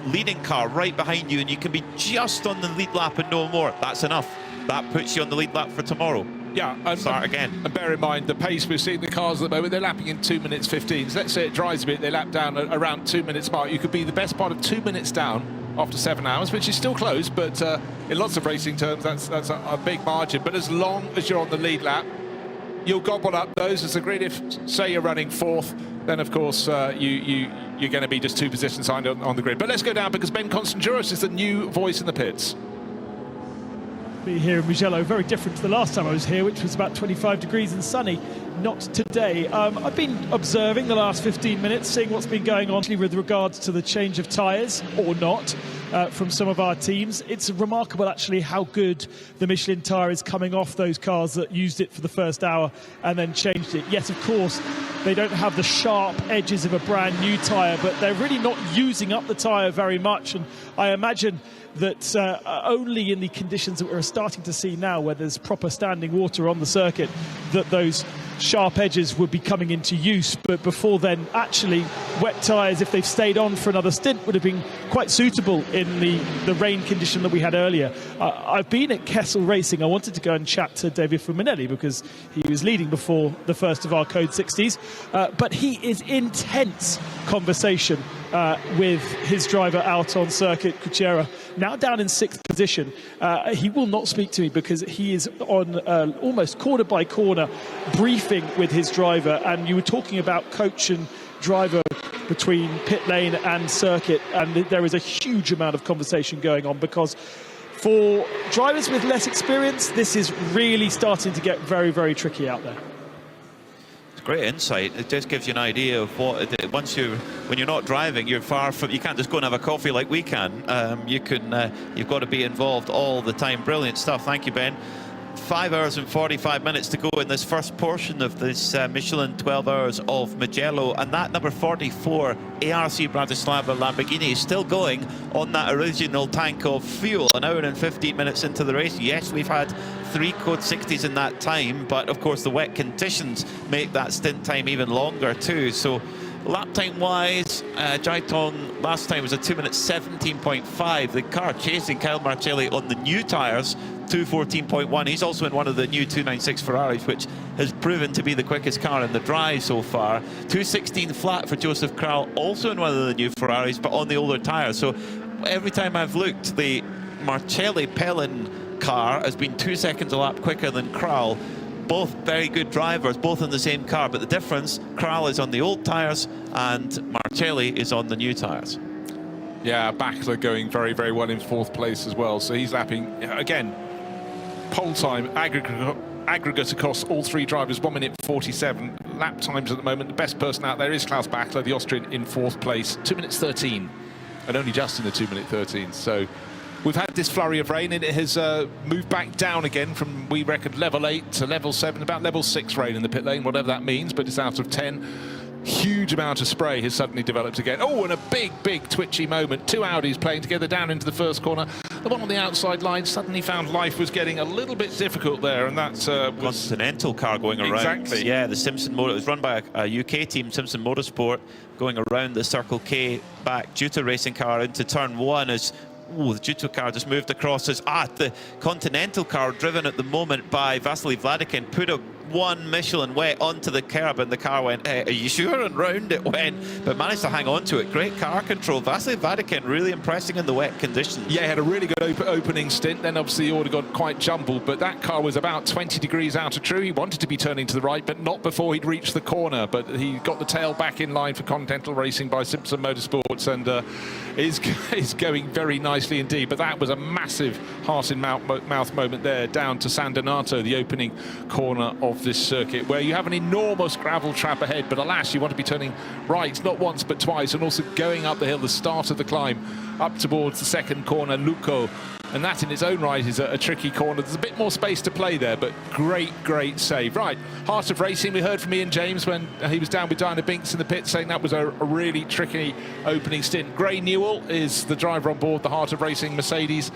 leading car right behind you, and you can be just on the lead lap and no more. That's enough. That puts you on the lead lap for tomorrow. Yeah, and start again. And bear in mind the pace we're seeing the cars at the moment, they're lapping in 2 minutes 15. So let's say it dries a bit, they lap down around 2 minutes mark. You could be the best part of 2 minutes down after 7 hours, which is still close, but in lots of racing terms, that's a big margin. But as long as you're on the lead lap, you'll gobble up those as a grid. If, say, you're running fourth, then of course you're going to be just 2 positions behind on the grid. But let's go down because Ben Constantinos is the new voice in the pits. Be here in Mugello, very different to the last time I was here, which was about 25 degrees and sunny. Not today. I've been observing the last 15 minutes, seeing what's been going on with regards to the change of tyres, or not, from some of our teams. It's remarkable, actually, how good the Michelin tyre is coming off those cars that used it for the first hour and then changed it. Yes, of course, they don't have the sharp edges of a brand new tyre, but they're really not using up the tyre very much. And I imagine that only in the conditions that we're starting to see now, where there's proper standing water on the circuit, that those sharp edges would be coming into use. But before then, actually, wet tyres, if they've stayed on for another stint, would have been quite suitable in the rain condition that we had earlier. I've been at Kessel Racing. I wanted to go and chat to David Fuminelli because he was leading before the first of our Code 60s. But he is in tense conversation with his driver out on circuit, Kuchera, now down in 6th position. He will not speak to me because he is on almost corner by corner briefing with his driver, and you were talking about coach and driver between pit lane and circuit, and there is a huge amount of conversation going on because for drivers with less experience, this is really starting to get very, very tricky out there. Great insight. It just gives you an idea of what when you're not driving, you're far from. You can't just go and have a coffee like we can. You've got to be involved all the time. Brilliant stuff. Thank you, Ben. 5 hours and 45 minutes to go in this first portion of this Michelin 12 Hours of Mugello, and that number 44 ARC Bratislava Lamborghini is still going on that original tank of fuel. An hour and 15 minutes into the race. Yes, we've had 3 Code 60s in that time, but of course the wet conditions make that stint time even longer too. So lap time wise, Jaiton last time was a 2 minutes 17.5. The car chasing Kyle Marcelli on the new tyres, 2:14.1. He's also in one of the new 296 Ferraris, which has proven to be the quickest car in the drive so far. 2:16 flat for Joseph Kral, also in one of the new Ferraris, but on the older tyres. So every time I've looked, the Marcelli Pellin car has been 2 seconds a lap quicker than Kral. Both very good drivers, both in the same car, but the difference, Kral is on the old tyres and Marcelli is on the new tyres. Yeah, Bachler going very, very well in 4th place as well. So he's lapping, again, pole time, aggregate across all 3 drivers, 1 minute 47. Lap times at the moment, the best person out there is Klaus Bachler, the Austrian, in 4th place, 2 minutes 13, and only just in the 2 minute 13. So we've had this flurry of rain, and it has moved back down again from, we reckon, level 8 to level 7, about level 6 rain in the pit lane, whatever that means, but it's out of 10. Huge amount of spray has suddenly developed again. Oh, and a big, big twitchy moment. 2 Audis playing together down into the first corner. The one on the outside line suddenly found life was getting a little bit difficult there, and that's Continental car going around. Exactly. Yeah, the Simpson Motor. It was run by a UK team, Simpson Motorsport, going around the Circle K back Juto racing car into turn 1 as the Juto car just moved across as the Continental car, driven at the moment by Vasily Vladikin, put a one Michelin wet onto the curb, and the car went, hey, are you sure? And round it went, but managed to hang on to it. Great car control. Vasily Vatican really impressing in the wet conditions. Yeah, he had a really good opening stint. Then obviously the order got quite jumbled, but that car was about 20 degrees out of true. He wanted to be turning to the right, but not before he'd reached the corner. But he got the tail back in line for Continental Racing by Simpson Motorsports, and is going very nicely indeed. But that was a massive heart-in-mouth moment there, down to San Donato, the opening corner of this circuit, where you have an enormous gravel trap ahead, but alas, you want to be turning right not once but twice, and also going up the hill, the start of the climb up towards the second corner, Lucco, and that in its own right is a tricky corner. There's a bit more space to play there, but great save. Right, Heart of Racing, we heard from Ian James when he was down with Diana Binks in the pit, saying that was a really tricky opening stint. Gray Newell is the driver on board the Heart of Racing Mercedes,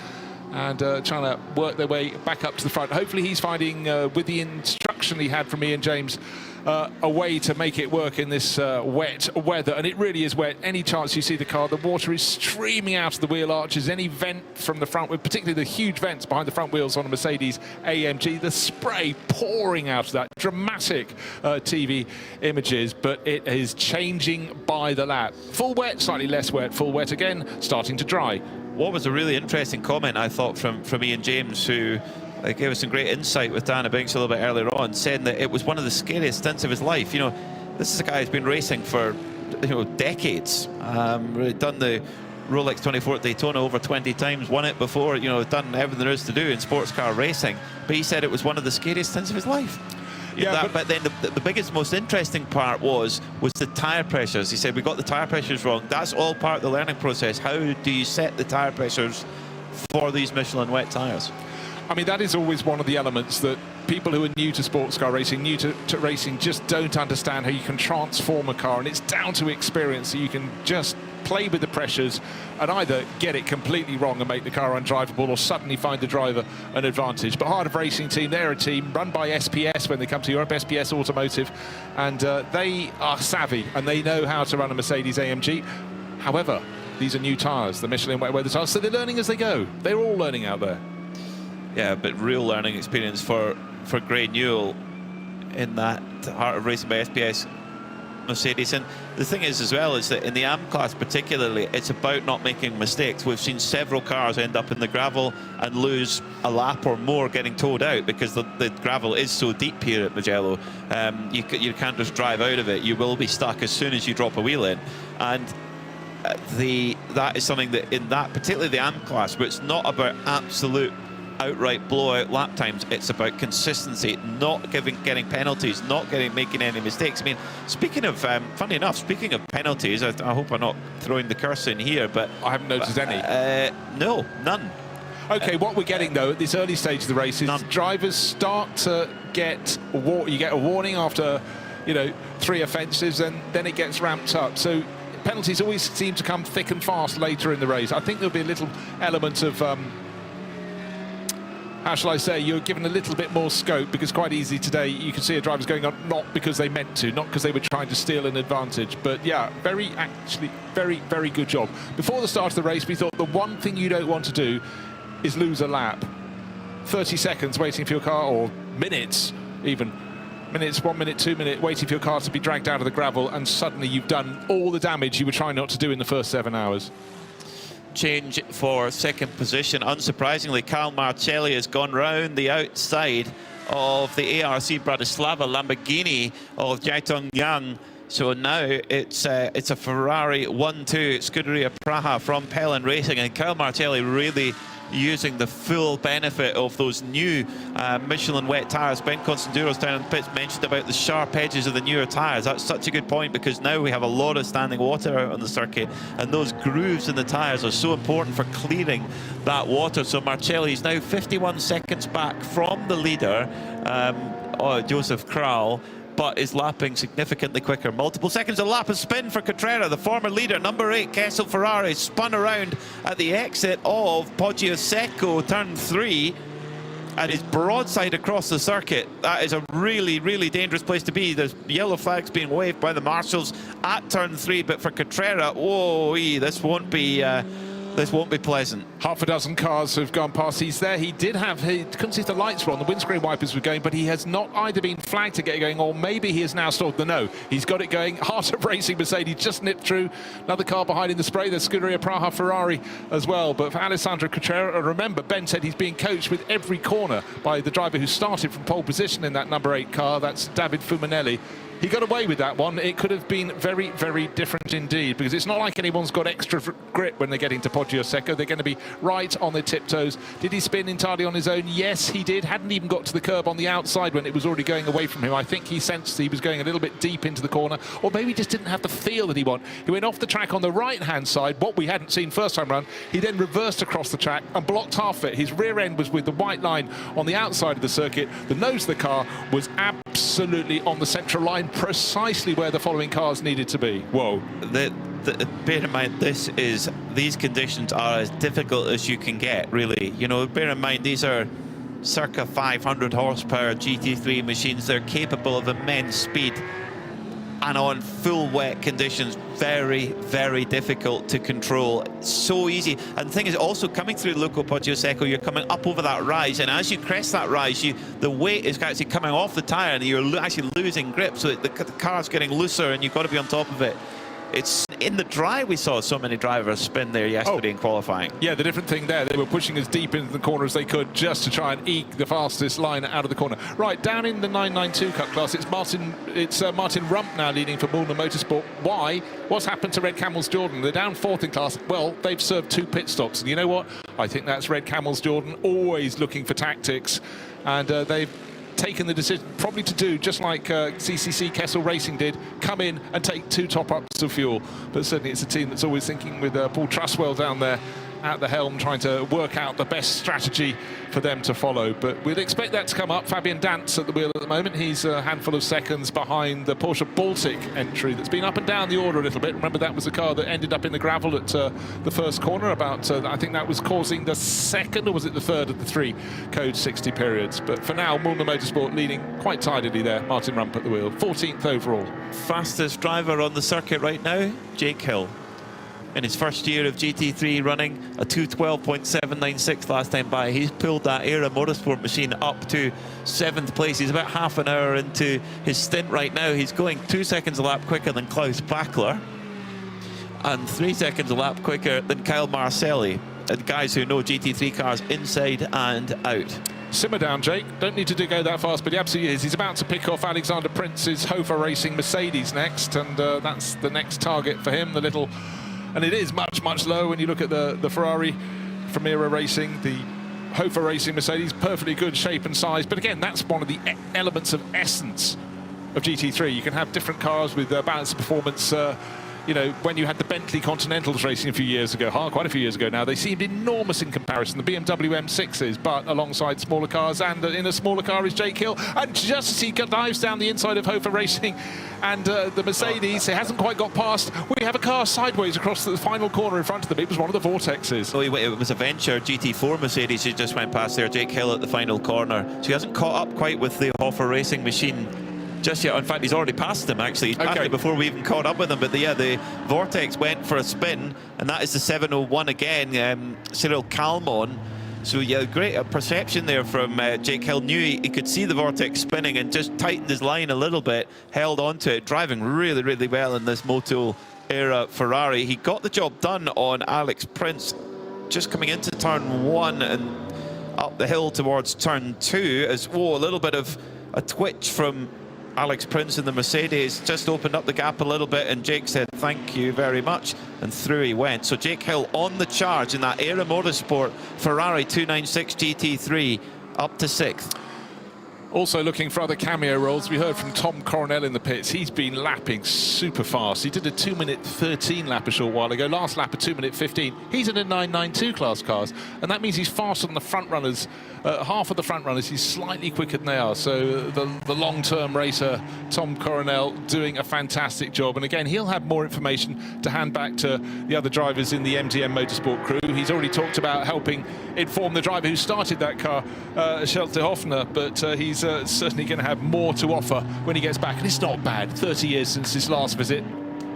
and trying to work their way back up to the front. Hopefully he's finding, with the instruction he had from Ian James, a way to make it work in this wet weather. And it really is wet. Any chance you see the car, the water is streaming out of the wheel arches. Any vent from the front, particularly the huge vents behind the front wheels on a Mercedes AMG, the spray pouring out of that. Dramatic TV images, but it is changing by the lap. Full wet, slightly less wet, full wet again, starting to dry. What was a really interesting comment, I thought, from Ian James, who gave us some great insight with Diana Binks a little bit earlier on, saying that it was one of the scariest stints of his life. You know, this is a guy who's been racing for, decades. Really done the Rolex 24 at Daytona over 20 times, won it before, done everything there is to do in sports car racing. But he said it was one of the scariest stints of his life. Yeah, but then the biggest, most interesting part was the tyre pressures. He said, we got the tyre pressures wrong. That's all part of the learning process. How do you set the tyre pressures for these Michelin wet tyres? I mean, that is always one of the elements that people who are new to sports car racing, new to racing, just don't understand how you can transform a car. And it's down to experience. So you can just play with the pressures and either get it completely wrong and make the car undrivable, or suddenly find the driver an advantage. But Heart of Racing team, they're a team run by SPS when they come to Europe, SPS Automotive, and they are savvy and they know how to run a Mercedes AMG. However, these are new tyres, the Michelin wet weather tyres, so they're learning as they go. They're all learning out there. Yeah, but real learning experience for Gray Newell in that Heart of Racing by SPS Mercedes. And the thing is as well is that in the AM class particularly, it's about not making mistakes. We've seen several cars end up in the gravel and lose a lap or more getting towed out because the gravel is so deep here at Mugello. You can't just drive out of it. You will be stuck as soon as you drop a wheel in. And that is something that in that, particularly the AM class, where it's not about absolute outright blowout lap times, it's about consistency, not getting penalties, not making any mistakes. I mean, speaking of, funny enough, speaking of penalties, I hope I'm not throwing the curse in here, but I haven't noticed any. No, none. Okay, what we're getting though at this early stage of the race is drivers start to get you get a warning after 3 offences, and then it gets ramped up. So penalties always seem to come thick and fast later in the race. I think there'll be a little element of how shall I say, you're given a little bit more scope, because quite easily today you can see a driver's going on not because they meant to, not because they were trying to steal an advantage. But yeah, very good job. Before the start of the race, we thought the one thing you don't want to do is lose a lap. 30 seconds waiting for your car, or minutes even. Minutes, 1 minute, 2 minutes, waiting for your car to be dragged out of the gravel, and suddenly you've done all the damage you were trying not to do in the first 7 hours. Change for second position. Unsurprisingly, Karl Marcelli has gone round the outside of the ARC Bratislava Lamborghini of Jaitong Yang. So now it's a Ferrari 1-2 Scuderia Praha from Pelin Racing, and Karl Marcelli really using the full benefit of those new Michelin wet tyres. Ben Constanduros down in the pits mentioned about the sharp edges of the newer tyres. That's such a good point, because now we have a lot of standing water out on the circuit, and those grooves in the tyres are so important for clearing that water. So Marcelli is now 51 seconds back from the leader, Joseph Kral, but is lapping significantly quicker. Multiple seconds a lap of spin for Cotrera, the former leader. Number 8, Kessel Ferrari, spun around at the exit of Poggio Secco, turn 3, and is broadside across the circuit. That is a really dangerous place to be. There's yellow flags being waved by the marshals at turn 3, but for Cotrera, whoa, this won't be This won't be pleasant. Half a dozen cars have gone past. He's there. He couldn't see if the lights were on, the windscreen wipers were going, but he has not either been flagged to get it going, or maybe he has now stalled. No, he's got it going. Heart of Racing Mercedes just nipped through. Another car behind in the spray. There's Scarperia, Praha, Ferrari as well. But for Alessandro Cutrera, remember, Ben said he's being coached with every corner by the driver who started from pole position in that number 8 car. That's David Fumanelli. He got away with that one. It could have been very, very different indeed, because it's not like anyone's got extra grip when they get into Poggio Secco. They're going to be right on their tiptoes. Did he spin entirely on his own? Yes, he did. Hadn't even got to the curb on the outside when it was already going away from him. I think he sensed he was going a little bit deep into the corner, or maybe just didn't have the feel that he wanted. He went off the track on the right-hand side, what we hadn't seen first time round. He then reversed across the track and blocked half it. His rear end was with the white line on the outside of the circuit. The nose of the car was absolutely on the central line, precisely where the following cars needed to be. Whoa. Bear in mind, these conditions are as difficult as you can get, really. You know, bear in mind, these are circa 500 horsepower GT3 machines. They're capable of immense speed, and on full wet conditions, very, very difficult to control. So easy. And the thing is, also coming through Luca Poggio Secco, you're coming up over that rise, and as you crest that rise, the weight is actually coming off the tyre, and you're actually losing grip, so the car's getting looser, and you've got to be on top of it. It's in the dry. We saw so many drivers spin there yesterday in qualifying. Yeah, the different thing there, they were pushing as deep into the corner as they could just to try and eke the fastest line out of the corner. Right, down in the 992 Cup class, it's Martin Rump now leading for Mugello Motorsport. Why? What's happened to Red Camels Jordan? They're down 4th in class. Well, they've served 2 pit stops, and you know what? I think that's Red Camels Jordan, always looking for tactics, and they've taken the decision probably to do just like CCC Kessel Racing did, come in and take 2 top-ups of fuel. But certainly it's a team that's always thinking, with Paul Truswell down there at the helm, trying to work out the best strategy for them to follow. But we'd expect that to come up. Fabian Dance at the wheel at the moment. He's a handful of seconds behind the Porsche Baltic entry that's been up and down the order a little bit. Remember, that was the car that ended up in the gravel at the first corner. I think that was causing the second, or was it the third of the 3 code 60 periods. But for now, Mugello Motorsport leading quite tidily there. Martin Rump at the wheel, 14th overall. Fastest driver on the circuit right now, Jake Hill. In his first year of GT3 running, a 2:12.796 last time by. He's pulled that Era Motorsport machine up to 7th place. He's about half an hour into his stint right now. He's going 2 seconds a lap quicker than Klaus Bachler and 3 seconds a lap quicker than Kyle Marcelli. And guys who know GT3 cars inside and out. Simmer down, Jake. Don't need to go that fast, but he absolutely is. He's about to pick off Alexander Prince's Hofer Racing Mercedes next, and that's the next target for him. And it is much, much lower when you look at the Ferrari from Era Racing, the Hofer Racing Mercedes, perfectly good shape and size. But again, that's one of the elements of essence of GT3. You can have different cars with balanced performance. You know, when you had the Bentley Continentals racing a few years ago, quite a few years ago now, they seemed enormous in comparison. The BMW M6s, but alongside smaller cars, and in a smaller car is Jake Hill. And just as he dives down the inside of Hofer Racing and the Mercedes, it hasn't quite got past. We have a car sideways across the final corner in front of them. It was one of the Vortexes. Oh, it was a Venture GT4 Mercedes who just went past there. Jake Hill at the final corner. So he hasn't caught up quite with the Hofer Racing machine just yet. In fact, he's already passed him, actually. He's passed it before we even caught up with him. But the Vortex went for a spin, and that is the 701 again, Cyril Calmon. So yeah, great perception there from Jake Hill. Knew he could see the Vortex spinning and just tightened his line a little bit, held onto it, driving really, really well in this Moto Era Ferrari. He got the job done on Alex Prince, just coming into turn 1 and up the hill towards turn 2, as a little bit of a twitch from Alex Prince in the Mercedes, just opened up the gap a little bit, and Jake said thank you very much, and through he went. So Jake Hill on the charge in that Era Motorsport Ferrari 296 GT3, up to 6th. Also looking for other cameo roles. We heard from Tom Coronel in the pits. He's been lapping super fast. He did a 2-minute 13 lap a short while ago. Last lap a 2-minute 15. He's in a 992 class cars, and that means he's faster than the front runners. Half of the front runners, he's slightly quicker than they are. So the long-term racer, Tom Coronel, doing a fantastic job. And again, he'll have more information to hand back to the other drivers in the MTM Motorsport crew. He's already talked about helping inform the driver who started that car, Schelte Hoffner, but he's certainly going to have more to offer when he gets back. And it's not bad. 30 years since his last visit.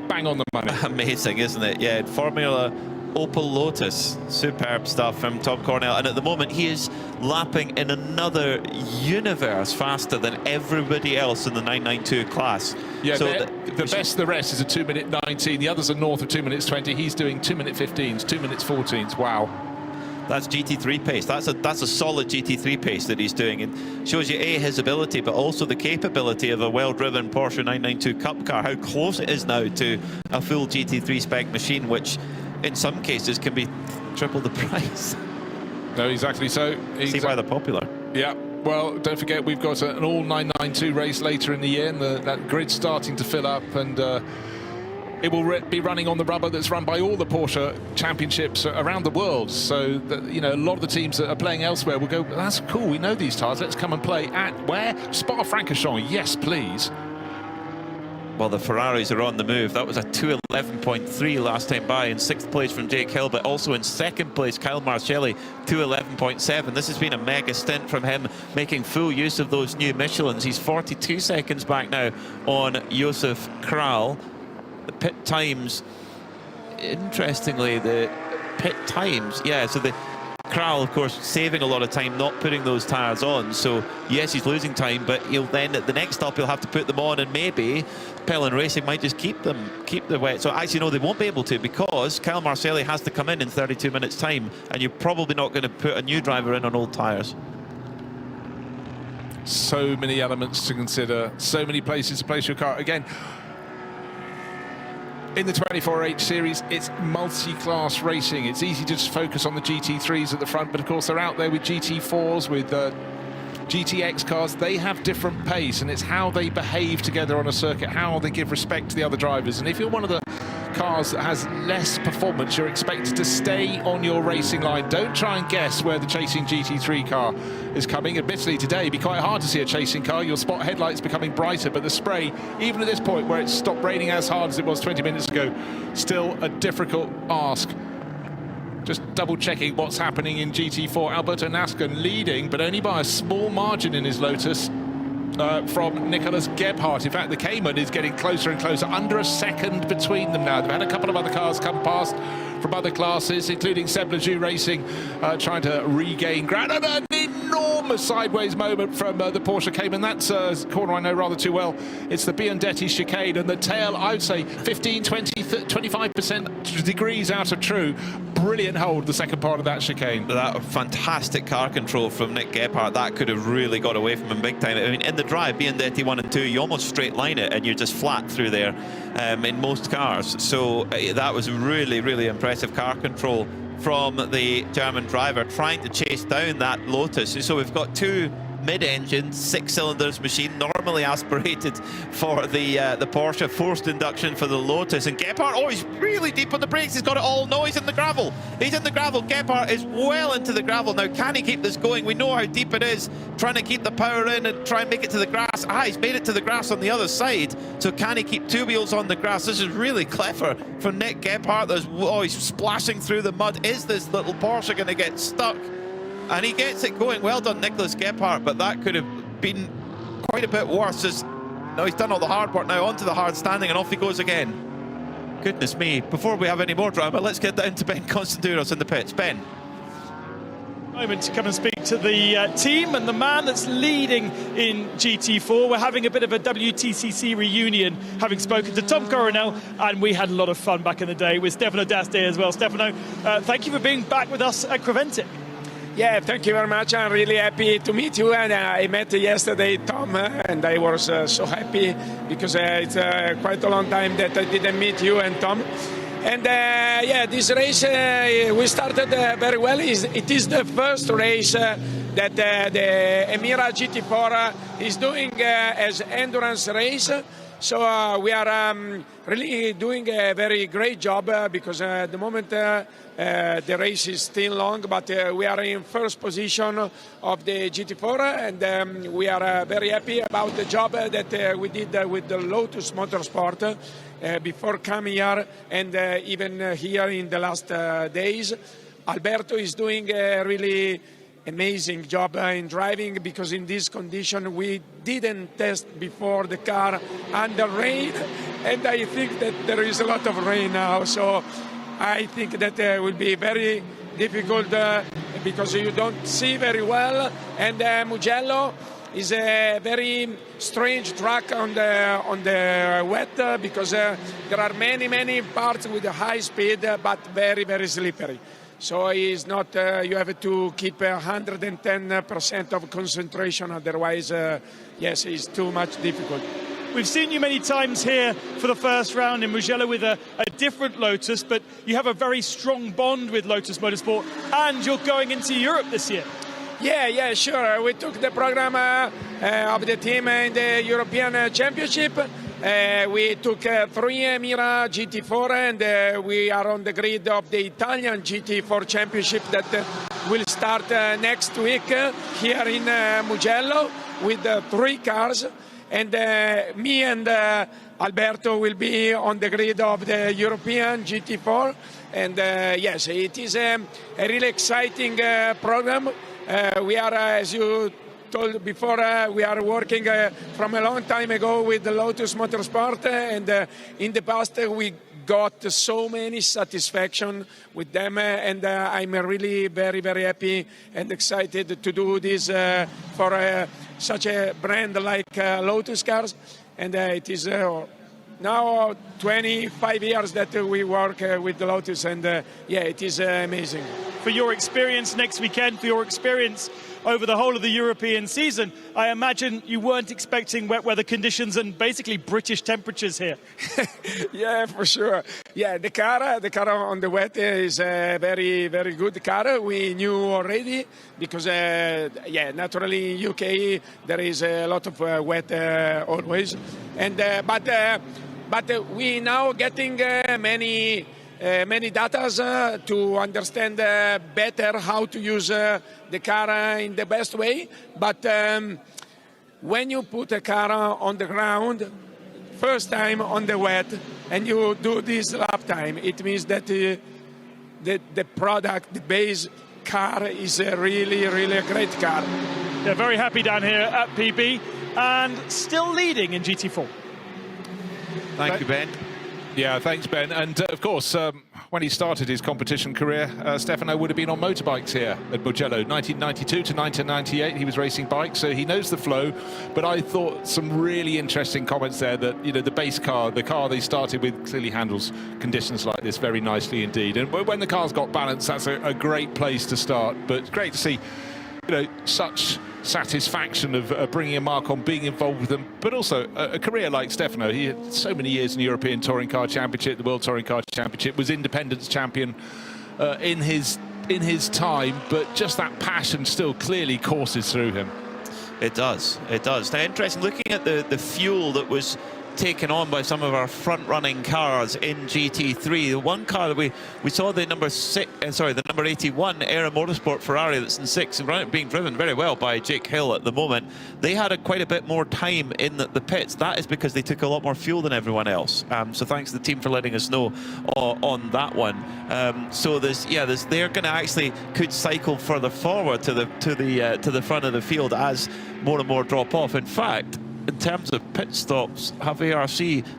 Bang on the money. Amazing, isn't it? Yeah, Formula Opel Lotus. Superb stuff from Tom Cornell. And at the moment, he is lapping in another universe faster than everybody else in the 992 class. Yeah, so the best of the rest is a 2:19. The others are north of 2:20. He's doing 2:15s, 2:14s. Wow. That's GT3 pace. That's a solid GT3 pace that he's doing, and shows you his ability, but also the capability of a well-driven Porsche 992 Cup car. How close it is now to a full GT3 spec machine, which in some cases can be triple the price. No, exactly. So see why they're popular. Yeah. Well, don't forget we've got an all 992 race later in the year, and that grid's starting to fill up, and it will be running on the rubber that's run by all the Porsche championships around the world. So that, you know, a lot of the teams that are playing elsewhere will go, that's cool, we know these tires, let's come and play at where? Spa-Francorchamps, yes please. Well, the Ferraris are on the move. That was a 2:11.3 last time by, in 6th place from Jake Hill, but also in 2nd place Kyle Marcelli, 2:11.7. This has been a mega stint from him, making full use of those new Michelins. He's 42 seconds back now on Josef Kral. The pit times, interestingly, the pit times, yeah, so the Kral, of course, saving a lot of time, not putting those tyres on. So, yes, he's losing time, but he'll then, at the next stop, he'll have to put them on, and maybe Pelin Racing might just keep the wet. So, actually, no, they won't be able to, because Kyle Marcelli has to come in 32 minutes' time, and you're probably not going to put a new driver in on old tyres. So many elements to consider, so many places to place your car. Again, in the 24H series, it's multi-class racing. It's easy to just focus on the GT3s at the front, but of course they're out there with GT4s, with GTX cars. They have different pace, and it's how they behave together on a circuit, how they give respect to the other drivers. And if you're one of the cars that has less performance, you're expected to stay on your racing line. Don't try and guess where the chasing GT3 car is coming. Admittedly, today it'd be quite hard to see a chasing car. You'll spot headlights becoming brighter, but the spray, even at this point where it's stopped raining as hard as it was 20 minutes ago, still a difficult ask. Just double checking what's happening in GT4. Alberto Nascan leading, but only by a small margin in his Lotus from Nicholas Gebhardt. In fact, the Cayman is getting closer and closer, under a second between them now. They've had a couple of other cars come past from other classes, including Seb Lejeune Racing, trying to regain ground. And an enormous sideways moment from the Porsche Cayman. That's a corner I know rather too well. It's the Biondetti chicane, and the tail, I would say 15, 20, 25% degrees out of true. Brilliant hold, the second part of that chicane. That fantastic car control from Nick Gebhardt, that could have really got away from him big time. I mean, in the drive, Biondetti 1 and 2, you almost straight line it and you're just flat through there in most cars. So that was really, really impressive car control from the German driver, trying to chase down that Lotus. So we've got two mid-engine, 6 cylinders machine, normally aspirated for the Porsche, forced induction for the Lotus. And Gebhardt, oh, he's really deep on the brakes. He's got it all. No, he's in the gravel. He's in the gravel. Gebhardt is well into the gravel. Now, can he keep this going? We know how deep it is. Trying to keep the power in and try and make it to the grass. He's made it to the grass on the other side. So can he keep two wheels on the grass? This is really clever from Nick Gebhardt. He's splashing through the mud. Is this little Porsche going to get stuck? And he gets it going. Well done, Nicholas Gebhardt, but that could have been quite a bit worse. No, he's done all the hard work now, onto the hard standing, and off he goes again. Goodness me. Before we have any more drama, let's get down to Ben Constantinos in the pits. Ben. Moment to come and speak to the team and the man that's leading in GT4. We're having a bit of a WTCC reunion, having spoken to Tom Coronel, and we had a lot of fun back in the day with Stefano D'Asti as well. Stefano, thank you for being back with us at Creventic. Yeah, thank you very much. I'm really happy to meet you. And I met yesterday Tom, and I was so happy because it's quite a long time that I didn't meet you and Tom. And yeah, this race, we started very well. It is the first race that the Emira GT4 is doing as endurance race. So we are really doing a very great job because at the moment the race is still long, but we are in first position of the GT4, and we are very happy about the job that we did with the Lotus Motorsport before coming here and even here in the last days. Alberto is doing a really amazing job in driving, because in this condition we didn't test before the car under rain, and I think that there is a lot of rain now, so I think that will be very difficult because you don't see very well, and Mugello is a very strange track on the wet because there are many parts with a high speed but very slippery. So it's not. You have to keep 110% of concentration, otherwise, yes, it's too much difficult. We've seen you many times here for the first round in Mugello with a different Lotus, but you have a very strong bond with Lotus Motorsport, and you're going into Europe this year. Yeah, sure. We took the program of the team in the European Championship. We took 3 Mira GT4, and we are on the grid of the Italian GT4 Championship that will start next week here in Mugello with 3 cars. And me and Alberto will be on the grid of the European GT4. And yes, it is a really exciting program. We are, as you told before, we are working from a long time ago with the Lotus Motorsport, and in the past we got so many satisfaction with them, and I'm really very happy and excited to do this for such a brand like Lotus Cars. And it is now 25 years that we work with the Lotus, and yeah, it is amazing. For your experience next weekend, for your experience over the whole of the European season, I imagine you weren't expecting wet weather conditions and basically British temperatures here. Yeah, for sure. Yeah, the car on the wet is a very good car. We knew already because, yeah, naturally in UK there is a lot of wet always, and but we now getting many data to understand better how to use the car in the best way. But when you put a car on the ground, first time on the wet, and you do this lap time, it means that the product, the base car is a really a great car. They're very happy down here at PB and still leading in GT4. Thank you, Ben. Yeah, thanks, Ben. And of course, when he started his competition career, Stefano would have been on motorbikes here at Mugello. 1992 to 1998, he was racing bikes, so he knows the flow. But I thought some really interesting comments there that, you know, the base car, the car they started with, clearly handles conditions like this very nicely indeed. And when the car's got balance, that's a great place to start. But it's great to see, you know, such satisfaction of bringing a mark on, being involved with them, but also a career like Stefano. He had so many years in the European Touring Car Championship, the World Touring Car Championship, was Independence champion in his time, but just that passion still clearly courses through him. It does. Now, interesting, looking at the fuel that was taken on by some of our front-running cars in GT3. The one car that we saw, the number 81 Aero Motorsport Ferrari that's in 6th, being driven very well by Jake Hill at the moment. They had quite a bit more time in the pits. That is because they took a lot more fuel than everyone else. So thanks to the team for letting us know on that one. So they're going to actually could cycle further forward to the front of the field as more and more drop off. In fact, in terms of pit stops, have ARC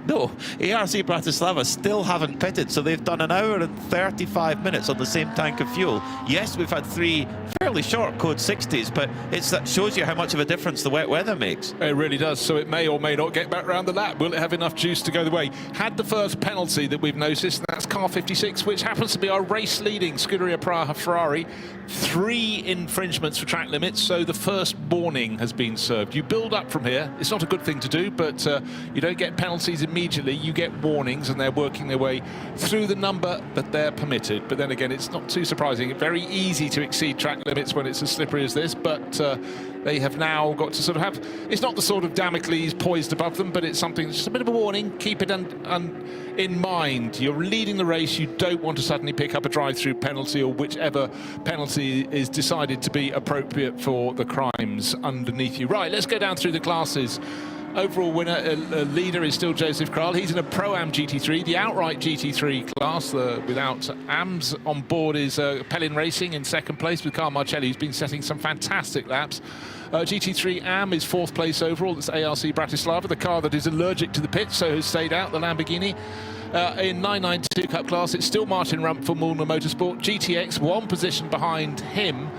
Bratislava still haven't pitted, so they've done 1 hour and 35 minutes on the same tank of fuel. Yes, we've had 3 fairly short code 60s, but that shows you how much of a difference the wet weather makes. It really does. So it may or may not get back round the lap. Will it have enough juice to go the way? Had the first penalty that we've noticed, and that's car 56, which happens to be our race-leading Scuderia Praha Ferrari. 3 infringements for track limits, so the first warning has been served. You build up from here. It's not a good thing to do, but you don't get penalties immediately. You get warnings, and they're working their way through the number that they're permitted. But then again, it's not too surprising. Very easy to exceed track limits when it's as slippery as this, but they have now got to sort of have, it's not the sort of Damocles poised above them, but it's something, just a bit of a warning. Keep it in mind. You're leading the race. You don't want to suddenly pick up a drive-through penalty or whichever penalty is decided to be appropriate for the crimes underneath you. Right, let's go down through the classes. Overall winner, leader is still Joseph Kral. He's in a Pro-Am GT3, the outright GT3 class. Without AMs on board is Pellin Racing in second place with Carl Marcelli, who's been setting some fantastic laps. GT3 AM is 4th place overall. That's ARC Bratislava, the car that is allergic to the pits, so has stayed out, the Lamborghini. in 992 Cup class. It's still Martin Rump for Mugello Motorsport. GTX 1 position behind him.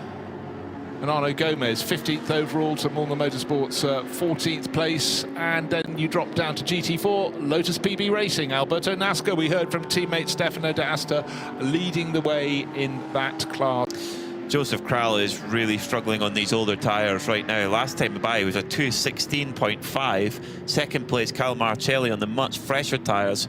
And Arno Gomez, 15th overall to Mugello Motorsport's 14th place. And then you drop down to GT4, Lotus PB Racing. Alberto Nasca, we heard from teammate Stefano D'Asta, leading the way in that class. Joseph Kral is really struggling on these older tyres right now. Last time by he was a 2:16.5. Second place, Cal Marcelli on the much fresher tyres.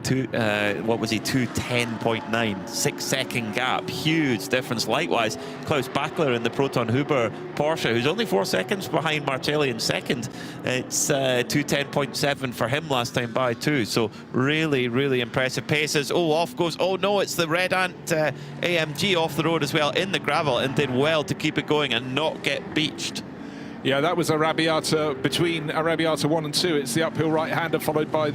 What was he? 2:10.9. 6-second gap. Huge difference. Likewise, Klaus Bachler in the Proton Huber Porsche, who's only 4 seconds behind Marcelli in second. It's 2:10.7 for him last time by too. So really, really impressive paces. Oh, off goes. Oh no, it's the Red Ant AMG off the road as well in the gravel, and did well to keep it going and not get beached. Yeah, that was Arrabbiata between Arrabbiata 1 and 2. It's the uphill right-hander followed by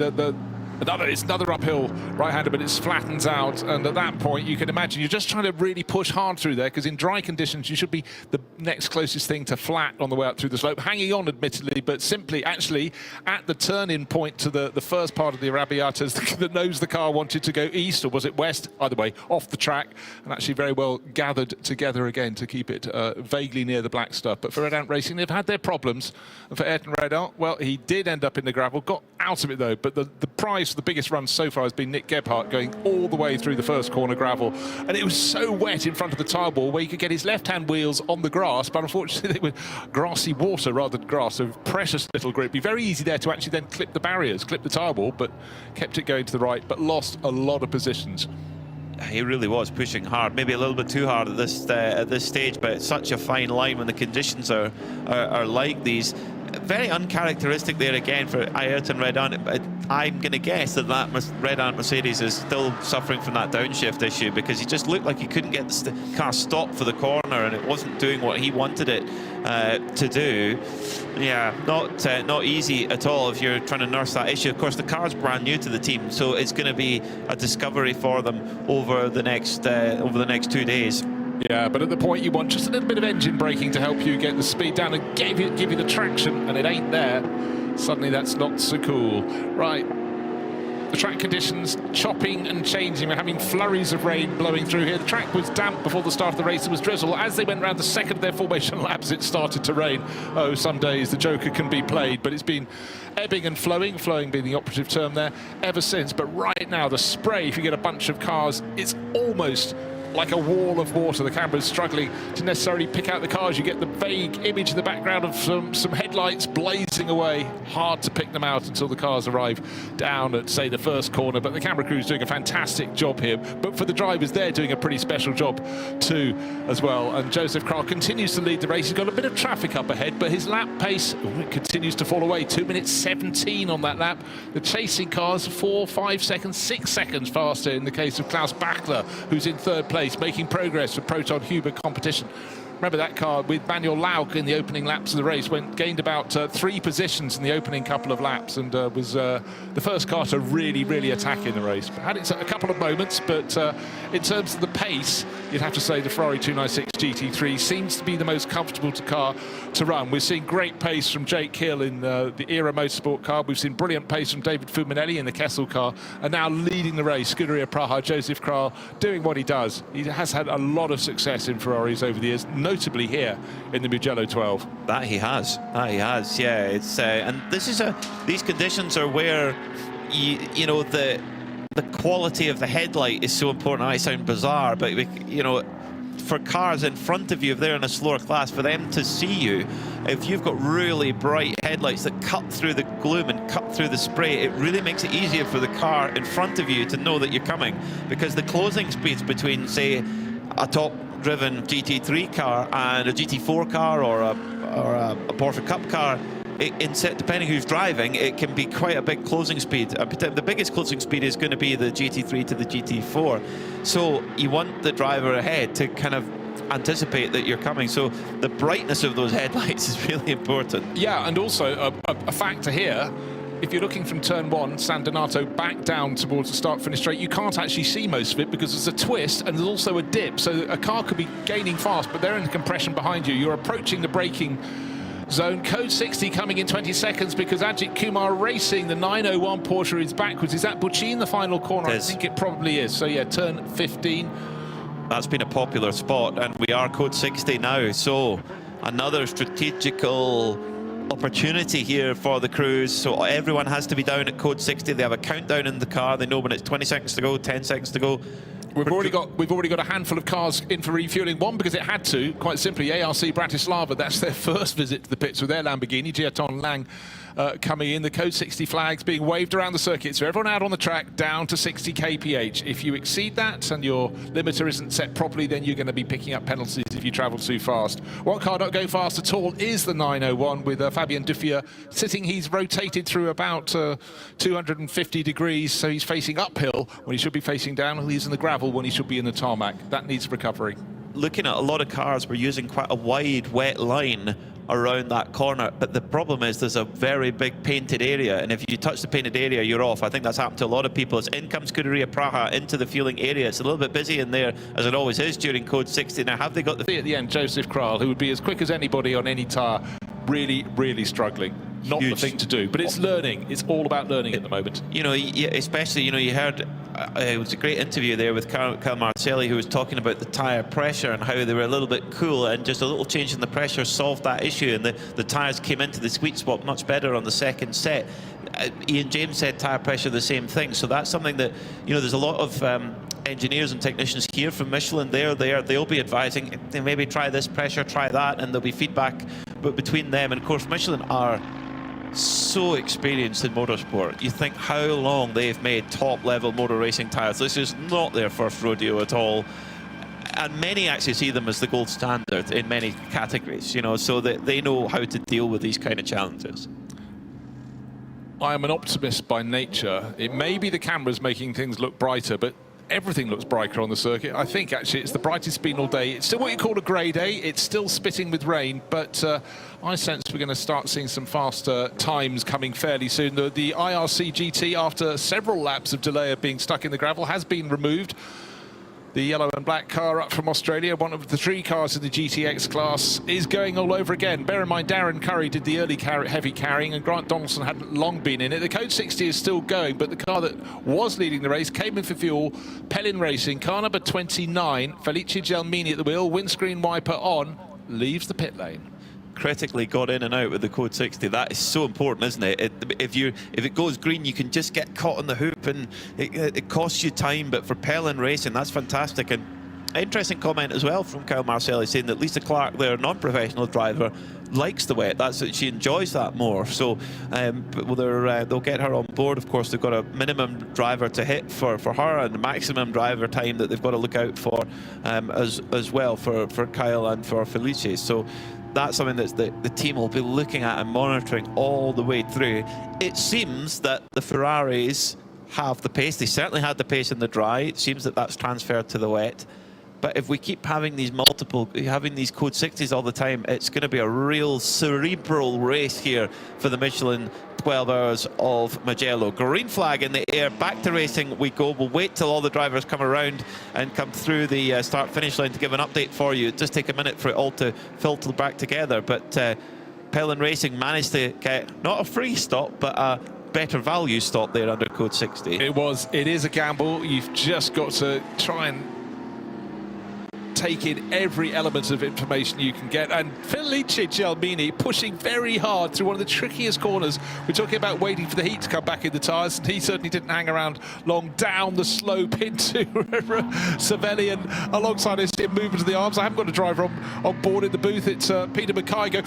it's another uphill right-hander, but it flattens out, and at that point you can imagine you're just trying to really push hard through there, because in dry conditions you should be the next closest thing to flat on the way up through the slope, hanging on admittedly, but simply actually at the turn-in point to the first part of the Arrabbiatas, the nose of the car wanted to go east, or was it west? Either way, off the track, and actually very well gathered together again to keep it vaguely near the black stuff. But for Red Ant Racing, they've had their problems. And for Ayrton Red Ant, well, he did end up in the gravel, got out of it though, but the prize, the biggest run so far has been Nick Gebhardt going all the way through the first corner gravel, and it was so wet in front of the tire ball where he could get his left-hand wheels on the grass, but unfortunately they were grassy water rather than grass, so precious little grip. Be very easy there to actually then clip the barriers, clip the tire ball, but kept it going to the right, but lost a lot of positions. He really was pushing hard, maybe a little bit too hard at this stage, but it's such a fine line when the conditions are like these. Very uncharacteristic there again for Ayrton Red Ant. I'm going to guess that Red Ant Mercedes is still suffering from that downshift issue, because he just looked like he couldn't get the car stopped for the corner, and it wasn't doing what he wanted it to do. Yeah, not easy at all if you're trying to nurse that issue. Of course, the car's brand new to the team, so it's going to be a discovery for them over the next 2 days. Yeah, but at the point you want just a little bit of engine braking to help you get the speed down and give you the traction, and it ain't there. Suddenly that's not so cool. Right, the track conditions chopping and changing. We're having flurries of rain blowing through here. The track was damp before the start of the race. There was drizzle. As they went around the second of their formation laps, it started to rain. Oh, some days the Joker can be played, but it's been ebbing and flowing being the operative term there, ever since. But right now, the spray, if you get a bunch of cars, it's almost like a wall of water. The camera's struggling to necessarily pick out the cars. You get the vague image in the background of some headlights blazing away. Hard to pick them out until the cars arrive down at, say, the first corner. But the camera crew's doing a fantastic job here. But for the drivers, they're doing a pretty special job too, as well. And Joseph Kral continues to lead the race. He's got a bit of traffic up ahead, but his lap pace continues to fall away. 2 minutes 17 on that lap. The chasing cars 4, 5 seconds, 6 seconds faster in the case of Klaus Bachler, who's in third place, making progress for Proton Huber competition. Remember that car with Manuel Lauck in the opening laps of the race gained about 3 positions in the opening couple of laps, and was the first car to really attack in the race. Had it a couple of moments, but in terms of the pace, you'd have to say the Ferrari 296 GT3 seems to be the most comfortable car to run. We're seeing great pace from Jake Hill in the Era Motorsport car. We've seen brilliant pace from David Fuminelli in the Kessel car, and now leading the race, Scuderia Praha, Joseph Kral doing what he does. He has had a lot of success in Ferraris over the years, notably here in the Mugello 12. That he has, yeah. It's and these conditions are where you know the quality of the headlight is so important. I sound bizarre, but you know, for cars in front of you, if they're in a slower class, for them to see you, if you've got really bright headlights that cut through the gloom and cut through the spray, it really makes it easier for the car in front of you to know that you're coming, because the closing speeds between, say, a top-driven GT3 car and a GT4 car or a Porsche Cup car, depending who's driving, it can be quite a big closing speed. The biggest closing speed is going to be the GT3 to the GT4. So you want the driver ahead to kind of anticipate that you're coming. So the brightness of those headlights is really important. Yeah, and also a factor here. If you're looking from turn 1, San Donato, back down towards the start-finish straight, you can't actually see most of it because there's a twist and there's also a dip. So a car could be gaining fast, but they're in the compression behind you. You're approaching the braking zone. Code 60 coming in 20 seconds because Ajith Kumar racing the 901 Porsche is backwards. Is that Bucci in the final corner? I think it probably is. So yeah, turn 15. That's been a popular spot, and we are code 60 now. So another strategical opportunity here for the crews. So everyone has to be down at code 60. They have a countdown in the car. They know when it's 20 seconds to go, 10 seconds to go. We've already got a handful of cars in for refueling. One because it had to, quite simply, ARC Bratislava. That's their first visit to the pits with their Lamborghini. Giaton Lang coming in. The code 60 flags being waved around the circuit. So everyone out on the track down to 60 kph. If you exceed that and your limiter isn't set properly, then you're going to be picking up penalties if you travel too fast. One car not going fast at all is the 901 with Fabien Duffier sitting. He's rotated through about 250 degrees, so he's facing uphill when he should be facing downhill. He's in the gravel when he should be in the tarmac. That needs recovery. Looking at a lot of cars, we're using quite a wide, wet line around that corner, but the problem is there's a very big painted area, and if you touch the painted area, you're off. I think that's happened to a lot of people. As in comes Scarperia Praha into the fueling area. It's a little bit busy in there, as it always is during code 60. Now, have they got the... At the end, Joseph Kral, who would be as quick as anybody on any tyre, really, really struggling. Not the thing to do, but it's learning. It's all about learning at the moment. You know, especially, you know, you heard, it was a great interview there with Kyle Marcelli, who was talking about the tyre pressure and how they were a little bit cool, and just a little change in the pressure solved that issue, and the tyres came into the sweet spot much better on the second set. Ian James said tyre pressure the same thing, so that's something that, you know, there's a lot of engineers and technicians here from Michelin. They'll be advising, maybe try this pressure, try that, and there'll be feedback but between them. And of course, Michelin are so experienced in motorsport. You think how long they've made top level motor racing tyres. This is not their first rodeo at all, and many actually see them as the gold standard in many categories, you know, so that they know how to deal with these kind of challenges. I am an optimist by nature. It may be the cameras making things look brighter, but everything looks brighter on the circuit. I think actually it's the brightest it's been all day. It's still what you call a grey day. It's still spitting with rain, but I sense we're going to start seeing some faster times coming fairly soon. The IRC GT, after several laps of delay of being stuck in the gravel, has been removed. The yellow and black car up from Australia, one of the three cars in the GTX class, is going all over again. Bear in mind, Darren Curry did the early heavy carrying, and Grant Donaldson hadn't long been in it. The Code 60 is still going, but the car that was leading the race came in for fuel. Pellin Racing, car number 29, Felice Gelmini at the wheel, windscreen wiper on, leaves the pit lane. Critically got in and out with the code 60. That is so important, isn't it? If it goes green, you can just get caught on the hoop, and it costs you time. But for Pellin Racing, that's fantastic. And interesting comment as well from Kyle Marcelli, saying that Lisa Clark, their non-professional driver, likes the wet. She enjoys that more. So they'll get her on board. Of course, they've got a minimum driver to hit for her, and a maximum driver time that they've got to look out for as well for Kyle and for Felice. So that's something that the team will be looking at and monitoring all the way through. It seems that the Ferraris have the pace. They certainly had the pace in the dry. It seems that that's transferred to the wet. But if we keep having these code 60s all the time, it's going to be a real cerebral race here for the Michelin 12 Hours of Mugello. Green flag in the air, back to racing we go. We'll wait till all the drivers come around and come through the start-finish line to give an update for you. It does take a minute for it all to filter back together, but Pellin Racing managed to get not a free stop, but a better value stop there under code 60. It is a gamble. You've just got to try and take in every element of information you can get. And Felice Gelmini pushing very hard through one of the trickiest corners. We're talking about waiting for the heat to come back in the tyres, and he certainly didn't hang around long down the slope into Savelli, and alongside us in movement of the arms. I haven't got a driver on board in the booth. It's Peter Mackay go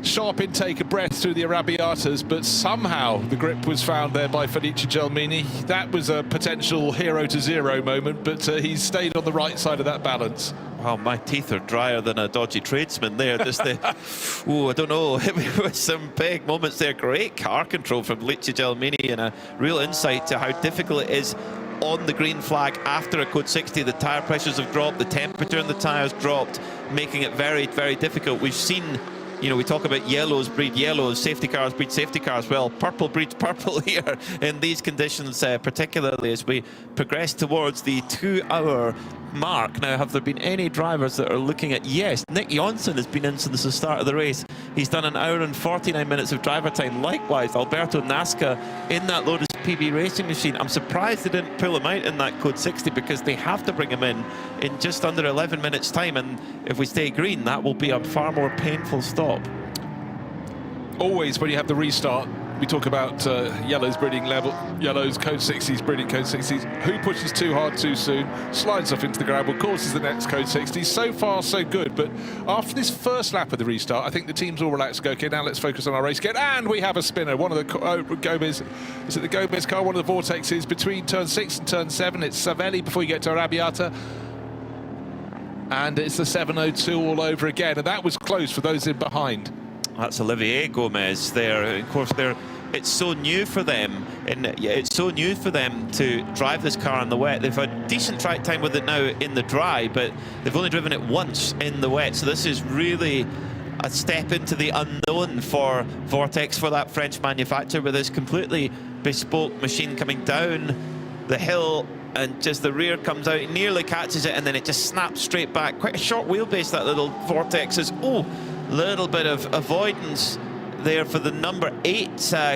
sharp intake of breath through the Arrabbiatas, but somehow the grip was found there by Felice Gelmini. That was a potential 0 to 0 moment, but he's stayed on the right side of that balance. Wow, my teeth are drier than a dodgy tradesman there. Just I don't know. It was some big moments there. Great car control from Felice Gelmini, and a real insight to how difficult it is on the green flag after a code 60. The tyre pressures have dropped, the temperature in the tyres dropped, making it very, very difficult. We've seen, you know, we talk about yellows breed yellows, safety cars breed safety cars. Well, purple breeds purple here in these conditions, particularly as we progress towards the 2-hour mark. Now, have there been any drivers that are looking at... Yes, Nick Jonsson has been in since the start of the race. He's done an hour and 49 minutes of driver time. Likewise, Alberto Nasca in that Lotus PB racing machine. I'm surprised they didn't pull him out in that Code 60 because they have to bring him in just under 11 minutes time, and if we stay green, that will be a far more painful stop. Always when you have the restart, we talk about yellows breeding level, yellows, Code 60s, breeding Code 60s. Who pushes too hard too soon, slides off into the gravel, causes the next Code 60s. So far, so good. But after this first lap of the restart, I think the teams all relax and go, okay, now let's focus on our race again. And we have a spinner. One of the Gomez, is it the Gomez car? One of the vortexes between turn 6 and turn 7. It's Savelli before you get to Arrabbiata. And it's the 702 all over again. And that was close for those in behind. That's Olivier Gomez there. Of course, it's so new for them, and it's so new for them to drive this car in the wet. They've had decent track time with it now in the dry, but they've only driven it once in the wet. So this is really a step into the unknown for Vortex, for that French manufacturer, with this completely bespoke machine coming down the hill, and just the rear comes out, nearly catches it, and then it just snaps straight back. Quite a short wheelbase, that little Vortex is. Oh, little bit of avoidance there for the number 8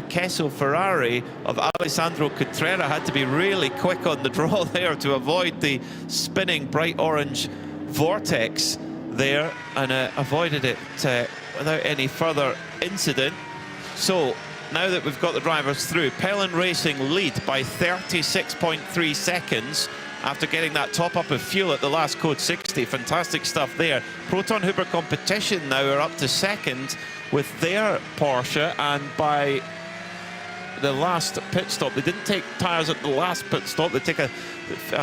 Kesso Ferrari of Alessandro Cotrera. Had to be really quick on the draw there to avoid the spinning bright orange Vortex there, and avoided it without any further incident. So now that we've got the drivers through, Pelin Racing lead by 36.3 seconds after getting that top up of fuel at the last Code 60. Fantastic stuff there. Proton Huber Competition now are up to second with their Porsche, and by the last pit stop, they didn't take tyres at the last pit stop, they take a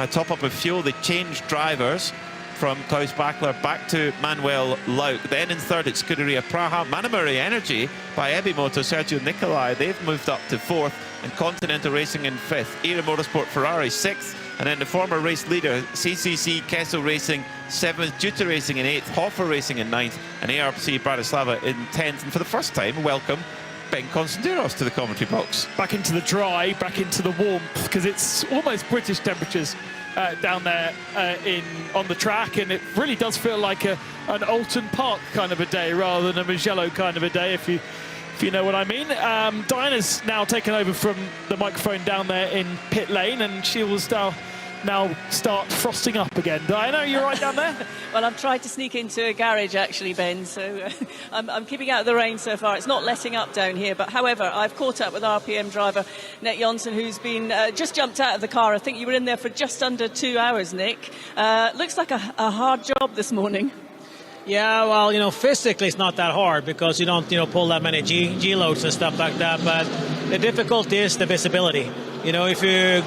top up of fuel, they changed drivers from Klaus Bachler back to Manuel Lauk. Then in third, it's Scuderia Praha. Manamari Energy by Ebimoto, Sergio Nicolai, they've moved up to fourth, and Continental Racing in fifth. Era Motorsport Ferrari sixth, and then the former race leader CCC Kessel Racing seventh, Duta Racing in eighth, Hoffer Racing in ninth, and ARC Bratislava in 10th. And for the first time, welcome Ben Constantinos to the commentary box. Back into the dry, back into the warmth, because it's almost British temperatures down there on the track, and it really does feel like an Alton Park kind of a day rather than a Mugello kind of a day, if you know what I mean. Diana's now taken over from the microphone down there in pit lane, and she will now start frosting up again. Diana, are you right down there? Well, I've tried to sneak into a garage actually, Ben, so I'm keeping out of the rain so far. It's not letting up down here, but however, I've caught up with RPM driver Nick Johnson, who's been just jumped out of the car. I think you were in there for just under 2 hours, Nick. Looks like a hard job this morning. Yeah, well, physically it's not that hard because you don't, pull that many G loads and stuff like that. But the difficulty is the visibility. If you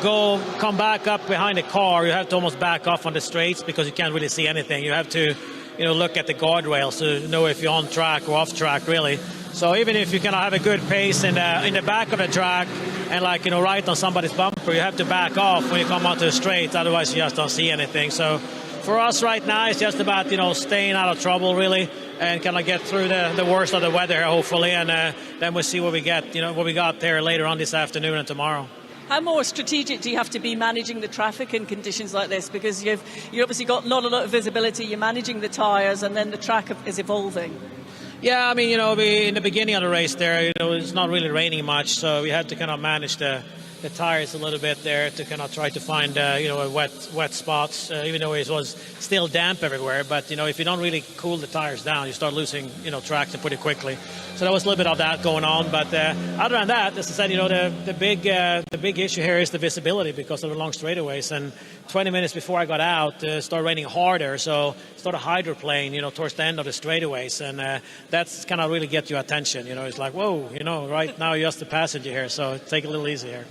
come back up behind the car, you have to almost back off on the straights because you can't really see anything. You have to, look at the guardrails to know if you're on track or off track, really. So even if you have a good pace in the back of the track and right on somebody's bumper, you have to back off when you come onto the straight. Otherwise, you just don't see anything. So for us right now, it's just about, staying out of trouble, really, and get through the worst of the weather, hopefully, and then we'll see what we get, what we got there later on this afternoon and tomorrow. How more strategic do you have to be managing the traffic in conditions like this? Because you obviously got not a lot of visibility, you're managing the tyres, and then the track is evolving. Yeah, I mean, in the beginning of the race there, it's not really raining much, so we had to manage the tires a little bit there to try to find wet spots, even though it was still damp everywhere. But if you don't really cool the tires down, you start losing traction pretty quickly. So there was a little bit of that going on. But other than that, as I said, the big issue here is the visibility because of the long straightaways. And 20 minutes before I got out, it started raining harder, so it started hydroplane, towards the end of the straightaways, and that's really get your attention. It's like, whoa, right now you're just a passenger here, so take it a little easy here.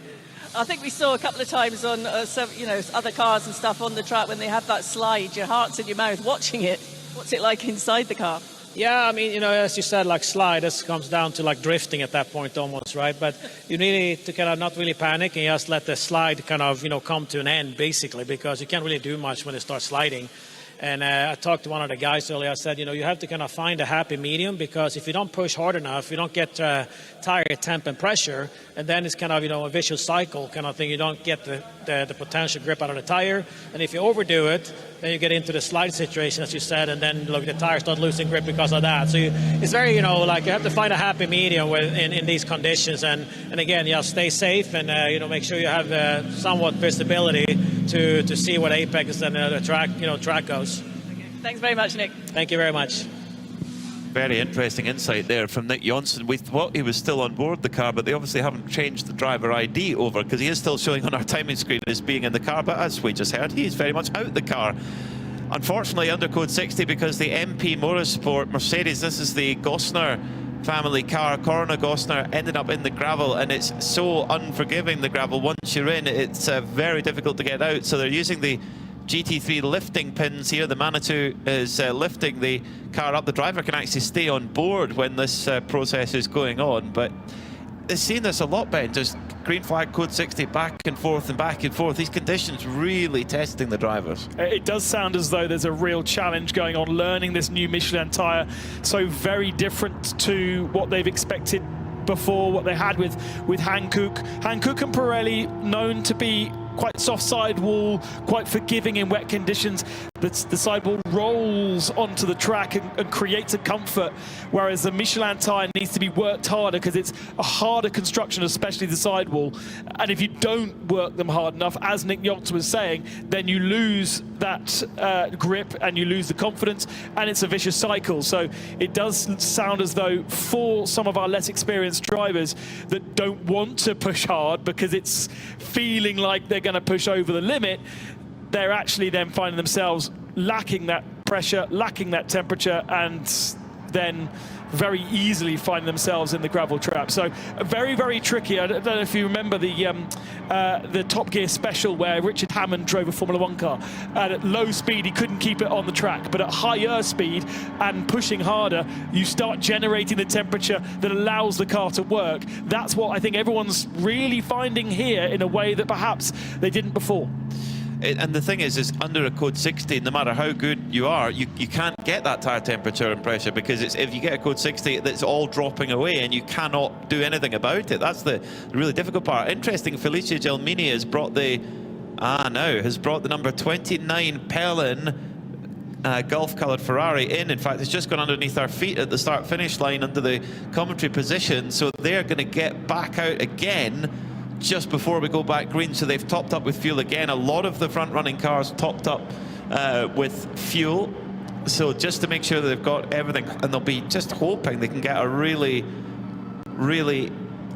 I think we saw a couple of times on, other cars and stuff on the track when they have that slide, your heart's in your mouth watching it. What's it like inside the car? Yeah, I mean, as you said, slide, this comes down to drifting at that point almost, right? But you need to not really panic and just let the slide come to an end, basically, because you can't really do much when it starts sliding. And I talked to one of the guys earlier. I said, you have to find a happy medium, because if you don't push hard enough, you don't get tire temp and pressure, and then it's a vicious cycle thing. You don't get the potential grip out of the tire, and if you overdo it, then you get into the slide situation, as you said, and then look, the tires start losing grip because of that. So it's very, you know, like you have to find a happy medium in these conditions, and again, just stay safe and you know, make sure you have somewhat visibility to see what apex and the track goes. Thanks very much, Nick. Thank you very much. Very interesting insight there from Nick Johnson. We thought he was still on board the car, but they obviously haven't changed the driver ID over, because he is still showing on our timing screen as being in the car, but as we just heard, he's very much out the car. Unfortunately, under code 60, because the MP Motorsport Mercedes, this is the Gosner family car, Corona Gosner, ended up in the gravel, and it's so unforgiving, the gravel. Once you're in, it's very difficult to get out, so they're using the GT3 lifting pins here. The Manitou is lifting the car up. The driver can actually stay on board when this process is going on, but they've seen this a lot, Ben. Just green flag, code 60, back and forth and back and forth. These conditions really testing the drivers. It does sound as though there's a real challenge going on, learning this new Michelin tyre, so very different to what they've expected before, what they had with Hankook. Hankook and Pirelli, known to be quite soft sidewall, quite forgiving in wet conditions. The sidewall rolls onto the track and creates a comfort, whereas the Michelin tyre needs to be worked harder because it's a harder construction, especially the sidewall. And if you don't work them hard enough, as Nick Johnson was saying, then you lose that grip and you lose the confidence, and it's a vicious cycle. So it does sound as though for some of our less experienced drivers that don't want to push hard because it's feeling like they're going to push over the limit, they're actually then finding themselves lacking that pressure, lacking that temperature, and then very easily find themselves in the gravel trap. So very, very tricky. I don't know if you remember the Top Gear special where Richard Hammond drove a Formula 1 car. And at low speed, he couldn't keep it on the track. But at higher speed and pushing harder, you start generating the temperature that allows the car to work. That's what I think everyone's really finding here in a way that perhaps they didn't before. And the thing is under a code 60, no matter how good you are, you can't get that tyre temperature and pressure, because if you get a code 60, it's all dropping away and you cannot do anything about it. That's the really difficult part. Interesting, Felice Gelmini has brought the number 29 Pelin Gulf-coloured Ferrari in. In fact, it's just gone underneath our feet at the start-finish line under the commentary position, so they're going to get back out again just before we go back green. So they've topped up with fuel again. A lot of the front-running cars topped up with fuel, so just to make sure that they've got everything, and they'll be just hoping they can get a really, really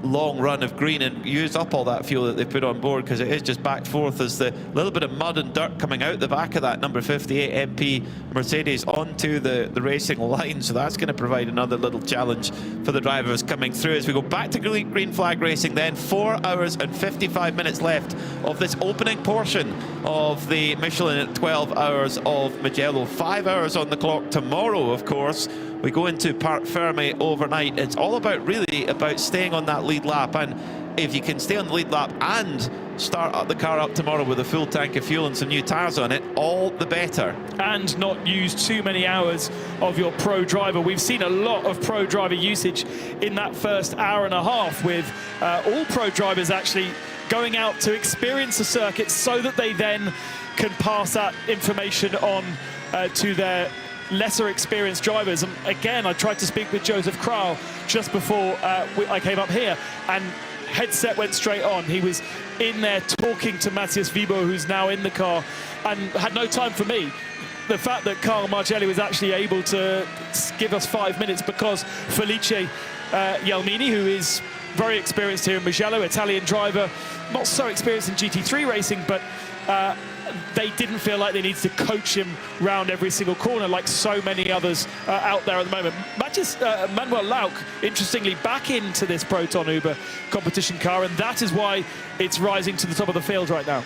long run of green and use up all that fuel that they put on board, because it is just back forth as the little bit of mud and dirt coming out the back of that number 58 MP Mercedes onto the racing line. So that's going to provide another little challenge for the drivers coming through as we go back to green flag racing. Then 4 hours and 55 minutes left of this opening portion of the Michelin 12 Hours of Mugello. 5 hours on the clock tomorrow, of course. We go into Parc Fermé overnight. It's all about staying on that lead lap, and if you can stay on the lead lap and start the car up tomorrow with a full tank of fuel and some new tyres on it, all the better. And not use too many hours of your pro driver. We've seen a lot of pro driver usage in that first hour and a half, with all pro drivers actually going out to experience the circuit so that they then can pass that information on to their lesser experienced drivers. And again, I tried to speak with Joseph Kral just before I came up here, and headset went straight on. He was in there talking to Matthias Vibo, who's now in the car, and had no time for me. The fact that Carl Margelli was actually able to give us 5 minutes because Felice Gelmini, who is very experienced here in Mugello, Italian driver, not so experienced in GT3 racing, but they didn't feel like they needed to coach him round every single corner like so many others out there at the moment. Manuel Lauck, interestingly, back into this Proton Uber competition car, and that is why it's rising to the top of the field right now.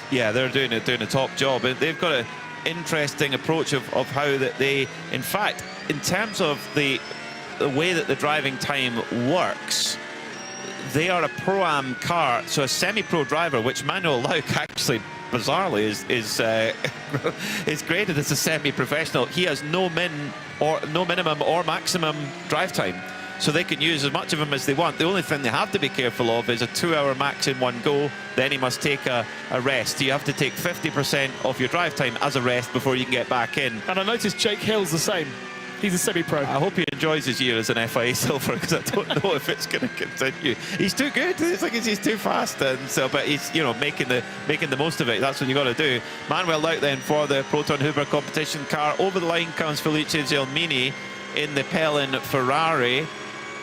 Yeah, they're doing a top job. They've got an interesting approach of how that they, in fact, in terms of the way that the driving time works, they are a Pro-Am car, so a semi-pro driver, which Manuel Lauck actually bizarrely is graded as a semi-professional. He has no minimum or maximum drive time. so they can use as much of them as they want. The only thing they have to be careful of is a 2-hour max in one go, then he must take a rest. You have to take 50% of your drive time as a rest before you can get back in. And I noticed Jake Hill's the same. He's a semi-pro. I hope he enjoys his year as an FIA Silver, because I don't know if it's going to continue. He's too good. It's like he's too fast, and so, but he's, you know, making the most of it. That's what you got to do. Manuel out then for the Proton Hoover competition car. Over the line comes Felice Gelmini in the Pelin Ferrari.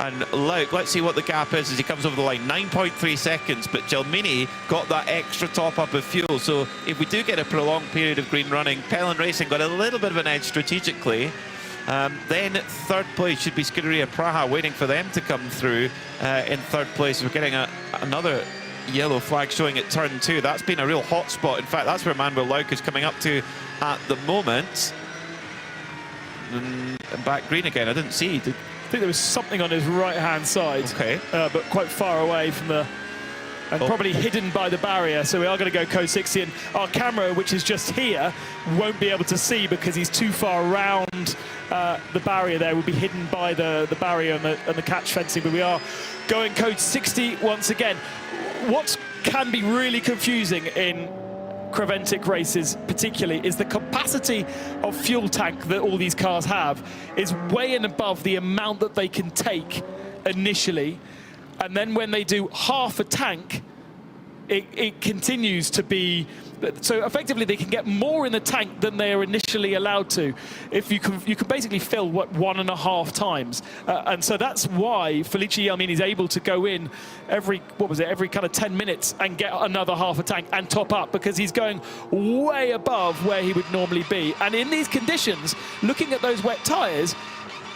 And let's see what the gap is as he comes over the line. 9.3 seconds, but Gelmini got that extra top up of fuel. So if we do get a prolonged period of green running, Pelin Racing got a little bit of an edge strategically. Then third place should be Scarperia Praha, waiting for them to come through in third place. We're getting another yellow flag showing at turn 2. That's been a real hot spot. In fact, that's where Manuel Lauk is coming up to at the moment. And back green again. I didn't see. I think there was something on his right-hand side, okay, but quite far away from the... And probably hidden by the barrier, so we are going to go code 60, and our camera, which is just here, won't be able to see because he's too far around the barrier there. Will be hidden by the barrier and the catch fencing, but we are going code 60 once again. What can be really confusing in Creventic races particularly is the capacity of fuel tank that all these cars have is way and above the amount that they can take initially. And then when they do half a tank, it continues to be... So effectively, they can get more in the tank than they are initially allowed to. If you can basically fill, 1.5 times. And so that's why Felice Gelmini is able to go in every kind of 10 minutes and get another half a tank and top up, because he's going way above where he would normally be. And in these conditions, looking at those wet tyres,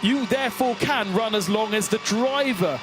you therefore can run as long as the driver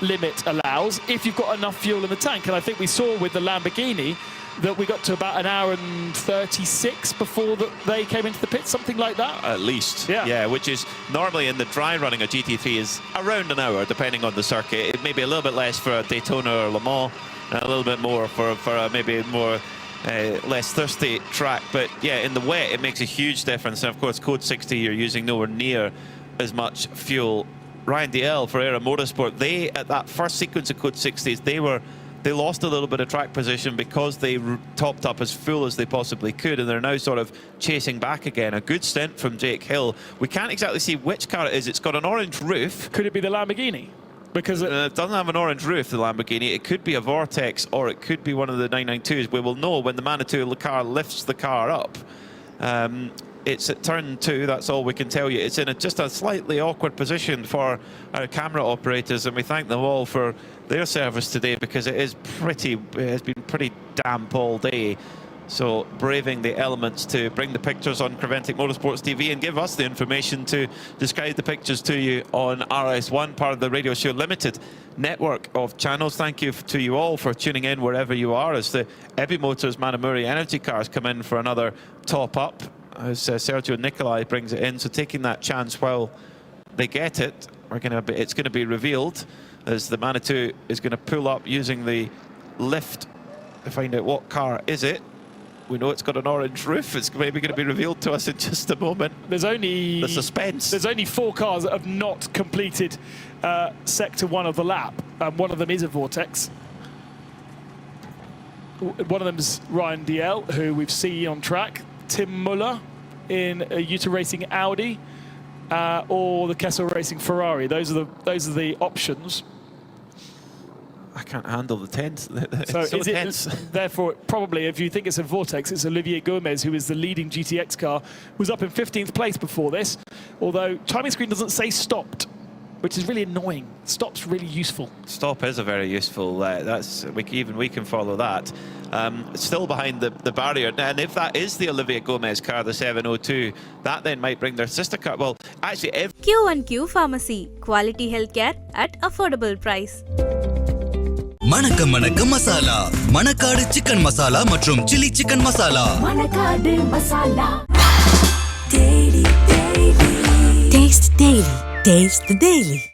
limit allows if you've got enough fuel in the tank. And I think we saw with the Lamborghini that we got to about 1 hour and 36 before they came into the pit, something like that. At least, yeah, which is normally in the dry running of GT3 is around 1 hour, depending on the circuit. It may be a little bit less for Daytona or Le Mans, and a little bit more for maybe more less thirsty track. But yeah, in the wet, it makes a huge difference. And of course, code 60, you're using nowhere near as much fuel. Ryan DL for Era Motorsport, they at that first sequence of code 60s, they lost a little bit of track position because they topped up as full as they possibly could, and they're now sort of chasing back again. A good stint from Jake Hill. We can't exactly see which car it is. It's got an orange roof. Could it be the Lamborghini? Because it doesn't have an orange roof, the Lamborghini. It could be a Vortex, or it could be one of the 992s. We will know when the Manitou car lifts the car up. It's at turn 2, that's all we can tell you. It's in just a slightly awkward position for our camera operators, and we thank them all for their service today, because it has been pretty damp all day. So braving the elements to bring the pictures on Creventic Motorsports TV and give us the information to describe the pictures to you on RS1, part of the Radio Show Limited network of channels. Thank you to you all for tuning in wherever you are as the Ebi Motors Manamuri Energy cars come in for another top up, as Sergio Nicolai brings it in. So taking that chance while they get it, it's going to be revealed as the Manitou is going to pull up using the lift to find out what car is it. We know it's got an orange roof. It's maybe going to be revealed to us in just a moment. There's only... the suspense. There's only 4 cars that have not completed Sector 1 of the lap. One of them is a Vortex. One of them's Ryan DL, who we've seen on track. Tim Muller in a Utah Racing Audi, or the Kessel Racing Ferrari. Those are the options. I can't handle the tense. So so tense. Therefore, probably, if you think it's a Vortex, it's Olivier Gomez, who is the leading GTX car, was up in 15th place before this. Although timing screen doesn't say stopped, which is really annoying. Stop's really useful. Stop is a very useful. We can follow that. Still behind the barrier, and if that is the Olivier Gomez car, the 702, that then might bring their sister car. Well, actually, Q1Q Pharmacy, quality healthcare at affordable price. மணக்க மணக்க masala, Manakkadu chicken masala மற்றும் chilli chicken masala. Manakkadu masala. Taste the daily. Taste the daily.